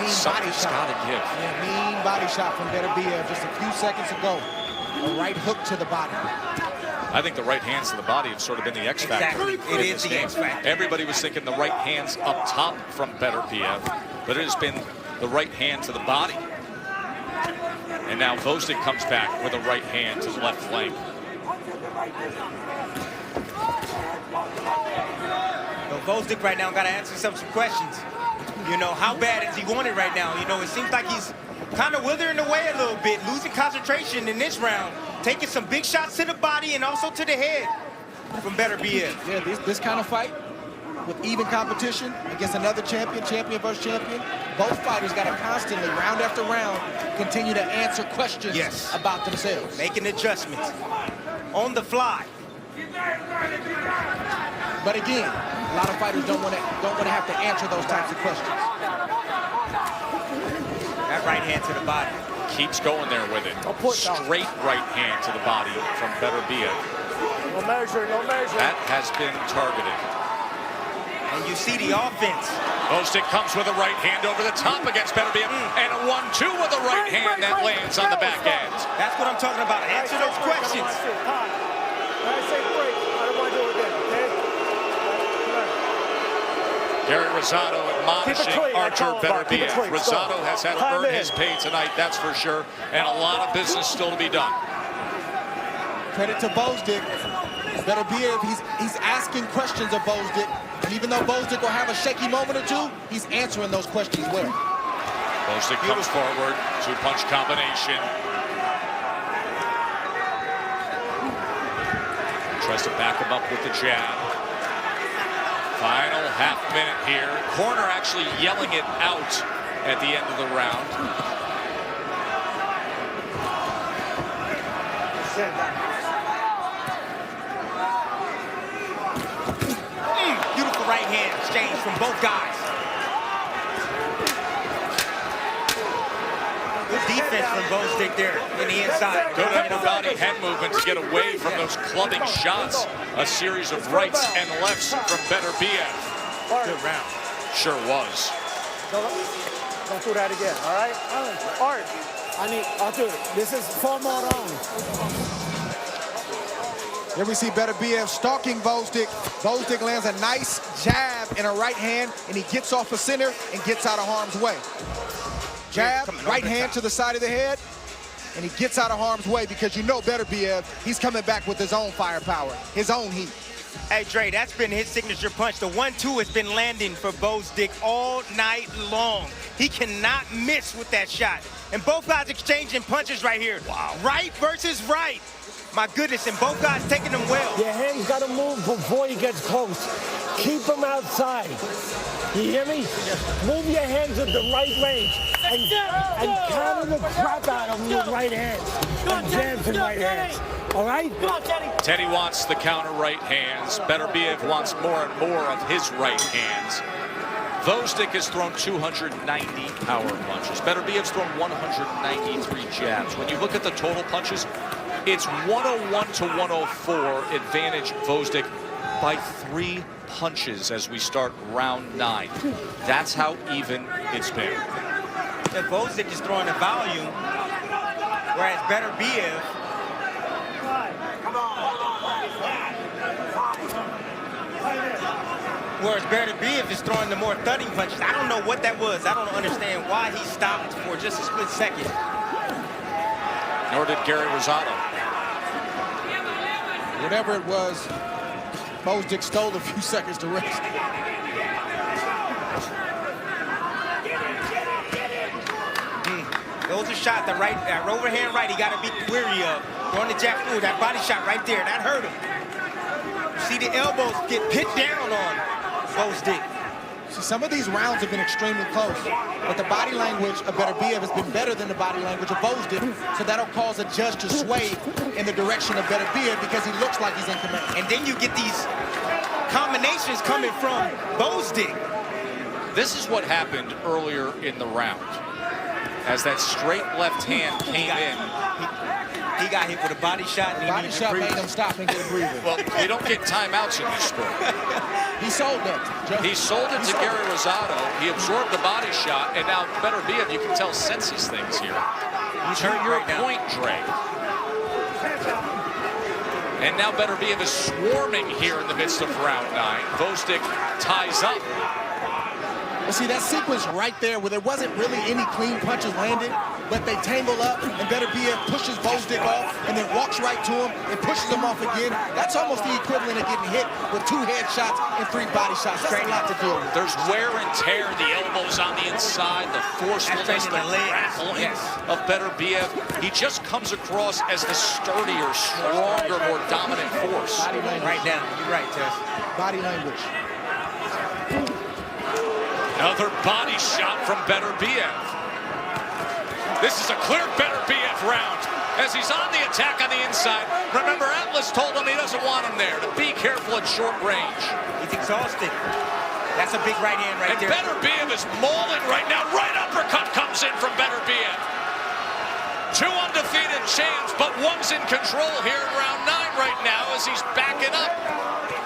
Something's got to give. Yeah, mean body shot from Beterbiev just a few seconds ago. A right hook to the body. I think the right hands to the body have sort of been the X factor. Exactly. It is the X factor. Everybody was thinking the right hands up top from Beterbiev, but it has been the right hand to the body. And now Gvozdyk comes back with a right hand to the left flank. So Gvozdyk right now got to answer some questions. You know, how bad is he want it right now? You know, it seems like he's kind of withering away a little bit, losing concentration in this round, taking some big shots to the body and also to the head from Beterbiev. Yeah, this kind of fight, with even competition against another champion, champion versus champion, both fighters got to constantly, round after round, continue to answer questions about themselves. Making adjustments on the fly. But again, a lot of fighters don't want to have to answer those types of questions. That right hand to the body. Keeps going there with it. Straight right hand to the body from Beterbiev. No measure, no measure. That has been targeted. And you see the offense. Gvozdyk comes with a right hand over the top against Beterbiev. And a 1-2 with a right hand that lands on the back end. That's what I'm talking about. Answer those questions. When I say break, I don't want to do it again, okay? Gary Rosato admonishing Artur Beterbiev. Rosato has had to earn his pay tonight, that's for sure. And a lot of business still to be done. Credit to Gvozdyk. Beterbiev, he's asking questions of Gvozdyk. And even though Gvozdyk will have a shaky moment or two, he's answering those questions well. Gvozdyk comes forward, two-punch combination. Tries to back him up with the jab. Final half minute here. Corner actually yelling it out at the end of the round. Beautiful right hand exchange from both guys. Good defense from Gvozdyk there in the inside. Good upper body head movement to get away from those clubbing shots. A series of rights and lefts from Beterbiev. Good round. Sure was. Don't do that again, all right? Art, I'll do it. This is 4 more rounds. Here we see Beterbiev stalking Gvozdyk. Gvozdyk lands a nice jab in a right hand, and he gets off the center and gets out of harm's way. Jab, right hand to the side of the head, and he gets out of harm's way because you know Beterbiev, he's coming back with his own firepower, his own heat. Hey, Dre, that's been his signature punch. The 1-2 has been landing for Gvozdyk all night long. He cannot miss with that shot. And both guys exchanging punches right here. Wow. Right versus right. My goodness, and both guys taking them well. Your hand's got to move before he gets close. Keep him outside. You hear me? Move your hands at the right range and counter the crap out of your right hand. And jabs in right hands. All right? Teddy wants the counter right hands. Beterbiev wants more and more of his right hands. Gvozdyk has thrown 290 power punches. Beterbiev's thrown 193 jabs. When you look at the total punches, it's 101 to 104 advantage Gvozdyk by 3 punches as we start round 9. That's how even it's been. Yeah, Gvozdyk is throwing the volume, whereas Beterbiev is throwing the more thudding punches. I don't know what that was. I don't understand why he stopped for just a split second. Nor did Gary Rosato. Whatever it was, Gvozdyk stole a few seconds to rest. Those are shots, that overhand right, he got to be weary of. Throwing the jab, ooh, that body shot right there, that hurt him. You see the elbows get hit down on Gvozdyk. See, some of these rounds have been extremely close, but the body language of Beterbiev has been better than the body language of Gvozdyk, so that'll cause a judge to sway in the direction of Beterbiev because he looks like he's in command. And then you get these combinations coming from Gvozdyk. This is what happened earlier in the round. As that straight left hand came in. He got hit with a body shot. And body shot made him stop and get a breather. Well, you don't get timeouts in this sport. He sold that. He sold it to Gary Rosato. He absorbed the body shot, and now Beterbiev, you can tell, senses things here. He's To hurt your right point, Dre. And now Beterbiev is swarming here in the midst of round 9. Gvozdyk ties up. But see, that sequence right there where there wasn't really any clean punches landed, but they tangle up and Beterbiev pushes Gvozdyk off and then walks right to him and pushes him off again. That's almost the equivalent of getting hit with 2 headshots and 3 body shots. That's a lot to deal with. There's wear and tear, the elbows on the inside, the forcefulness, the grappling of Beterbiev. He just comes across as the sturdier, stronger, more dominant force. Body language. Right now, you're right, Tess. Body language. Another body shot from Beterbiev. This is a clear Beterbiev round as he's on the attack on the inside. Remember, Atlas told him he doesn't want him there, to be careful at short range. He's exhausted. That's a big right hand right there. And Beterbiev is mauling right now. Right uppercut comes in from Beterbiev. 2 undefeated champs, but one's in control here in round 9 right now as he's backing up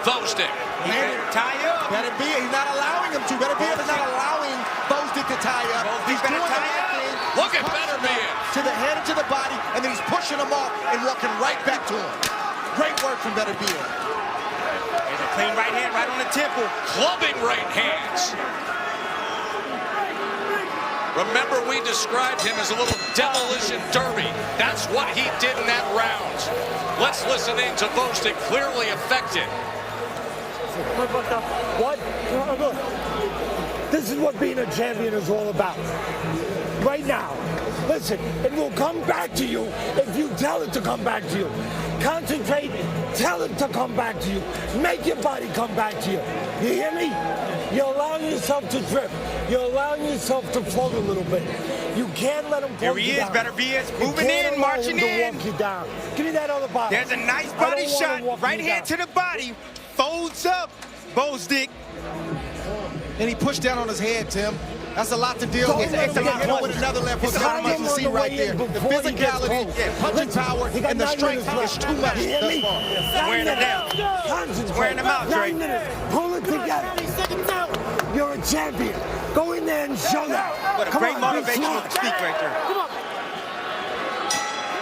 Gvozdyk. He better tie up. Beterbiev, he's not allowing him to. Beterbiev is not allowing Gvozdyk to tie up. He's doing the right thing. Look at Beterbiev. To the head and to the body, and then he's pushing him off and walking right back to him. Great work from Beterbiev. There's a clean right hand right on the temple. Clubbing right hands. Remember, we described him as a little demolition derby. That's what he did in that round. Let's listen in to Gvozdyk, clearly affected. What? Look, this is what being a champion is all about. Right now. Listen, it will come back to you if you tell it to come back to you. Concentrate, tell it to come back to you. Make your body come back to you. You hear me? You're allowing yourself to drift. You're allowing yourself to float a little bit. You can't let him There he is, Beterbiev, moving in, marching in. Walk you down. Give me that other body. There's a nice body shot. Right hand to the body. Folds up, Gvozdyk. And he pushed down on his head, Tim. That's a lot to deal with. It's a lot more with another left hook. That's what you see right there. The physicality, punching power, and the strength is too much thus far. Wearing it down. Wearing them out, Dre. Pull it together. You're a champion. Go in there and show that. What a great motivational speak right there. Come on.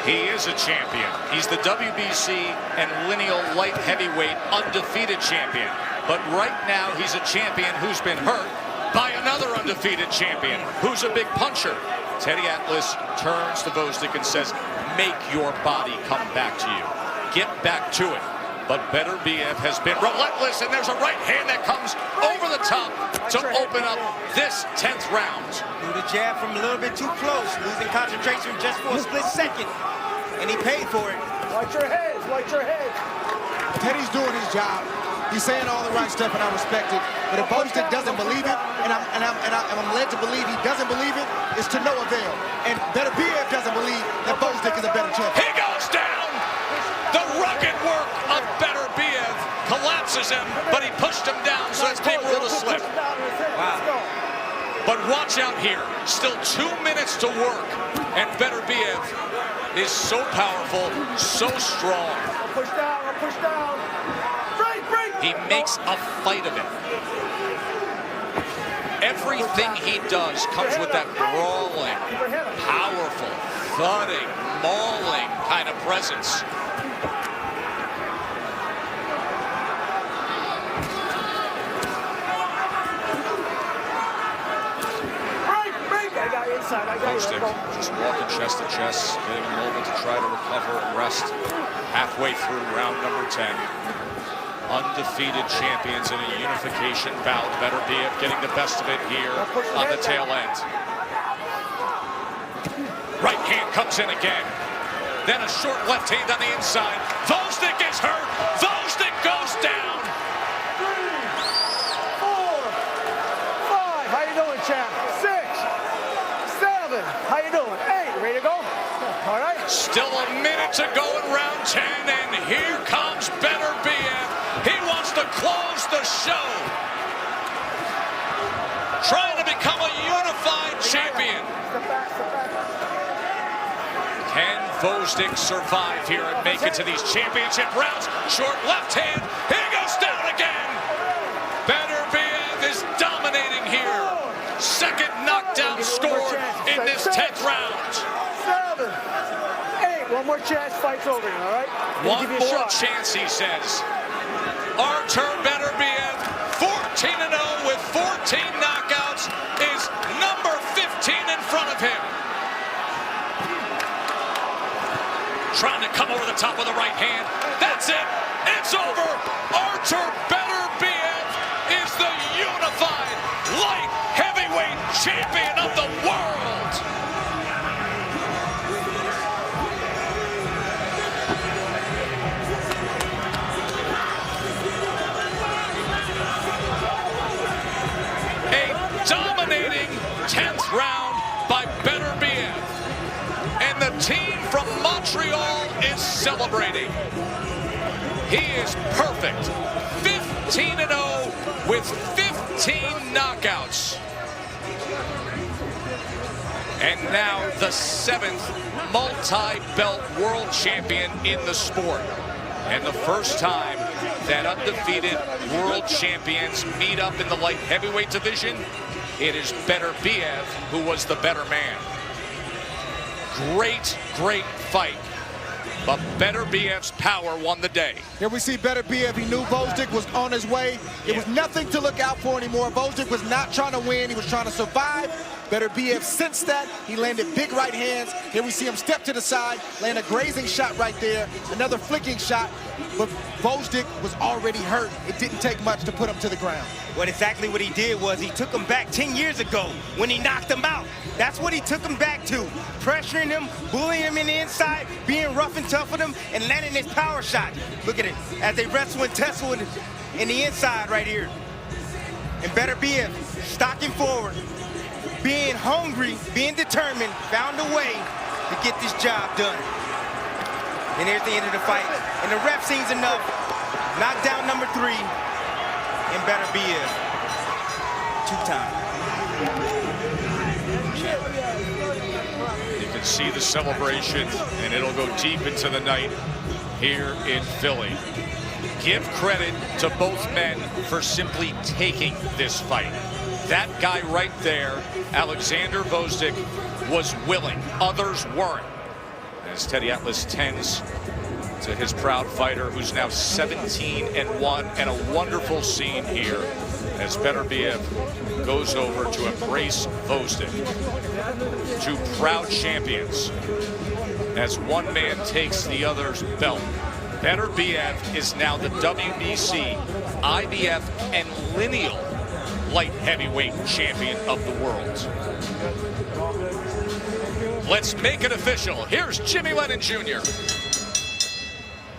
He is a champion. He's the WBC and lineal light heavyweight undefeated champion. But right now, he's a champion who's been hurt by another undefeated champion who's a big puncher. Teddy Atlas turns to Gvozdyk and says, make your body come back to you. Get back to it. But Beterbiev has been relentless, and there's a right hand that comes over the top to open up this 10th round. Threw the jab from a little bit too close, losing concentration just for a split second. And he paid for it. Watch your heads, watch your heads. Teddy's doing his job. He's saying all the right stuff, and I respect it. But if Gvozdyk doesn't believe it, and I'm led to believe he doesn't believe it, it's to no avail. And Beterbiev doesn't believe that Gvozdyk is a better champion. He goes down! The rugged work of Beterbiev collapses him, but he pushed him down, so it's being ruled a slip. Wow. But watch out here. Still 2 minutes to work, and Beterbiev is so powerful, so strong. I'll push down, I'll push down. He makes a fight of it. Everything he does comes with that brawling, powerful, thudding, mauling kind of presence. Gvozdyk just walking chest to chest, getting a moment to try to recover and rest. Halfway through round number 10. Undefeated champions in a unification bout. Beterbiev getting the best of it here on the tail end. Right hand comes in again. Then a short left hand on the inside. Gvozdyk is hurt. Gvozdyk goes down. 3, 4, 5. How you doing, champ? 6, 7. How you doing? 8. Ready to go? All right. Still a minute to go in round 10, and here comes Beterbiev. He wants to close the show. Trying to become a unified champion. Can Gvozdyk survive here and make it to these championship rounds? Short left hand. He goes down again. Beterbiev is dominating here. Second knockdown scored in this 10th round. 7, 8. One more chance, fight's over, all right? One more chance, he says. Artur Beterbiev, 14-0 with 14 knockouts, is number 15 in front of him. Trying to come over the top with the right hand. That's it. It's over. Artur Beterbiev is the unified light heavyweight champion of the world. dominating 10th round by Beterbiev. And the team from Montreal is celebrating. He is perfect. 15-0 with 15 knockouts. And now the 7th multi-belt world champion in the sport. And the first time that undefeated world champions meet up in the light heavyweight division, it is Beterbiev who was the better man. Great, great fight. But Beterbiev's power won the day. Here we see Beterbiev. He knew Gvozdyk was on his way. It was nothing to look out for anymore. Gvozdyk was not trying to win. He was trying to survive. Beterbiev sensed that. He landed big right hands. Here we see him step to the side, land a grazing shot right there, another flicking shot. But Gvozdyk was already hurt. It didn't take much to put him to the ground. What exactly what he did was he took him back 10 years ago when he knocked him out. That's what he took him back to. Pressuring him, bullying him in the inside, being rough and tough with him, and landing his power shot. Look at it, as they wrestle and tussle in the inside right here. And Beterbiev stalking forward, being hungry, being determined, found a way to get this job done. And here's the end of the fight. And the ref sees enough. Knockdown number 3. And Beterbiev, 2-time. You can see the celebration, and it'll go deep into the night here in Philly. Give credit to both men for simply taking this fight. That guy right there, Oleksandr Gvozdyk, was willing. Others weren't. As Teddy Atlas tends to his proud fighter, who's now 17-1, and a wonderful scene here as Beterbiev goes over to embrace Gvozdyk. Two proud champions as one man takes the other's belt. Beterbiev is now the WBC, IBF, and lineal light heavyweight champion of the world. Let's make it official. Here's Jimmy Lennon Jr.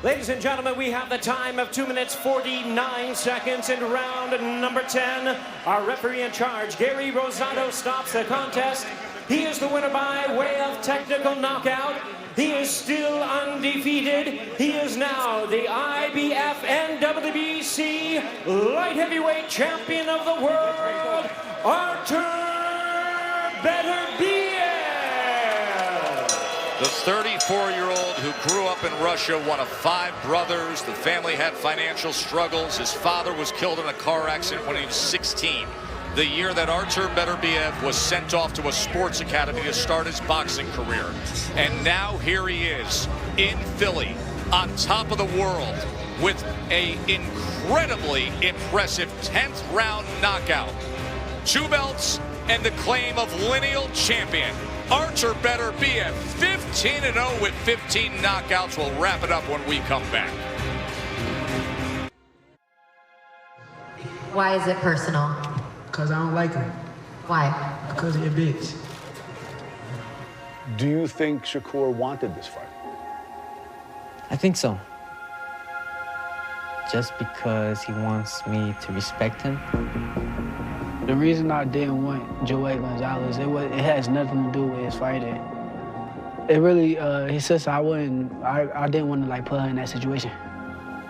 Ladies and gentlemen, we have the time of 2 minutes 49 seconds in round number 10. Our referee in charge, Gary Rosato, stops the contest. He is the winner by way of technical knockout. He is still undefeated. He is now the IBF and WBC light heavyweight champion of the world, Artur Beterbiev. The 34-year-old who grew up in Russia, one of 5 brothers. The family had financial struggles. His father was killed in a car accident when he was 16. The year that Artur Beterbiev was sent off to a sports academy to start his boxing career. And now here he is in Philly, on top of the world, with an incredibly impressive 10th round knockout. 2 belts and the claim of lineal champion. Artur Beterbiev, 15-0 with 15 knockouts. We'll wrap it up when we come back. Why is it personal? Because I don't like him. Why? Because of your bitch. Do you think Shakur wanted this fight? I think so. Just because he wants me to respect him. The reason I didn't want Joey Gonzalez, it has nothing to do with his fighting. It really, his sister, I didn't want to like put her in that situation.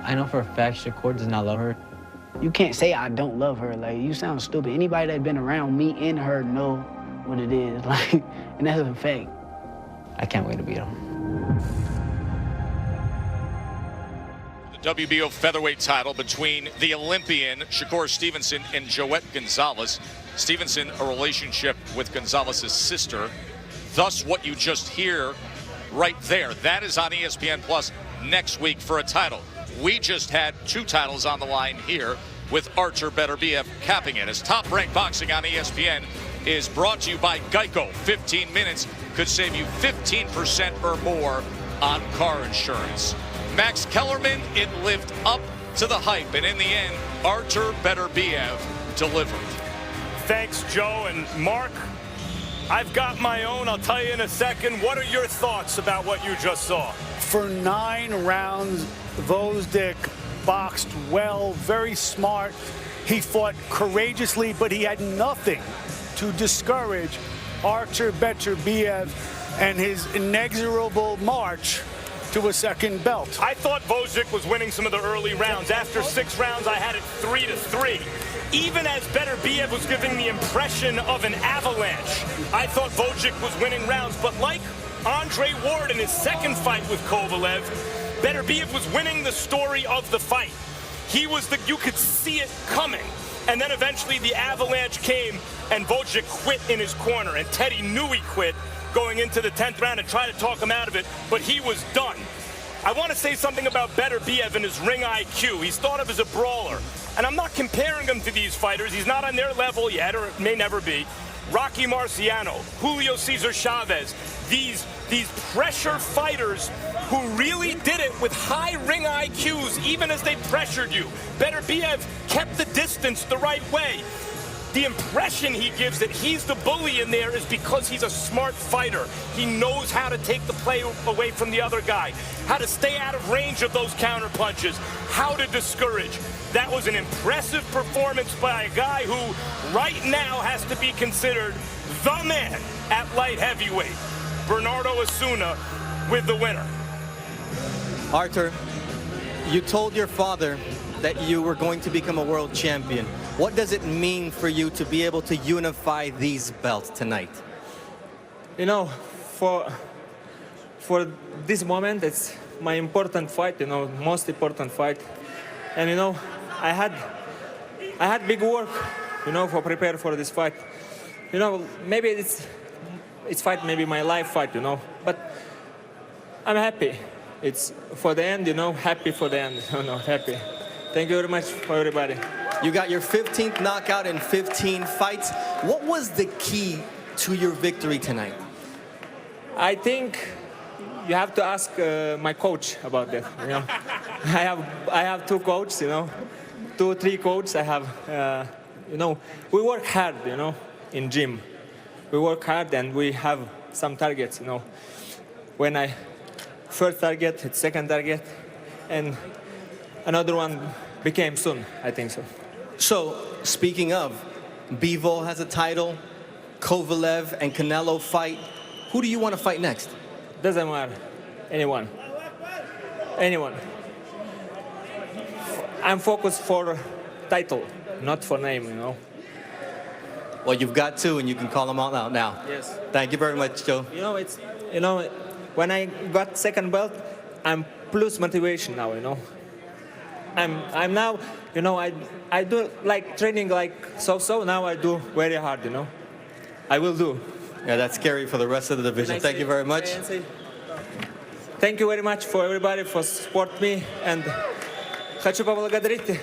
I know for a fact Shakur does not love her. You can't say I don't love her. Like, you sound stupid. Anybody that's been around me and her know what it is. Like, and that's a fact. I can't wait to beat him. The WBO featherweight title between the Olympian Shakur Stevenson and Joette Gonzalez. Stevenson, a relationship with Gonzalez's sister. Thus, what you just hear right there, that is on ESPN Plus next week for a title. We just had 2 titles on the line here with Artur Beterbiev capping it. As Top Rank Boxing on ESPN is brought to you by Geico. 15 minutes could save you 15% or more on car insurance. Max Kellerman, it lived up to the hype, and in the end, Artur Beterbiev delivered. Thanks, Joe. And Mark, I've got my own. I'll tell you in a second. What are your thoughts about what you just saw? For 9 rounds, Gvozdyk boxed well, very smart. He fought courageously, but he had nothing to discourage Artur Beterbiev and his inexorable march to a second belt. I thought Gvozdyk was winning some of the early rounds. After 6 rounds, I had it 3-3. Even as Beterbiev was giving the impression of an avalanche, I thought Gvozdyk was winning rounds. But like Andre Ward in his second fight with Kovalev, Beterbiev was winning the story of the fight. You could see it coming. And then eventually the avalanche came and Gvozdyk quit in his corner. And Teddy knew he quit going into the 10th round and tried to talk him out of it, but he was done. I want to say something about Beterbiev and his ring IQ. He's thought of as a brawler. And I'm not comparing him to these fighters. He's not on their level yet, or may never be. Rocky Marciano, Julio Cesar Chavez, these pressure fighters who really did it with high ring IQs, even as they pressured you. Beterbiev kept the distance the right way. The impression he gives that he's the bully in there is because he's a smart fighter. He knows how to take the play away from the other guy, how to stay out of range of those counter punches, how to discourage. That was an impressive performance by a guy who right now has to be considered the man at light heavyweight. Bernardo Osuna with the winner. Artur, you told your father that you were going to become a world champion. What does it mean for you to be able to unify these belts tonight? You know, for this moment, it's my important fight, you know, most important fight. And, you know, I had big work, you know, for prepare for this fight. You know, maybe it's fight, maybe my life fight, you know, but I'm happy. It's for the end, you know, happy for the end, you know, happy. Thank you very much for everybody. You got your 15th knockout in 15 fights. What was the key to your victory tonight? I think you have to ask my coach about that. You know, I have 2 coaches, you know, 2 or 3 coaches. I have, you know, we work hard, you know, in gym. We work hard and we have some targets, you know. When I first target, it's second target, and another one became soon, I think so. So, speaking of, Bivol has a title, Kovalev and Canelo fight. Who do you want to fight next? Doesn't matter. Anyone. Anyone. I'm focused for title, not for name, you know. Well, you've got 2, and you can call them all out now. Yes. Thank you very much, Joe. You know, it's, you know, when I got second belt, I'm plus motivation now, you know. I'm now, you know, I do like training like so now I do very hard, you know. I will do. Yeah, that's scary for the rest of the division. Thank you very much. Thank you very much for everybody for support me, and хочу поблагодарить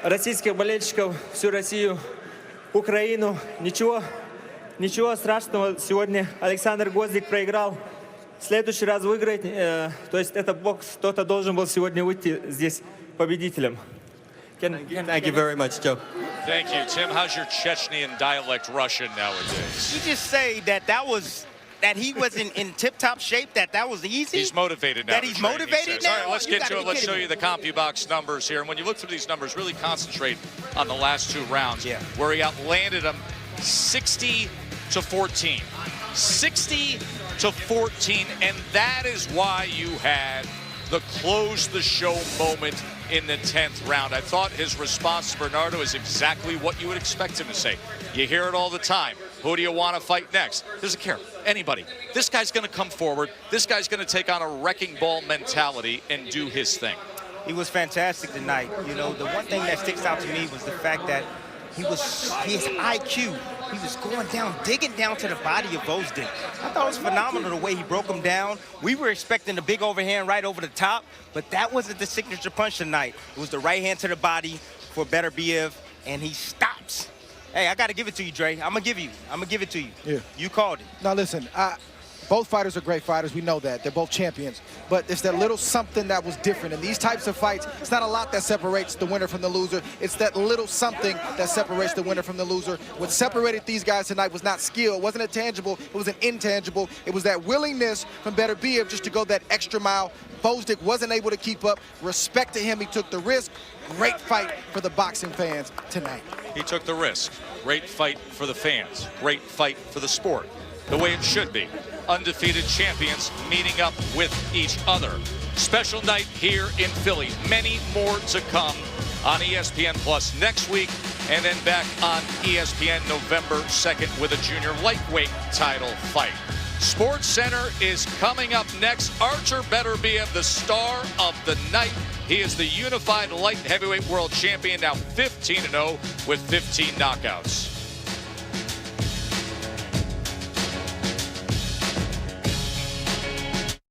российских болельщиков, всю Россию, Украину. Ничего страшного. Сегодня Александр Гвоздик проиграл. В следующий раз выиграть, то есть это бокс, кто-то должен был сегодня выйти здесь победителем. Thank you very much, Joe. Thank you. Tim, how's your Chechnyan dialect Russian nowadays? You just say that he wasn't in tip-top shape, that was easy? He's motivated now. That he's motivated now? All right, let's get to it. Let's show you the CompuBox numbers here. And when you look through these numbers, really concentrate on the last 2 rounds, where he outlanded him 60-14. 60-14, and that is why you had the close the show moment in the 10th round. I thought his response to Bernardo is exactly what you would expect him to say. You hear it all the time. Who do you want to fight next? Doesn't care. Anybody. This guy's going to come forward. This guy's going to take on a wrecking ball mentality and do his thing. He was fantastic tonight. You know, the one thing that sticks out to me was the fact that his IQ, he was going down, digging down to the body of Gvozdyk. I thought it was phenomenal the way he broke him down. We were expecting a big overhand right over the top, but that wasn't the signature punch tonight. It was the right hand to the body for Beterbiev, and he stops. Hey, I got to give it to you, Dre. I'm going to give it to you. Yeah. You called it. Now, listen, both fighters are great fighters. We know that. They're both champions. But it's that little something that was different. In these types of fights, it's not a lot that separates the winner from the loser. It's that little something that separates the winner from the loser. What separated these guys tonight was not skill. It wasn't a tangible. It was an intangible. It was that willingness from Beterbiev just to go that extra mile. Gvozdyk wasn't able to keep up. Respect to him. He took the risk. Great fight for the boxing fans tonight. He took the risk. Great fight for the fans. Great fight for the sport. The way it should be. Undefeated champions meeting up with each other. Special night here in Philly. Many more to come on ESPN Plus next week, and then back on ESPN November 2nd with a junior lightweight title fight. Sports Center is coming up next. Artur Beterbiev, the star of the night. He is the unified light heavyweight world champion, now 15-0 with 15 knockouts.